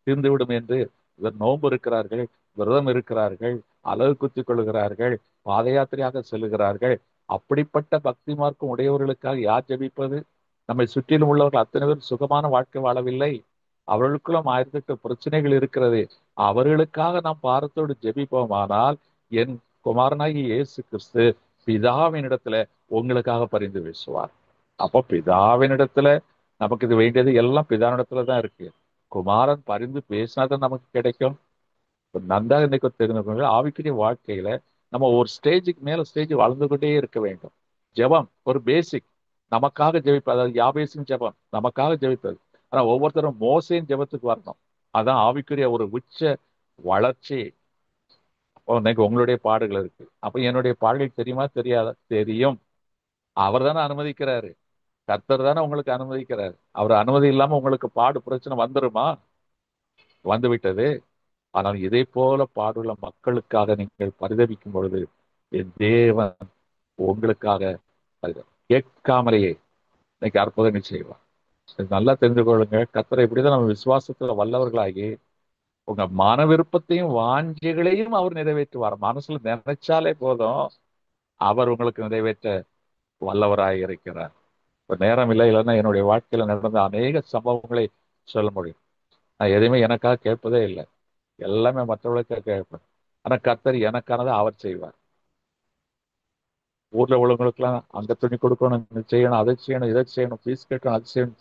தீர்ந்துவிடும் என்று இவர் நோன்பு இருக்கிறார்கள், விரதம் இருக்கிறார்கள், அலகு குத்திக் கொள்கிறார்கள், பாத யாத்திரையாக செல்லுகிறார்கள். அப்படிப்பட்ட பக்தி மார்க்கம் உடையவர்களுக்காக யார் ஜெபிப்பது? நம்மை சுற்றிலும் உள்ளவர்கள் அத்தனை பேர் சுகமான வாழ்க்கை வாழவில்லை. அவர்களுக்குள்ளும் 1008 பிரச்சனைகள் இருக்கிறது. அவர்களுக்காக நாம் பாரத்தோடு ஜெபிப்போமானால் என் குமாரனாகி இயேசு கிறிஸ்து பிதாவினிடத்துல உங்களுக்காக பரிந்து பேசுவார். அப்போ பிதாவினிடத்துல நமக்கு இது வேண்டியது எல்லாம் பிதாவினிடத்துல தான் இருக்கு. குமாரன் பரிந்து பேசினாதான் நமக்கு கிடைக்கும். நன்றாக இன்னைக்கு தெரிந்து கொள்ள, ஆவிக்குரிய வாழ்க்கையில நம்ம ஒரு ஸ்டேஜுக்கு மேல ஸ்டேஜ் வளர்ந்து கொண்டே இருக்க வேண்டும். ஜெபம் ஒரு பேசிக், நமக்காக ஜெபிப்பது, அதாவது யாபேசின் ஜெபம் நமக்காக ஜெபிப்பது. ஆனா ஒவ்வொருத்தரும் மோசேயின் ஜெபத்துக்கு வரணும். அதான் ஆவிக்குரிய ஒரு உச்ச வளர்ச்சி. இன்னைக்கு உங்களுடைய பாடுகள் இருக்கு, அப்ப என்னுடைய பாடுகள் தெரியுமா தெரியாதா? தெரியும். அவர் தானே அனுமதிக்கிறாரு, கர்த்தர் தானே உங்களுக்கு அனுமதிக்கிறாரு. அவர் அனுமதி இல்லாம உங்களுக்கு பாடு பிரச்சனை வந்துருமா? வந்து விட்டது. ஆனால் இதே போல பாடுள்ள மக்களுக்காக நீங்கள் பரிதபிக்கும் பொழுது என் தேவன் உங்களுக்காக கேட்காமலேயே இன்னைக்கு அற்புதங்கள் செய்வார். நல்லா தெரிந்து கொள்ளுங்க, கர்த்தரை இப்படிதான் நம்ம விசுவாசத்துல வல்லவர்களாகி உங்க மன விருப்பத்தையும் வாஞ்சைகளையும் அவர் நிறைவேற்றுவார். மனசுல நினைச்சாலே போதும், அவர் உங்களுக்கு நிறைவேற்ற வல்லவராக இருக்கிறார். இப்ப நேரம் இல்லை, இல்லைன்னா என்னுடைய வாழ்க்கையில நடந்த அநேக சம்பவங்களை சொல்ல முடியும். நான் எதையுமே எனக்காக கேட்பதே இல்லை, எல்லாமே மற்றவர்களுக்காக கேட்பேன். ஆனா கர்த்தர் எனக்கானதை அவர் செய்வார். ஊர்ல உள்ளவங்களுக்குலாம் அங்க துணி கொடுக்கணும், இதை செய்யணும், அதை செய்யணும், இதை செய்யணும், ஃபீஸ் கட்டணும், அது செய்யணும்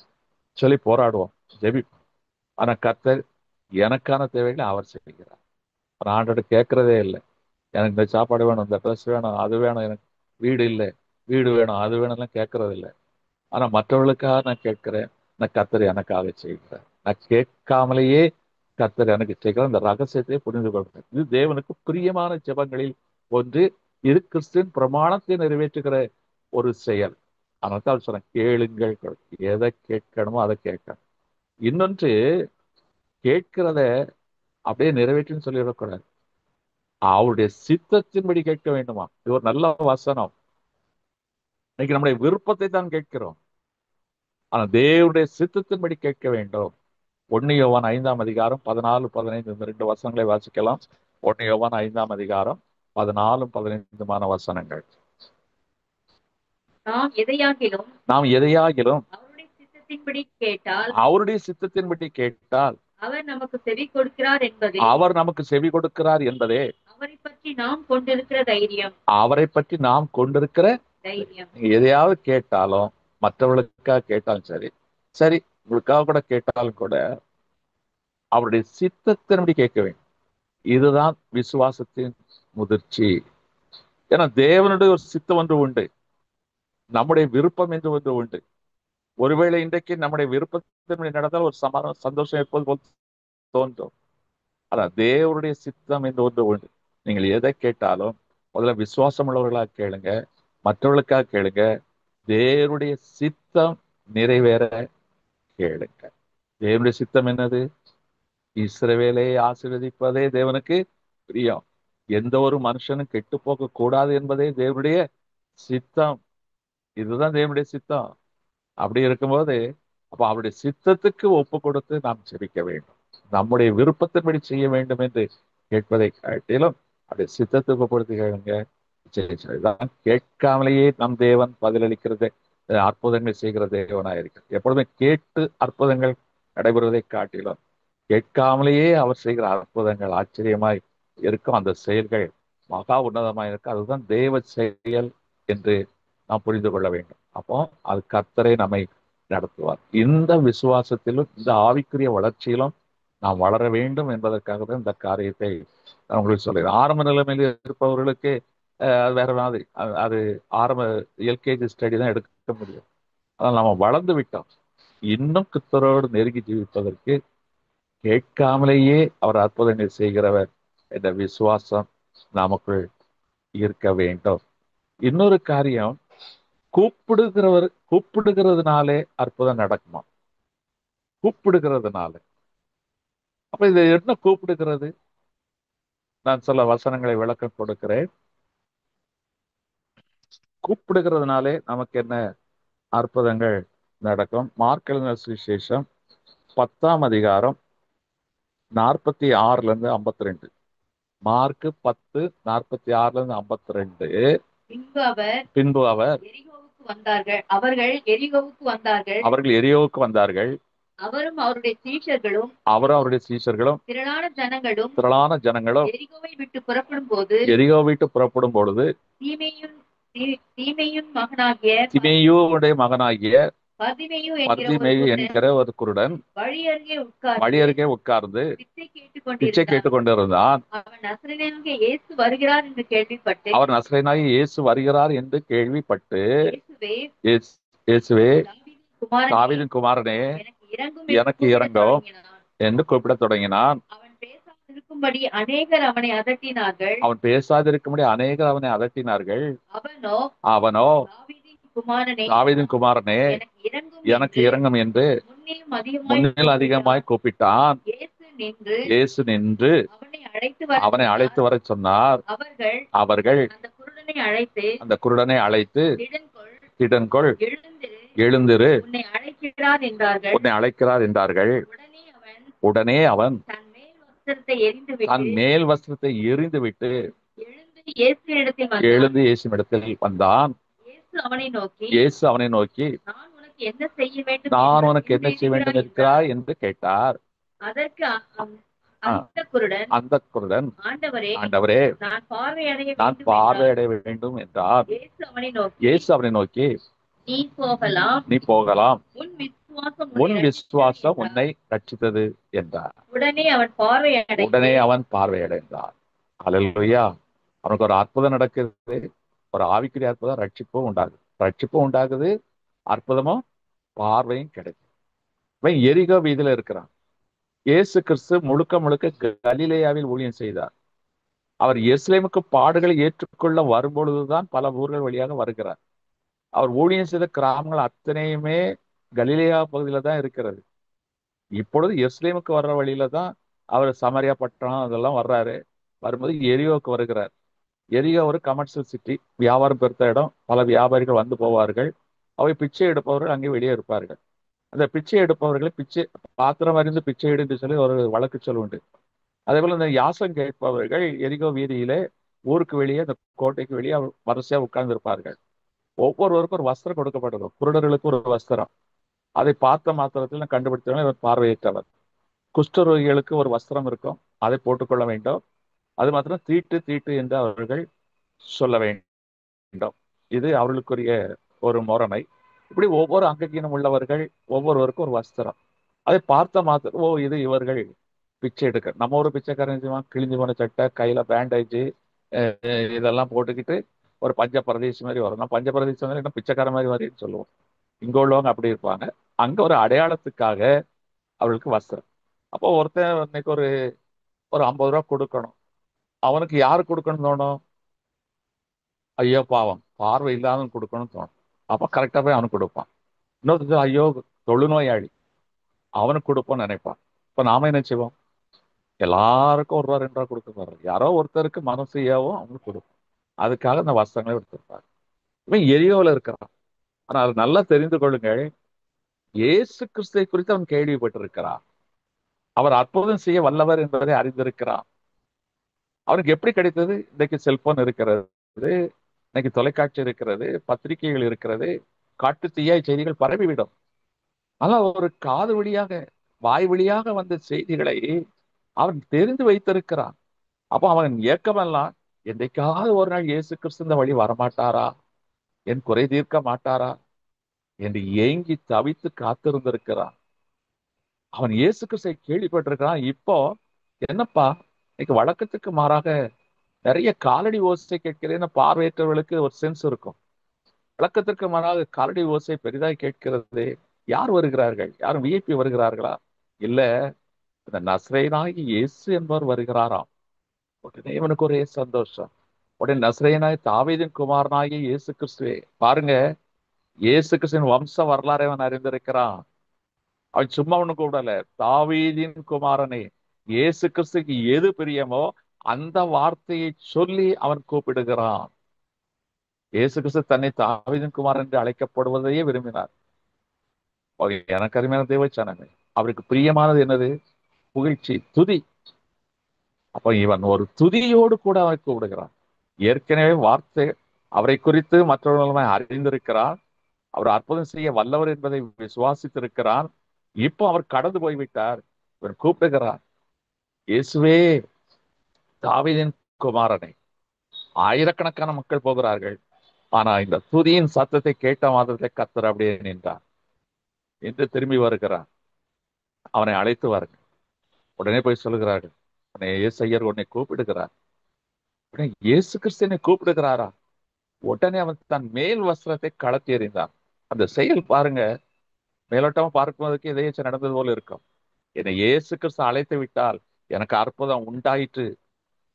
சொல்லி போராடுவோம், ஜெபிப்போம். ஆனா கர்த்தர் எனக்கான தேவைகளை அவர் செய்கிறார். நான் ஆண்டோட கேட்கறதே இல்லை, எனக்கு இந்த சாப்பாடு வேணும், இந்த ட்ரெஸ் வேணும், அது வேணும், எனக்கு வீடு இல்லை, வீடு வேணும், அது வேணும்லாம் கேட்கறது இல்லை. ஆனா மற்றவர்களுக்காக நான் கேட்கிறேன். நான் கர்த்தர் எனக்காக செய்கிறேன். நான் கேட்காமலேயே கர்த்தர் எனக்கு செய்கிற இந்த ரகசியத்தை புரிந்து கொள்கிறேன். இது தேவனுக்கு பிரியமான ஜெபங்களில் ஒன்று. இது கிறிஸ்துவின் பிரமாணத்தை நிறைவேற்றுகிற ஒரு செயல். அதனால்தான் சொல்றேன், கேளுங்கள், எதை கேட்கணுமோ அதை கேட்கணும். இன்னொன்று, கேட்கிறத அப்படியே நிறைவேற்றுன்னு சொல்லிடக்கூடாது, அவருடைய சித்தத்தின்படி கேட்க வேண்டுமா. இது ஒரு நல்ல வசனம். இன்னைக்கு நம்முடைய விருப்பத்தை தான் கேட்கிறோம், ஆனா தேவனுடைய சித்தத்தின்படி கேட்க வேண்டும். 1 யோவான் 5ஆம் அதிகாரம் 14, 15 இந்த 2 வசனங்களை வாசிக்கலாம். 1 யோவான் 5ஆம் அதிகாரம் 14, 15 வசனங்கள். நாம் எதையாகிலும் நாம் எதையாகிலும் அவருடைய சித்தத்தின்படி கேட்டால் அவருடைய சித்தத்தின்படி கேட்டால் அவர் நமக்கு செவி கொடுக்கிறார் என்பதே அவர் நமக்கு செவி கொடுக்கிறார் என்பதே அவரை பற்றி நாம் கொண்டிருக்கிற தைரியம். அவரை பற்றி நாம் கொண்டிருக்கிற தைரியம். நீங்க எதையாவது கேட்டாலும், மற்றவர்களுக்காக கேட்டாலும் சரி, சரி உங்களுக்காக கூட கேட்டாலும் கூட அவருடைய சித்தத்தின்படி கேட்க வேண்டும். இதுதான் விசுவாசத்தின் முதிர்ச்சி. ஏன்னா தேவனுடைய ஒரு சித்தம் ஒன்று உண்டு, நம்முடைய விருப்பம் என்று ஒன்று உண்டு. ஒருவேளை இன்றைக்கு நம்முடைய விருப்பத்தின்படி நடந்தால் ஒரு சமாதானம், சந்தோஷம் இருப்பது போல் தோன்றும். ஆனா தேவனுடைய சித்தம் என்று ஒன்று உண்டு. நீங்கள் எதை கேட்டாலும் முதல்ல விசுவாசம் உள்ளவர்களாக கேளுங்க, மற்றவர்களுக்காக கேளுங்க. தேவனுடைய சித்தம் நிறைவேற கேளுங்க. தேவனுடைய சித்தம் என்னது? இஸ்ரவேலை ஆசீர்வதிப்பதே தேவனுக்கு பிரியம். எந்த ஒரு மனுஷனும் கெட்டு போக கூடாது என்பதே தேவனுடைய சித்தம். இதுதான் தேவனுடைய சித்தம். அப்படி இருக்கும்போது அப்ப அவருடைய சித்தத்துக்கு ஒப்பு கொடுத்து நாம் ஜெபிக்க வேண்டும். நம்முடைய விருப்பத்தின்படி செய்ய வேண்டும் என்று கேட்பதை காட்டிலும் அவருடைய சித்தத்துக்கு ஒப்பு கேளுங்க. இதுதான் கேட்காமலேயே நம் தேவன் பதிலளிக்கிறது, அற்புதங்களை செய்கிற தேவனாக இருக்கிறது. எப்பொழுதுமே கேட்டு அற்புதங்கள் நடைபெறுவதை காட்டிலும் கேட்காமலேயே அவர் செய்கிற அற்புதங்கள் ஆச்சரியமாய் இருக்கும். அந்த செயல்கள் மகா உன்னதமாய் இருக்கும். அதுதான் தேவ செயல் என்று நாம் புரிந்து கொள்ள வேண்டும். அப்போ அது கர்த்தரை நம்மை நடத்துவார். இந்த விசுவாசத்திலும் இந்த ஆவிக்குரிய வளர்ச்சியிலும் நாம் வளர வேண்டும் என்பதற்காக தான் இந்த காரியத்தை நான் உங்களுக்கு சொல்றேன். ஆரம்ப நிலைமையில் இருப்பவர்களுக்கு அது வேற மாதிரி, அது ஆரம்ப எல்கேஜி ஸ்டடி தான் எடுக்க முடியும். ஆனால் நம்ம வளர்ந்து விட்டோம். இன்னும் கர்த்தரோடு நெருங்கி ஜீவிப்பதற்கு கேட்காமலேயே அவர் அற்புதங்கள் செய்கிறவர் என்ற விசுவாசம் நமக்குள் இருக்க வேண்டும். இன்னொரு காரியம், கூப்பிடுகிறதுனாலே அற்புதம் நடக்குமா? கூப்பிடுகிறதுனால. அப்ப இது என்ன கூப்பிடுகிறது? நான் சில வசனங்களை விளக்கம் கொடுக்கிறேன். கூப்பிடுகிறதுனாலே நமக்கு என்ன அற்புதங்கள் நடக்கும்? மார்க் எழுதின சுவிசேஷம் 10ஆம் அதிகாரம் 46-52. மார்க் 10:46-52. பின்பு அவர் அவர்கள் எரியோவுக்கு வந்தார்கள். அவரும் அவருடைய சீஷர்களும் திரளான ஜனங்களும் எரிகோவை விட்டு புறப்படும் பொழுது திமேயுடைய மகனாகிய பர்திமேயு என்கிற ஒரு குருடன் வழி வழி அருகே உட்கார்ந்து பிச்சை பிச்சை கேட்டுக்கொண்டிருந்தான். அவன் நசரேயனாகிய இயேசு வருகிறார் என்று கேள்விப்பட்டு அவர் நசரேயனாகிய இயேசு வருகிறார் என்று கேள்விப்பட்டு, இயேசுவே இயேசுவே குமாரனே தாவீதின் குமாரனே எனக்கு கூப்பிடத் இறங்கும் தொடங்கினான். என்று கூப்பிடத் தொடங்கினான். அவன் பேசாதிருக்கும்படி அநேகர் அவனை அதட்டினார்கள். அவன் பேசாதிருக்கும்படி அநேகர் அவனை அதட்டினார்கள். அவனோ தாவீதின் தாவீதின் குமாரனே எனக்கு இறங்கும் என்று முன்னில் அதிகமாய் கூப்பிட்டான். இயேசு நின்று அவனை அழைத்து வர சொன்னார். அவர்கள் அந்த குருடனை அழைத்து, திடன்கொள், எழுந்திரு, உன்னை அழைக்கிறார் என்றார்கள். உடனே அவன் தன் மேல் வஸ்திரத்தை எறிந்துவிட்டு எழுந்து இயேசுவிடத்தில் வந்தான். இயேசு அவனை நோக்கி, நான் உனக்கு என்ன செய்ய வேண்டும் இருக்கிறாய் என்று கேட்டார். அதற்கு அந்த குருடன், ஆண்டவரே நான் பார்வையடைய வேண்டும் என்றார். இயேசு அவனை நோக்கி, நீ போகலாம், உன் விசுவாசம் உன்னை ரட்சித்தது என்றார். உடனே அவன் பார்வையடைந்தார். அல்லேலூயா. அவனுக்கு ஒரு அற்புதம் நடக்குது. ஒரு ஆவிக்குரிய அற்புதம், ரட்சிப்பும் உண்டாகுது, அற்புதமும் பார்வையும் கிடைக்கும். இவன் எரிகோ வீதியில இருக்கிறான். இயேசு கிறிஸ்து முழுக்க கலிலேயாவில் ஊழியம் செய்தார். அவர் எருசலேமுக்கு பாடுகளை ஏற்றுக்கொள்ள வரும்பொழுதுதான் பல ஊர்கள் வழியாக வருகிறார். அவர் ஊழியம் செய்த கிராமங்கள் அத்தனையுமே கலிலேயா பகுதியில தான் இருக்கிறது. இப்பொழுது எருசலேமுக்கு வர்ற வழியில தான் அவர் சமரியா பட்டணம் அதெல்லாம் வர்றாரு. வரும்போது எரியோவுக்கு வருகிறார். எரிகோ ஒரு கமர்ஷியல் சிட்டி, வியாபாரம் பெருத்த இடம். பல வியாபாரிகள் வந்து போவார்கள். அவை பிச்சை எடுப்பவர்கள் அங்கே வெளியே இருப்பார்கள். அந்த பிச்சை எடுப்பவர்களை பாத்திரம் அறிந்து பிச்சை எடு என்று சொல்லி ஒரு வழக்கு சொல் உண்டு. அதே போல இந்த யாசம் கேட்பவர்கள் எரிகோ வீதியிலே ஊருக்கு வெளியே, அந்த கோட்டைக்கு வெளியே வரிசையா உட்கார்ந்து இருப்பார்கள். ஒவ்வொருவருக்கும் ஒரு வஸ்திரம் கொடுக்கப்பட்டிருக்கும். குருடர்களுக்கு ஒரு வஸ்திரம். அதை பார்த்த மாத்திரத்தில் கண்டுபிடித்தவர்கள் இவர் பார்வையற்றவர். குஷ்டரோகிகளுக்கு ஒரு வஸ்திரம் இருக்கும், அதை போட்டுக்கொள்ள வேண்டும். அது மாத்திரம் தீட்டு என்று அவர்கள் சொல்ல வேண்டும். இது அவர்களுக்குரிய ஒரு முறைமை. இப்படி ஒவ்வொரு அங்ககீனம் உள்ளவர்கள் ஒவ்வொருவருக்கும் ஒரு வஸ்திரம். அதை பார்த்த மாத்திரம், இது இவர்கள் பிச்சை எடுக்க. நம்ம ஒரு பிச்சைக்காரன் கிழிஞ்சு போன சட்டை, கையில பேண்டேஜ் இதெல்லாம் போட்டுக்கிட்டு ஒரு பஞ்ச பிரதேசி மாதிரி வரும். நான் பஞ்ச பிரதேசி மாதிரி என்ன பிச்சைக்கார மாதிரி சொல்லுவோம். இங்க உள்ளவங்க அப்படி இருப்பாங்க. அங்க ஒரு அடையாளத்துக்காக அவர்களுக்கு வஸ்திரம். அப்போ ஒருத்தன் இன்னைக்கு ஒரு 50 ரூபா கொடுக்கணும். அவனுக்கு யாரு கொடுக்கணும் தோணும்? ஐயோ பாவம், பார்வை இல்லாதவன் கொடுக்கணும்னு தோணும். அப்ப கரெக்டா போய் அவனுக்கு கொடுப்பான். இன்னொருத்தர் ஐயோ தொழுநோயாளி, அவனுக்கு கொடுப்போம்னு நினைப்பான். இப்ப நாம என்ன செய்வோம்? எல்லாருக்கும் 1 ரூபா 2 ரூபா கொடுக்க போறோம். யாரோ ஒருத்தருக்கு மனசையாவோ அவங்களுக்கு கொடுப்போம். அதுக்காக அந்த வஸ்திரங்களை எடுத்திருப்பாரு. இவன் எரியோல இருக்கிறான். ஆனா அது நல்லா தெரிந்து கொள்ளுங்கள், இயேசு கிறிஸ்துவை குறித்து அவன் கேள்விப்பட்டிருக்கிறான். அவர் அற்புதம் செய்ய வல்லவர் என்பதை அறிந்திருக்கிறான். அவனுக்கு எப்படி கிடைத்தது? இன்னைக்கு செல்போன் இருக்கிறது, இன்னைக்கு தொலைக்காட்சி இருக்கிறது, பத்திரிகைகள் இருக்கிறது, காட்டு தீயாய் செய்திகள் பரவிவிடும். ஆனா ஒரு காது வழியாக, வாய் வழியாக வந்த செய்திகளை அவன் தெரிந்து வைத்திருக்கிறான். அப்போ அவன் ஏக்கமெல்லாம், என்றைக்காவது ஒரு நாள் இயேசு கிறிஸ்து இந்த வழி வரமாட்டாரா, என் குறை தீர்க்க மாட்டாரா என்று ஏங்கி தவித்து காத்திருந்திருக்கிறான். அவன் இயேசு கிறிஸ்துவை கேள்விப்பட்டிருக்கிறான். இப்போ என்னப்பா, இன்னைக்கு வழக்கத்துக்கு மாறாக நிறைய காலடி ஓசை கேட்கிறேன்னு பார்வையற்றவர்களுக்கு ஒரு சென்ஸ் இருக்கும். வழக்கத்திற்கு மாறாக காலடி ஓசை பெரிதாய் கேட்கிறது. யார் வருகிறார்கள்? யாரும் விஐபி வருகிறார்களா? இல்ல, இந்த நசரேயனாகி இயேசு என்பவர் வருகிறாராம். உடனே இவனுக்கு ஒரே சந்தோஷம். உடனே நசரேயனாய் தாவீதின் குமாரனாகிய இயேசு கிறிஸ்துவே, பாருங்க, இயேசு கிறிஸ்துவின் வம்ச வரலாறை அவன் அறிந்திருக்கிறான். அவன் சும்மா ஒண்ணு கூடல, தாவீதின் குமாரனே, இயேசு கிறிஸ்துக்கு எது பிரியமோ அந்த வார்த்தையை சொல்லி அவன் கூப்பிடுகிறான். இயேசு கிறிஸ்து தன்னை தாவீதின் குமாரன் என்று அழைக்கப்படுவதையே விரும்பினார். எனக்கு அருமையான தேவச்சனமே, அவருக்கு பிரியமானது என்னது? புகழ்ச்சி, துதி. அப்ப இவன் ஒரு துதியோடு கூட அவனை கூப்பிடுகிறான். ஏற்கனவே வார்த்தை அவரை குறித்து மற்றவர்களும் அறிந்திருக்கிறான். அவர் அற்புதம் செய்ய வல்லவர் என்பதை விசுவாசித்திருக்கிறான். இப்போ அவர் கடந்து போய்விட்டார். இவன் கூப்பிடுகிறார், இயேசுவே, தாவீதின் குமாரனை. ஆயிரக்கணக்கான மக்கள் போகிறார்கள். ஆனா இந்த துதியின் சத்தத்தை கேட்ட மாத்திரத்தை கர்த்தர் அப்படியே நின்றார் என்று திரும்பி வருகிறார். அவனை அழைத்து வாருங்கள். உடனே போய் சொல்லுகிறார்கள், உடனே இயேசையர் உன்னை கூப்பிடுகிறார். உடனே இயேசு கிறிஸ்துவை கூப்பிடுகிறாரா? உடனே அவன் தன் மேல் வஸ்திரத்தை கழற்றி எறிந்தான். அந்த செயல் பாருங்க, மேலோட்டமா பார்க்கும்போதுக்கு இதேச்சு நடந்தது போல இருக்கும். என்னை இயேசு கிறிஸ்து அழைத்து விட்டால் எனக்கு அற்புதம் உண்டாயிற்று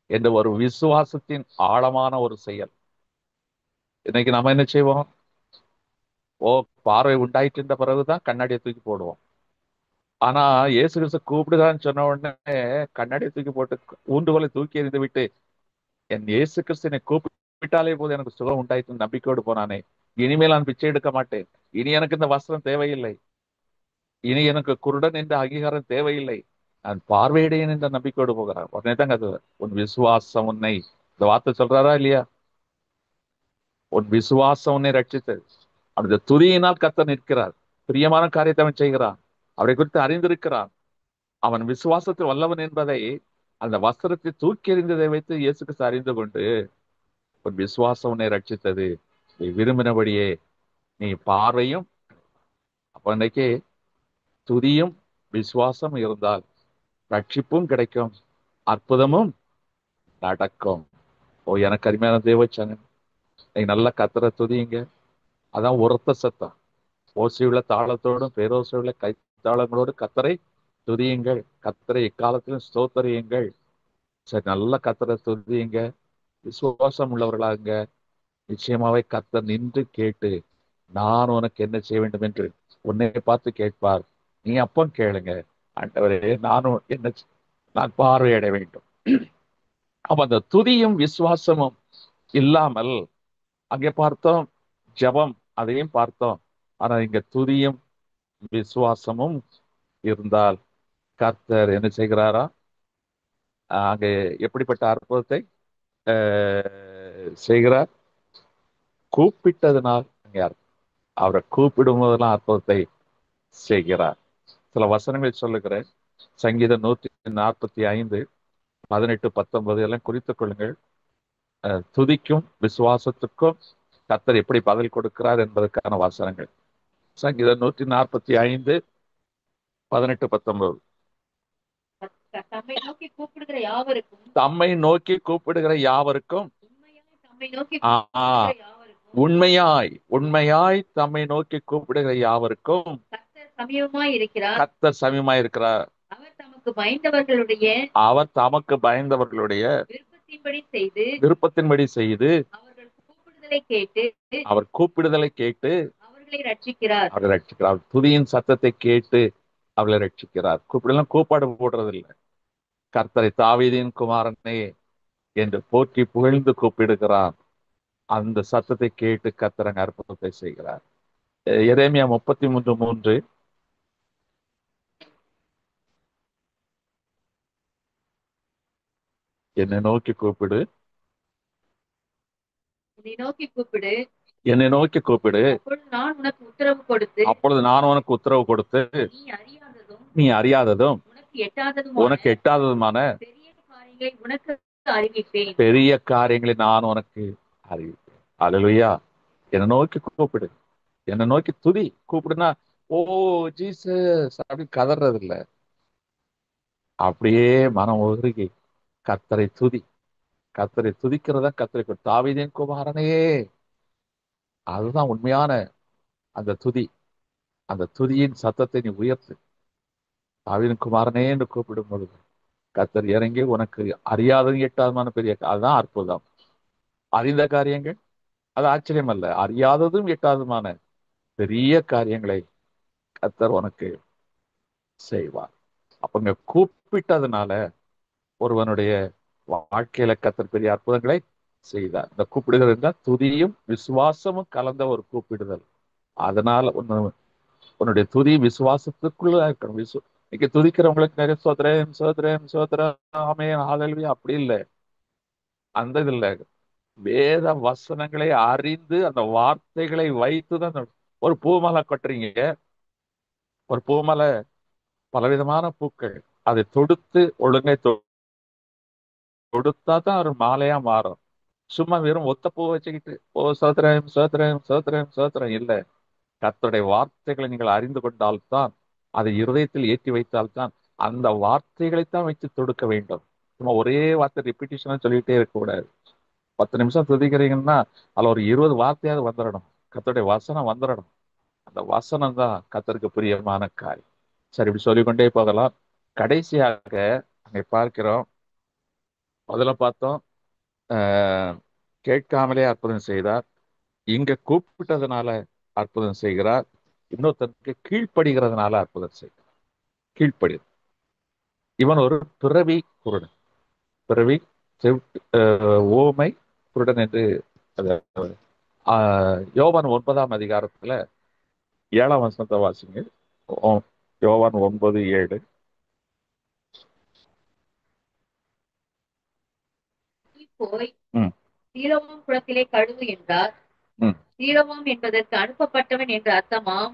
என்ற ஒரு விசுவாசத்தின் ஆழமான ஒரு செயல். இன்னைக்கு நம்ம என்ன செய்வோம்? பார்வை உண்டாயிற்றுன்ற பிறகுதான் கண்ணாடியை தூக்கி போடுவோம். ஆனா இயேசு கிறிஸ்து கூப்பிடுதான்னு சொன்ன உடனே கண்ணாடியை தூக்கி போட்டு ஊண்டுகோலை தூக்கி எறிந்து விட்டு, என் இயேசு கிறிஸ்து என்னை கூப்பிட்டாலே போது எனக்கு சுகம் உண்டாயிற்று நம்பிக்கையோடு போனானே. இனிமேல் நான் பிச்சை எடுக்க மாட்டேன். இனி எனக்கு இந்த வஸ்திரம் தேவையில்லை. இனி எனக்கு குருடன் என்ற அங்கீகாரம் தேவையில்லை. நான் பார்வையிடையன் என்ற நம்பிக்கையோடு போகிறார். உடனே தாங்க அது உன் விசுவாசம் உன்னை, இந்த வார்த்தை சொல்றாரா இல்லையா? உன் விசுவாசம் உன்னை ரட்சித்தது. அந்த துதியினால் கர்த்தர் நிற்கிறார். பிரியமான காரியத்தை அவன் செய்கிறான். அவரை குறித்து அறிந்திருக்கிறான். அவன் விசுவாசத்தில் வல்லவன் என்பதை அந்த வஸ்திரத்தை தூக்கி எறிந்ததை வைத்து இயேசு கிறிஸ்து அறிந்து கொண்டு, உன் விசுவாசம் உன்னை ரட்சித்தது, நீ விரும்பினபடியே நீ பார்வையும். அப்ப இன்னைக்கு துதியும் விசுவாசம் இருந்தால் ரட்சிப்பும் கிடைக்கும், அற்புதமும் நடக்கும். எனக்கு அருமையான தேவச்சனன், நீங்க நல்ல கர்த்தரை துதியுங்க. அதான் உரத்த சத்தம். ஓசையுள்ள தாளத்தோடும் பேரோசையுள்ள கைத்தாளங்களோடு கர்த்தரை துதியுங்கள். கர்த்தரை எக்காலத்திலும் ஸ்தோத்தரியுங்கள். சரி, நல்ல கர்த்தரை துதியுங்க. விசுவாசம் உள்ளவர்களாங்க. நிச்சயமாவே கர்த்தர் நின்று கேட்டு, நான் உனக்கு என்ன செய்ய வேண்டும் என்று உன்னை பார்த்து கேட்பார். நீ அப்போ கேளுங்க, ஆண்டவரே நான் பார்வையிட வேண்டும். அப்ப அந்த துதியும் விசுவாசமும் இல்லாமல், அங்கே பார்த்தோம் ஜெபம், அதையும் பார்த்தோம். ஆனா இங்க துதியும் விசுவாசமும் இருந்தால் கர்த்தர் என்ன செய்கிறாரா? அங்கே எப்படிப்பட்ட அற்புதத்தை செய்கிறார்? கூப்பிட்டதுனால் அவரை கூப்பிடும் போதெல்லாம் அற்புதத்தை செய்கிறார். சில வசனங்களை சொல்லுகிறேன். சங்கீதம் 145, 18, 19 எல்லாம் குறித்துக் கொள்ளுங்கள். துதிக்கும் விசுவாசத்துக்கும் கர்த்தர் எப்படி பதில் கொடுக்கிறார் என்பதற்கான வசனங்கள். சங்கீதம் 145, 18, 19. தம்மை நோக்கி கூப்பிடுகிற யாவருக்கும் உண்மையாய் தம்மை நோக்கி கூப்பிடுகிற யாவருக்கும் கர்த்தர் சமீபமாய் இருக்கிறார். அவர் தமக்கு பயந்தவர்களுடைய விருப்பத்தின்படி செய்து அவர் கூப்பிடுதலை கேட்டு அவர்களை ரட்சிக்கிறார். துதியின் சத்தத்தை கேட்டு அவர்களை ரட்சிக்கிறார். கூப்பாடு போடுறதில்லை. கர்த்தரை தாவீதின் குமாரனே என்று போற்றி புகழ்ந்து கூப்பிடுகிறார். அந்த சத்தத்தை கேட்டு கர்த்தர் அங்க அற்புதத்தை செய்கிறார். எரேமியா 33:3, என்னை நோக்கி கூப்பிடு, அப்பொழுது நான் உனக்கு உத்தரவு கொடுத்து நீ அறியாததும் உனக்கு எட்டாததுமான பெரிய காரியங்களை நான் உனக்கு அறிவிப்பேன். அல்லேலூயா. என்னை நோக்கி கூப்பிடு, என்னை நோக்கி துதி. கூப்பிடுனா ஜீசஸ் அப்படி கதறது இல்ல. அப்படியே மனம் உருகி கர்த்தரை துதி. கர்த்தரை துதிக்கிறதா கர்த்தரை தாவீதின் குமாரனே, அதுதான் உண்மையான அந்த துதி. அந்த துதியின் சத்தத்தை நீ உயர்த்து. தாவீதின் குமாரனே என்று கூப்பிடும் பொழுது கர்த்தர் இறங்கி உனக்கு அறியாததும் எட்டாதமான பெரிய, அதுதான் அற்புதம். அறிந்த காரியங்கள் அது ஆச்சரியம் அல்ல, அறியாததும் எட்டாததுமான பெரிய காரியங்களை கர்த்தர் உனக்கு செய்வார். அப்பங்க கூப்பிட்டதுனால ஒருவனுடைய வாழ்க்கையில கர்த்தர் பெரிய அற்புதங்களை செய்தார். இந்த கூப்பிடுதல் இருந்தால் துதியும் விசுவாசமும் கலந்த ஒரு கூப்பிடுதல். அதனால உன்னுடைய துதி விசுவாசத்துக்குள்ள இருக்கணும். இன்னைக்கு துதிக்கிறவங்களுக்கு நிறைய சோதரேன் சோதரேன் சோதரன் ஆமென் ஹalleluya அப்படி இல்லை. அந்த இது இல்ல. வேத வசனங்களை அறிந்து அந்த வார்த்தைகளை வைத்துதான் ஒரு பூமாலை கட்டுறீங்க. ஒரு பூமாலை பலவிதமான பூக்கள் அதை தொடுத்து ஒழுங்கை தொடுத்தா தான் ஒரு மாலையா மாறும். சும்மா வெறும் ஒத்த பூ வச்சுக்கிட்டு ஓ சோதரம் சோதரம் சோதரம் சோதரம் இல்லை. கர்த்தருடைய வார்த்தைகளை நீங்கள் அறிந்து கொண்டால்தான், அதை இருதயத்தில் ஏற்றி வைத்தால்தான் அந்த வார்த்தைகளைத்தான் வைத்து தொடுக்க வேண்டும். சும்மா ஒரே வார்த்தை ரிப்பீட்டேஷனா சொல்லிட்டே இருக்கக்கூடாது. 10 நிமிஷம் துதிக்கிறீங்கன்னா அதுல ஒரு 20 வார்த்தையாவது வந்துடணும். கர்த்தருடைய வசனம் வந்துடணும். அந்த வசனம் தான் கர்த்தருக்கு பிரியமான காரியம். சரி, இப்படி சொல்லிக்கொண்டே போகலாம். கடைசியாக அங்கே பார்க்கிறோம். முதல்ல பார்த்தோம் கேட்காமலே அற்புதம் செய்தார். இங்க கூப்பிட்டதுனால அற்புதம் செய்கிறார். இன்னொருத்தருக்கு கீழ்ப்படுகிறதுனால அற்புதம் செய்கிறார். கீழ்ப்படி. இவன் ஒரு பிறவி குருடன். பிறவி ஓமை குருடன் என்று யோவான் 9ஆம் அதிகாரத்துல 7ஆம் வசனத்தை வாசிங்க. யோவான் 9:7. போய் சீலோவாம் குளத்திலே கழுவு என்றார். சீலோவாம் என்பதற்கு அனுப்பப்பட்டவன் என்று அர்த்தமாம்.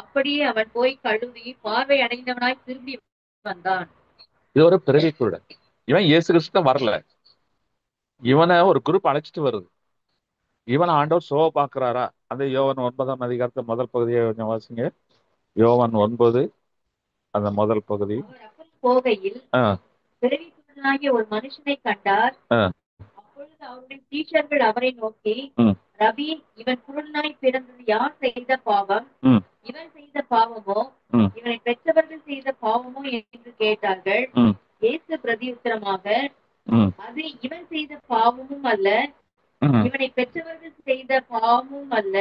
அப்படியே அவன் போய் கழுவி பார்வை அடைந்தவனாய் திரும்பி வந்தான். இது ஒரு பிறவி குருடன். இவன் இயேசு கிறிஸ்து வரல. இவனை ஒரு குரூப் அழைச்சிட்டு வருது. இவன் ஆண்டவர் சோவ பாக்குறாரா? அந்த யோவான் 9ஆம் அதிகாரத்தை முதல் பகுதியை கொஞ்சம் வாசிங்க. யோவான் 9 அந்த முதல் பகுதி. போகையில் பிறவி குருடனாகிய ஒரு மனுஷனை கண்டார். அப்பொழுது அவருடைய டீச்சர்கள் அவரை நோக்கி, ரபி, இவன் குருடனாய் பிறந்தது யார் செய்த பாவம்? இவன் செய்த பாவமோ இவனை பெற்றவர்கள் செய்த பாவமோ என்று கேட்டார்கள். இயேசு பிரதியுத்தரமாக, அது இவன் செய்த பாவமும் அல்ல, இவனை பெற்றவர்கள் செய்த பாவமும் அல்ல,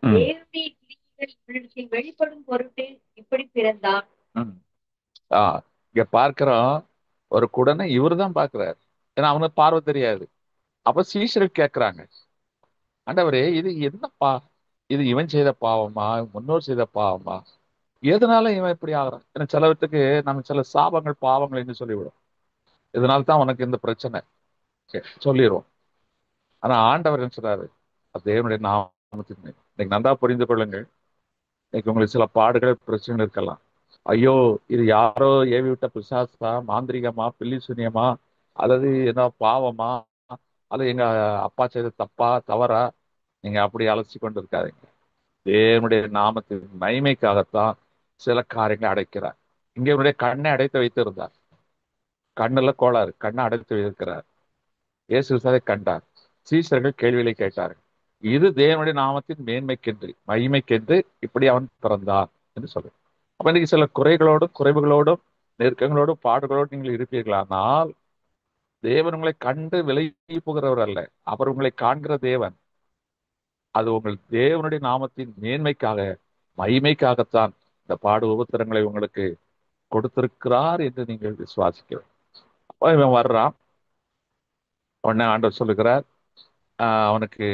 தேவனுடைய கிரியைகள் இவனிடத்தில் வெளிப்படும் பொருட்டு இப்படி பிறந்தான். இங்க பார்க்கிறோம், ஒரு குடனை இவரு தான் பாக்குறாரு. ஏன்னா அவனுக்கு பார்வை தெரியாது. அப்ப சீஷர்கள் கேட்கிறாங்க, ஆண்டவரே இது என்னப்பா, இது இவன் செய்த பாவமா முன்னோர் செய்த பாவமா, எதனால இவன் இப்படி ஆகுறான்? ஏன்னா சிலவற்றுக்கு நம்ம சில சாபங்கள் பாவங்கள் என்று சொல்லிவிடும். இதனால தான் உனக்கு இந்த பிரச்சனை சொல்லிடுவோம். ஆனா ஆண்டவர் என்ன சொல்றாரு? தேவனுடைய நாமத்தின் இன்னைக்கு நன்றா புரிந்து கொள்ளுங்கள். இன்னைக்கு உங்களுக்கு சில பாடுகள் பிரச்சனை இருக்கலாம். ஐயோ, இது யாரோ ஏவி விட்ட பிசாசா, மாந்திரிகமா, பில்லி சூனியமா, அல்லது என்ன பாவமா, அல்லது எங்க அப்பா செய்த தப்பா தவறா, நீங்க அப்படி அலசி கொண்டு இருக்காதீங்க. தேவனுடைய நாமத்தின் மகிமைக்காகத்தான் சில காரியங்களை அடைக்கிறார். இங்க இவனுடைய கண்ணை அடைத்து வைத்து இருந்தார். கண்ணுல கோளாறு, கண்ணை அடைத்து வைத்திருக்கிறார். இயேசு அதை கண்டார். சீஷர்கள் கேள்விகளை கேட்டார்கள். இது தேவனுடைய நாமத்தின் மேன்மைக்கென்று மகிமைக்கென்று இப்படி அவன் பிறந்தான் என்று சொல்றேன். அப்ப இன்னைக்கு சில குறைகளோடும் குறைவுகளோடும் நெருக்கங்களோடும் பாடுகளோடு நீங்கள் இருப்பீர்களானால், தேவன் உங்களை கண்டு விலகி போகிறவர் அல்ல, அவர் உங்களை காண்கிற தேவன். அது உங்கள் தேவனுடைய நாமத்தின் மேன்மைக்காக மகிமைக்காகத்தான் இந்த பாடு உபத்திரங்களை உங்களுக்கு கொடுத்திருக்கிறார் என்று நீங்கள் விசுவாசிக்கிறோம். அப்போ இவன் வர்றான். உடனே ஆண்டவர் சொல்லுகிறார், அவனுக்கு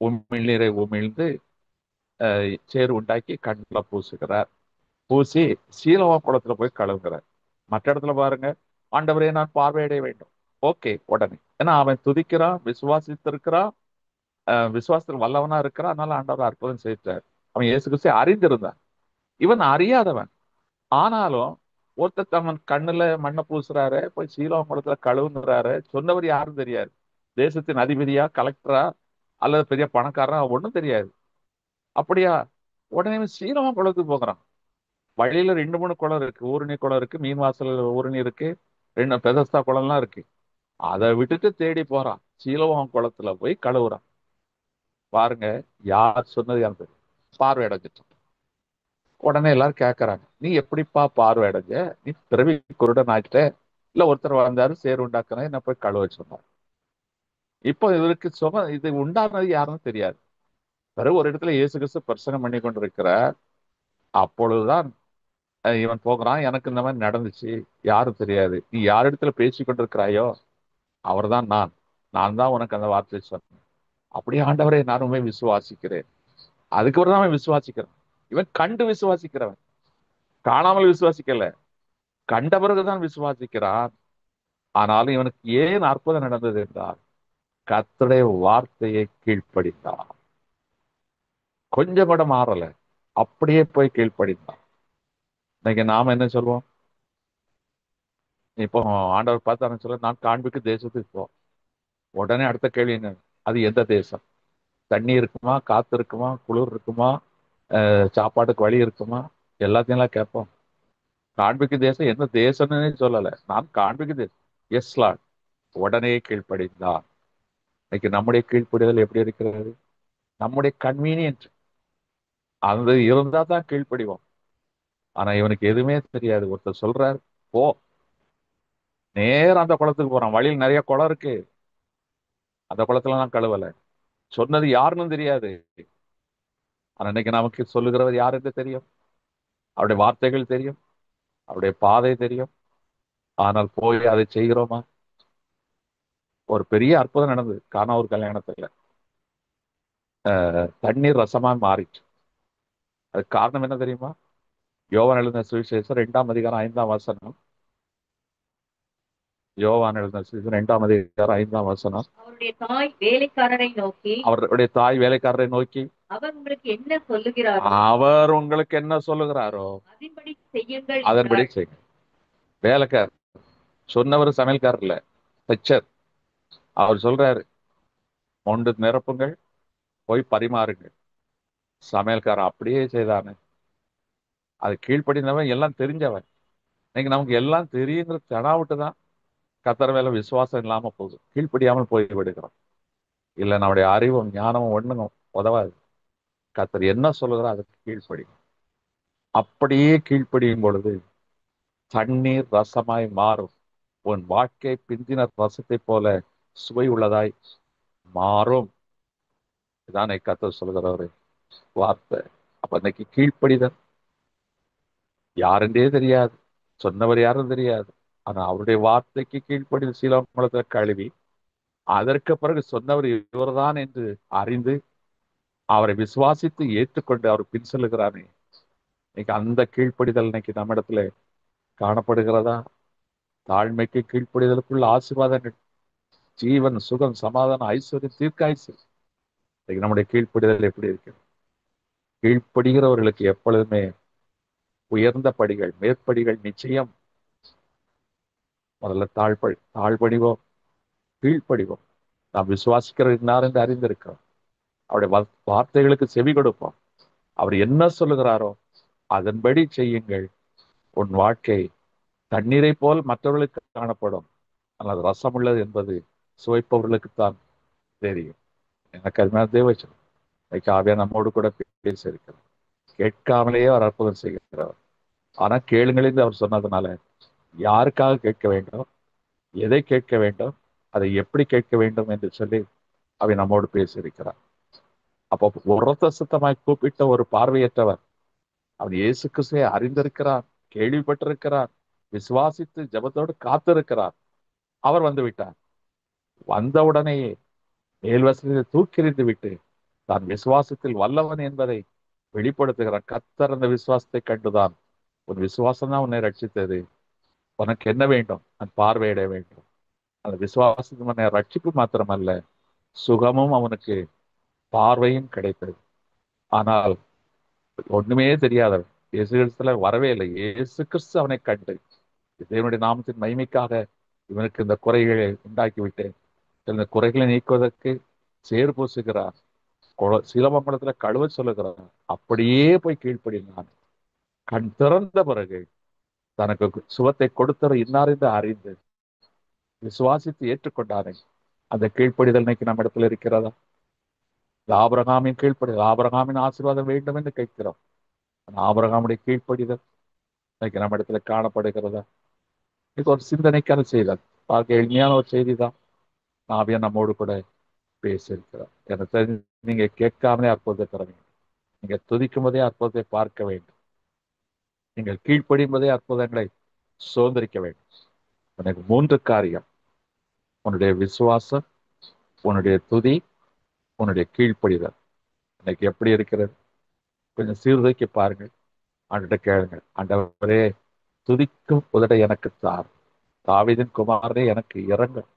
உமிழ்நீரை உமிழ்ந்து சேறு உண்டாக்கி கண்ணில் பூசுகிறார். பூசி சீலோவாம் குளத்துல போய் கழுவுகிறார். மற்ற இடத்துல பாருங்க, ஆண்டவரே நான் பார்வையடைய வேண்டும். ஓகே, உடனே. ஏன்னா அவன் துதிக்கிறான், விசுவாசித்திருக்கிறான், விசுவாசத்தில் வல்லவனா இருக்கிறான். அதனால ஆண்டவர் அற்புதம் செய்தார். அவன் இயேசு கிறிஸ்துவை அறிந்திருந்தான். இவன் அறியாதவன். ஆனாலும் ஒருத்தர் அவன் கண்ணுல மண்ணை பூசுறாரு, போய் சீலோவாம் குளத்துல கழுவுங்கிறாரு. சொன்னவர் யாரும் தெரியாது. தேசத்தின் அதிபதியா, கலெக்டரா, அல்லது பெரிய பணக்காரா, ஒன்றும் தெரியாது. அப்படியா? உடனே சீலோவாம் குளத்துக்கு போகிறான். வழியில 2-3 குளம் இருக்கு. ஊரணி குளம் இருக்கு, மீன் வாசல் ஊரணி இருக்கு, 2 பெதஸ்தா குளம்லாம் இருக்கு. அதை விட்டுட்டு தேடி போறான். சீலோவாம் குளத்துல போய் கழுவுறான். பாருங்க, யார் சொன்னது எனக்கு பார்வை அடைஞ்சிட்டான். உடனே எல்லாரும் கேட்கறாங்க, நீ எப்படிப்பா பார்வை அடைஞ்ச? நீ பிறவி குருடன் ஆயிட்ட, இல்ல ஒருத்தர் வந்தாரு சேறு உண்டாக்குனா என்ன போய் கழுவ சொன்னார். இப்போ இவருக்கு இது உண்டானது யாருன்னு தெரியாது. பிறகு ஒரு இடத்துல இயேசு கிறிஸ்து பிரசங்கம் பண்ணி கொண்டிருக்கிறார். அப்பொழுதுதான் இவன் போகிறான், எனக்கு இந்த மாதிரி நடந்துச்சு, யாரும் தெரியாது, நீ யார் இடத்துல பேசி கொண்டிருக்கிறாயோ அவர் தான் நான் தான் உனக்கு அந்த வார்த்தையை சொன்னேன். அப்படியே ஆண்டவரை நானுமே விசுவாசிக்கிறேன். அதுக்கப்புறம் தான் அவன் விசுவாசிக்கிறான். இவன் கண்டு விசுவாசிக்கிறவன், காணாமல் விசுவாசிக்கல. கண்ட பிறகுதான் விசுவாசிக்கிறான். ஆனாலும் இவனுக்கு ஏன் அற்புதம் நடந்தது என்றால் கர்த்தருடைய வார்த்தையை கீழ்ப்படிந்தான். கொஞ்சம் கூட மாறல, அப்படியே போய் கீழ்ப்படிந்தான். இன்னைக்கு நாம என்ன சொல்லுவோம்? இப்போ ஆண்டவர் பார்த்தான்னு சொல்ல, நான் காண்பிக்கு தேசத்துக்கு போ. உடனே அடுத்த கேள்வி என்ன? அது எந்த தேசம்? தண்ணி இருக்குமா, காத்து இருக்குமா, குளிர் இருக்குமா, சாப்பாட்டுக்கு வழி இருக்குமா? எல்லாத்தையும் எல்லாம் கேட்போம். காண்பிக்கு தேசம் எந்த தேசம்னு சொல்லல, நான் காண்பிக்கு தேசம். Yes Lord. உடனே கீழ்ப்படிந்தான். இன்னைக்கு நம்முடைய கீழ்ப்படிதல் எப்படி இருக்கிறது? நம்முடைய கன்வீனியன்ட் அது இருந்தா தான் கீழ்ப்படிவோம். ஆனா இவனுக்கு எதுவுமே தெரியாது. ஒருத்தர் சொல்றாரு போ, நேரம் அந்த குளத்துக்கு போறான். வழியில் நிறைய குளம் இருக்கு, அந்த குளத்துல நான் கழுவல. சொன்னது யாருன்னு தெரியாது. ஆனா இன்னைக்கு நமக்கு சொல்லுகிறவர் யாருக்கு தெரியும்? அவருடைய வார்த்தைகள் தெரியும், அவருடைய பாதை தெரியும். ஆனால் போய் அதை செய்கிறோமா? ஒரு பெரிய அற்புதம் நடந்தது கானா ஒரு கல்யாணத்துல. தண்ணீர் ரசமா மாறிச்சு. அதுக்கு காரணம் என்ன தெரியுமா? யோவான் எழுதின சுவிசேஷம் 2ஆம் அதிகாரம் 5ஆம் வசனம். யோவான் எழுதின சுவிசேஷம் 2ஆம் அதிகாரம் 5ஆம் வசனம். அவருடைய தாய் வேலைக்காரரை நோக்கி அவர் உங்களுக்கு என்ன சொல்லுகிறாரோ அதன்படி செய்யுங்கள். வேலைக்கார் சொன்னவர் சமையல்காரர் இல்ல, தச்சர். அவர் சொல்றாரு, மொண்டு நிரப்புங்கள், போய் பரிமாறுங்கள். சமையல்காரன் அப்படியே செய்தானே. அது கீழ்ப்படிந்தவன், எல்லாம் தெரிஞ்சவன். இன்னைக்கு நமக்கு எல்லாம் தெரியுங்கிற தெனாவிட்டு தான் கர்த்தர் மேல விசுவாசம் இல்லாம போகுது. கீழ்ப்படியாமல் போய் விடுகிறோம். இல்ல நம்முடைய அறிவும் ஞானமும் ஒண்ணும் உதவாது. கர்த்தர் என்ன சொல்லுகிறோ அதுக்கு கீழ்ப்படியும். அப்படியே கீழ்ப்படியும் பொழுது தண்ணீர் ரசமாய் மாறும். உன் வாழ்க்கை பிந்தின ரசத்தை போல சுவை உள்ளதாய் மாறும். இதான் கர்த்தர் சொல்லுகிற ஒரு வார்த்தை. அப்ப இன்னைக்கு கீழ்ப்படிதல் யாருன்றே தெரியாது, சொன்னவர் யாரும் தெரியாது. ஆனா அவருடைய வார்த்தைக்கு கீழ்ப்படிதல் சீலோகுளத்துல கழுவி, அதற்கு பிறகு சொன்னவர் இவர்தான் என்று அறிந்து அவரை விசுவாசித்து ஏற்றுக்கொண்டு அவர் பின் செல்லுகிறானே, இன்னைக்கு அந்த கீழ்ப்படிதல் இன்னைக்கு நம்ம இடத்துல காணப்படுகிறதா? தாழ்மைக்கு கீழ்ப்படிதலுக்குள்ள ஆசீர்வாதங்கள், ஜீவன், சுகம், சமாதானம், ஐஸ்வர்யம், தீர்க்காயுசு. இன்னைக்கு நம்முடைய கீழ்ப்படிதல் எப்படி இருக்கு? கீழ்ப்படுகிறவர்களுக்கு எப்பொழுதுமே உயர்ந்த படிகள், மேற்படிகள் நிச்சயம். முதல்ல தாழ்படிவோம், கீழ்ப்படிவோம். நாம் விசுவாசிக்கிறது இன்னார் என்று அறிந்திருக்கிறோம். அவருடைய வார்த்தைகளுக்கு செவி கொடுப்போம். அவர் என்ன சொல்லுகிறாரோ அதன்படி செய்யுங்கள். உன் வாழ்க்கை தண்ணீரை போல் மற்றவர்களுக்கு காணப்படும். ஆனால் ரசம் உள்ளது என்பது சுவைப்பவர்களுக்குத்தான் தெரியும். எனக்கு அது தேவச்சனம் இன்னைக்கு ஆவியா நம்மோடு கூட பேசியிருக்கிறார். கேட்காமலேயே அவர் அற்புதம் செய்கிறார். ஆனா கேளுங்களில் அவர் சொன்னதுனால யாருக்காக கேட்க வேண்டும், எதை கேட்க வேண்டும், அதை எப்படி கேட்க வேண்டும் என்று சொல்லி அவை நம்மோடு பேசியிருக்கிறார். அப்போ உரத்த சுத்தமாய் கூப்பிட்ட ஒரு பார்வையற்றவர் அவன் இயேசு கிறிஸ்துவை அறிந்திருக்கிறார், கேள்விப்பட்டிருக்கிறார், விசுவாசித்து ஜபத்தோடு காத்திருக்கிறார். அவர் வந்து விட்டார். வந்தவுடனேயே மேல்வசனத்தை தூக்கெறிந்து விட்டு தான் விசுவாசத்தில் வல்லவன் என்பதை வெளிப்படுத்துகிறார். கர்த்தர் அந்த விசுவாசத்தை கண்டுதான், உன் விசுவாசம் தான் உன்னை ரட்சித்தது, உனக்கு என்ன வேண்டும், நான் பார்வையிட வேண்டும். அந்த விசுவாசத்தின் ரட்சிப்பு மாத்திரமல்ல, சுகமும் அவனுக்கு பார்வையும் கிடைத்தது. ஆனால் ஒண்ணுமே தெரியாதவன், இயேசு கிறிஸ்துல வரவே இல்லை. இயேசு கிறிஸ்து அவனை கண்டு தேவனுடைய நாமத்தின் மகிமைக்காக இவனுக்கு இந்த குறைகளை உண்டாக்கிவிட்டேன், இந்த குறைகளை நீக்குவதற்கு சேர் பூசுகிறார், சிலமங்கலத்துல கழுவ சொல்லுகிறார். அப்படியே போய் கீழ்ப்படினான். கண் திறந்த பிறகு தனக்கு சுகத்தை கொடுத்தவர் இன்னார் என்று அறிந்து விசுவாசித்து ஏற்றுக்கொண்டானே, அந்த கீழ்ப்படிதல் இன்னைக்கு நம்ம இடத்துல இருக்கிறதா? ஆபிரகாமின் கீழ்ப்படிதல், ஆபிரகாமின் ஆசீர்வாதம் வேண்டும் என்று கேட்கிறோம். ஆபிரகாமுடைய கீழ்ப்படிதல் இன்னைக்கு நம்ம இடத்துல காணப்படுகிறதா? இது ஒரு சிந்தனைக்கான செய்தி, பார்க்க எளிமையான ஒரு செய்தி தான். ஆவியா நம்மோடு கூட பேசியிருக்கிறார். எனக்கு தெரிஞ்சு நீங்க கேட்காமலே அற்புதத்தை தர வேண்டும், நீங்க துதிக்கும் போதே அற்புதத்தை பார்க்க வேண்டும், நீங்கள் கீழ்ப்படியும் போதே அற்புதங்களை சுதந்திரிக்க வேண்டும். எனக்கு 3 காரியம்: உன்னுடைய விசுவாசம், உன்னுடைய துதி, உன்னுடைய கீழ்ப்படிதல். இன்னைக்கு எப்படி இருக்கிறது? கொஞ்சம் சீர்தூக்கி பாருங்கள். ஆண்டுகிட்ட கேளுங்க, ஆண்டவரே துதிக்கும் உதடை எனக்கு தார். தாவீதின் குமாரனே எனக்கு இரங்கும்.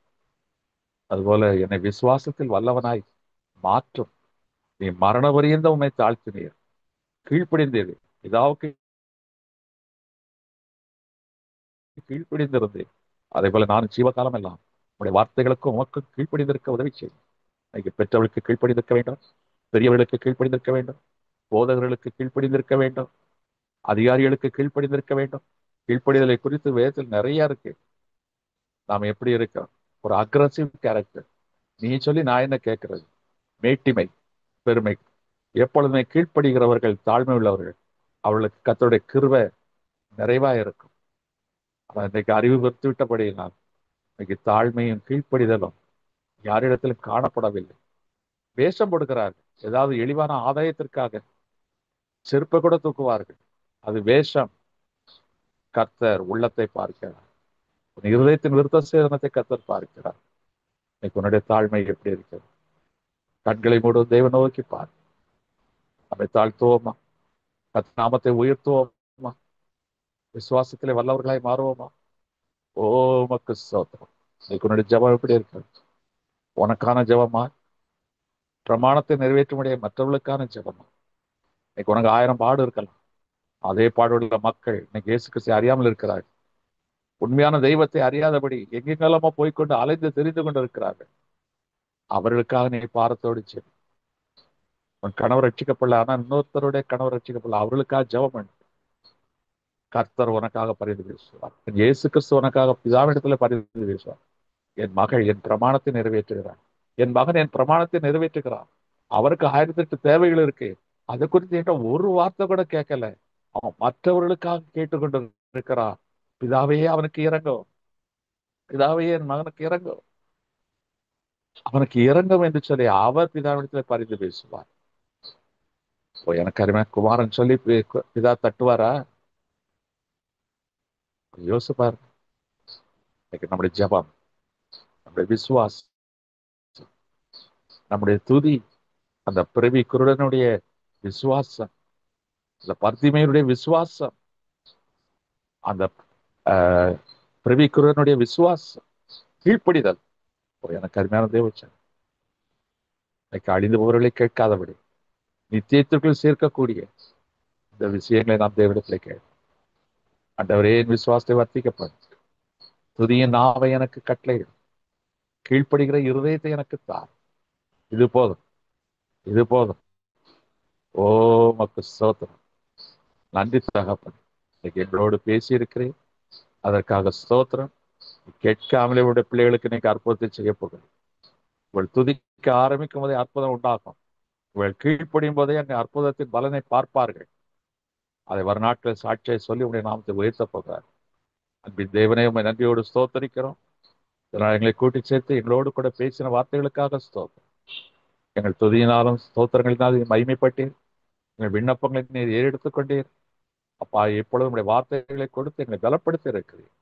அதுபோல என்னை விசுவாசத்தில் வல்லவனாய் மாற்றும். நீ மரண பரியந்த உம்மை தாழ்த்தினீர், கீழ்ப்படிந்தீர். பிதாவுக்கு கீழ்ப்படிந்திருந்தேன். அதே போல நான் ஜீவகாலம் எல்லாம் உடைய வார்த்தைகளுக்கும் உமக்கும் கீழ்ப்படிந்திருக்க உதவி செய்யும். இன்னைக்கு பெற்றவர்களுக்கு கீழ்ப்படிந்திருக்க வேண்டும், பெரியவர்களுக்கு கீழ்ப்படிந்திருக்க வேண்டும், போதகர்களுக்கு கீழ்ப்படிந்திருக்க வேண்டும், அதிகாரிகளுக்கு கீழ்ப்படிந்திருக்க வேண்டும். கீழ்ப்படிதலை குறித்து வேதத்தில் நிறைய இருக்கு. நாம் எப்படி இருக்கோம்? ஒரு அக்ரசிவ் கேரக்டர். நீ சொல்லி நான் என்ன கேட்கறது? மேட்டிமை, பெருமை. எப்பொழுதுமே கீழ்ப்படுகிறவர்கள் தாழ்மை உள்ளவர்கள். அவர்களுக்கு கர்த்தருடைய கிருபை நிறைவா இருக்கும். அவன் இன்னைக்கு அறிவு பெற்று விட்டபடியினால் இன்னைக்கு தாழ்மையும் கீழ்ப்படிதலும் யாரிடத்திலும் காணப்படவில்லை. வேஷம் கொடுக்கிறார்கள். ஏதாவது எளிவான ஆதாயத்திற்காக செருப்பை கூட தூக்குவார்கள். அது வேஷம். கர்த்தர் உள்ளத்தை பார்க்கிறார். உன் இருதயத்தின் விருத்த சேதனத்தை கர்த்தர் பார்க்கிறார். இன்னைக்கு உன்னுடைய தாழ்மை எப்படி இருக்கிறது? கண்களை மூடும் தேவ நோக்கி பார். நம்மை தாழ்த்துவோமா? கர்த்தர் நாமத்தை உயர்த்துவோமா? விசுவாசத்திலே வல்லவர்களாய் மாறுவோமா? ஓ உமக்கு ஸ்தோத்திரம். இன்னைக்கு உன்னுடைய ஜெபம் எப்படி இருக்கிறது? உனக்கான ஜெபமா? பிரமாணத்தை நிறைவேற்றும்படிய மற்றவர்களுக்கான ஜெபமா? இன்னைக்கு உனக்கு 1000 பாடு இருக்கலாம். அதே பாடுள்ள மக்கள் இன்னைக்கு இயேசு கிறிஸ்துவை அறியாமல் இருக்கிறார்கள். உண்மையான தெய்வத்தை அறியாதபடி எங்கெங்கெல்லாமோ போய்கொண்டு அலைந்து தெரிந்து கொண்டு இருக்கிறார்கள். அவர்களுக்காக நீ பாரத்தோடு செய். உன் கணவர் ரட்சிக்கப்படல, ஆனா இன்னொருத்தருடைய கணவர் ரட்சிக்கப்படல, அவர்களுக்காக ஜெபம் பண்ணு. கர்த்தர் உனக்காக பரிந்து பேசுவார். இயேசு கிறிஸ்து உனக்காக பிதாவிடத்துல பரிந்து பேசுவார். என் மகள் என் பிரமாணத்தை நிறைவேற்றுகிறார், என் மகன் என் பிரமாணத்தை நிறைவேற்றுகிறான். அவருக்கு 1008 தேவைகள் இருக்கு. அதை குறித்து என்கிட்ட ஒரு வார்த்தை கூட கேட்கல. அவன் மற்றவர்களுக்காக கேட்டுக்கொண்டு இருக்கிறான். பிதாவே அவனுக்கு இறங்கும், பிதாவே என் மகனுக்கு இறங்கும், அவனுக்கு இறங்கும் என்று சொல்லி அவர் பிதாவிடத்துல பரிந்து பேசுவார். எனக்கு அருமையான குமாரன் சொல்லி பிதா தட்டுவாரா? யோசிப்பார். இன்னைக்கு நம்முடைய ஜெபம், நம்முடைய விசுவாசம், நம்முடைய துதி, அந்த பிறவி குருடனுடைய விசுவாசம், அந்த பர்திமையுடைய விசுவாசம், அந்த பிறவி குருடனுடைய விசுவாசம், கீழ்ப்படிதல். எனக்கு அருமையான தேவச்சன் இன்னைக்கு அழிந்து போவர்களை கேட்காதபடி நித்தியத்திற்குள் சேர்க்கக்கூடிய இந்த விஷயங்களை நாம் தேவனிடத்தில் கேட்க. ஆண்டவரே, என் விசுவாசத்தை வர்த்திக்கப்படும். துதியின் நாவை எனக்கு கட்டளையிடும். கீழ்ப்படுகிற இருதயத்தை எனக்கு தார். இது போதும், இது போதும். ஓ மக்கு ஸ்தோத்திரம். நன்றி தகப்பன். இன்னைக்கு எங்களோடு பேசி இருக்கிறேன், அதற்காக ஸ்தோத்திரம். கேட்காமலே உடைய பிள்ளைகளுக்கு இன்னைக்கு அற்புதத்தை செய்ய போகிறேன். இவள் துதிக்க ஆரம்பிக்கும் போதே அற்புதம் உண்டாகும். இவள் கீழ்ப்படியும் போதே அங்கே அற்புதத்தின் பலனை பார்ப்பார்கள். அதை வரநாட்கள் சாட்சியை சொல்லி உடைய நாமத்தை உயர்த்த போகிறார். அன்பின் தேவனே, உண்மை நன்றியோடு ஸ்தோத்தரிக்கிறோம். இதனால் எங்களை கூட்டி சேர்த்து எங்களோடு கூட பேசின வார்த்தைகளுக்காக ஸ்தோத்திரம். எங்கள் துதியினாலும் ஸ்தோத்திரங்களினால் மகிமைப்பட்டீர். எங்கள் விண்ணப்பங்களை நீர் ஏறெடுத்துக் கொண்டீர். அப்பா, எப்பொழுதும் உடைய வார்த்தைகளை கொடுத்து எங்களை பலப்படுத்தி இருக்கிறீர்.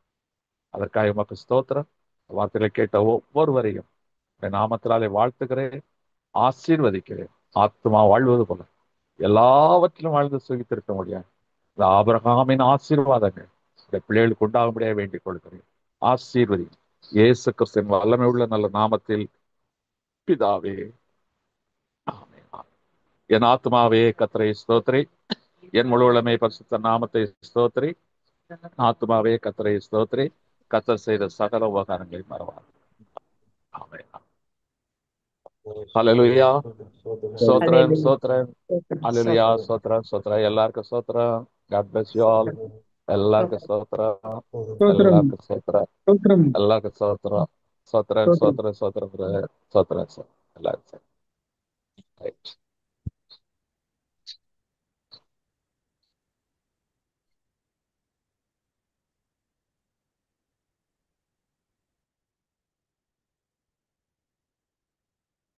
அதற்காக உமக்கு ஸ்தோத்திரம். வார்த்தைகளை கேட்ட ஒவ்வொருவரையும் நாமத்தினாலே வாழ்த்துகிறேன், ஆசீர்வதிக்கிறேன். ஆத்மா வாழ்வது போல எல்லாவற்றிலும் வாழ்ந்து சுகித்திருக்க முடியாது. இந்த ஆபிரகாமின் ஆசீர்வாதங்கள் இந்த பிள்ளைகளுக்கு உண்டாகும்படியாக வேண்டிக் கொள்கிறேன். ஆசீர்வதி இயேசு கிறிஸ்துவின் வல்லமை உள்ள நல்ல நாமத்தில் பிதாவே, ஆமென். என் ஆத்மாவே கர்த்தரை ஸ்தோத்திரி, என் முழு உளமே பரிசுத்த நாமத்தை ஸ்தோத்திரி. ஆத்மாவே கர்த்தரை ஸ்தோத்திரி, கர்த்தர் செய்த சகல உபகாரங்களை மறவார். ஆமென். ஹல்லேலூயா. ஸ்தோத்திரம், ஸ்தோத்திரம். ஹல்லேலூயா. ஸ்தோத்திரம், ஸ்தோத்திரம். எல்லாருக்கும் ஸ்தோத்திரம். God bless you all. எல்லாருக்கும் ஸ்தோத்திரம், எல்லாருக்கும் ஸ்தோத்திரம், எல்லாருக்கும் ஸ்தோத்திரம். ஸ்தோத்திரம், ஸ்தோத்திரம், ஸ்தோத்திரம், ஸ்தோத்திரம், எல்லாருக்கும்.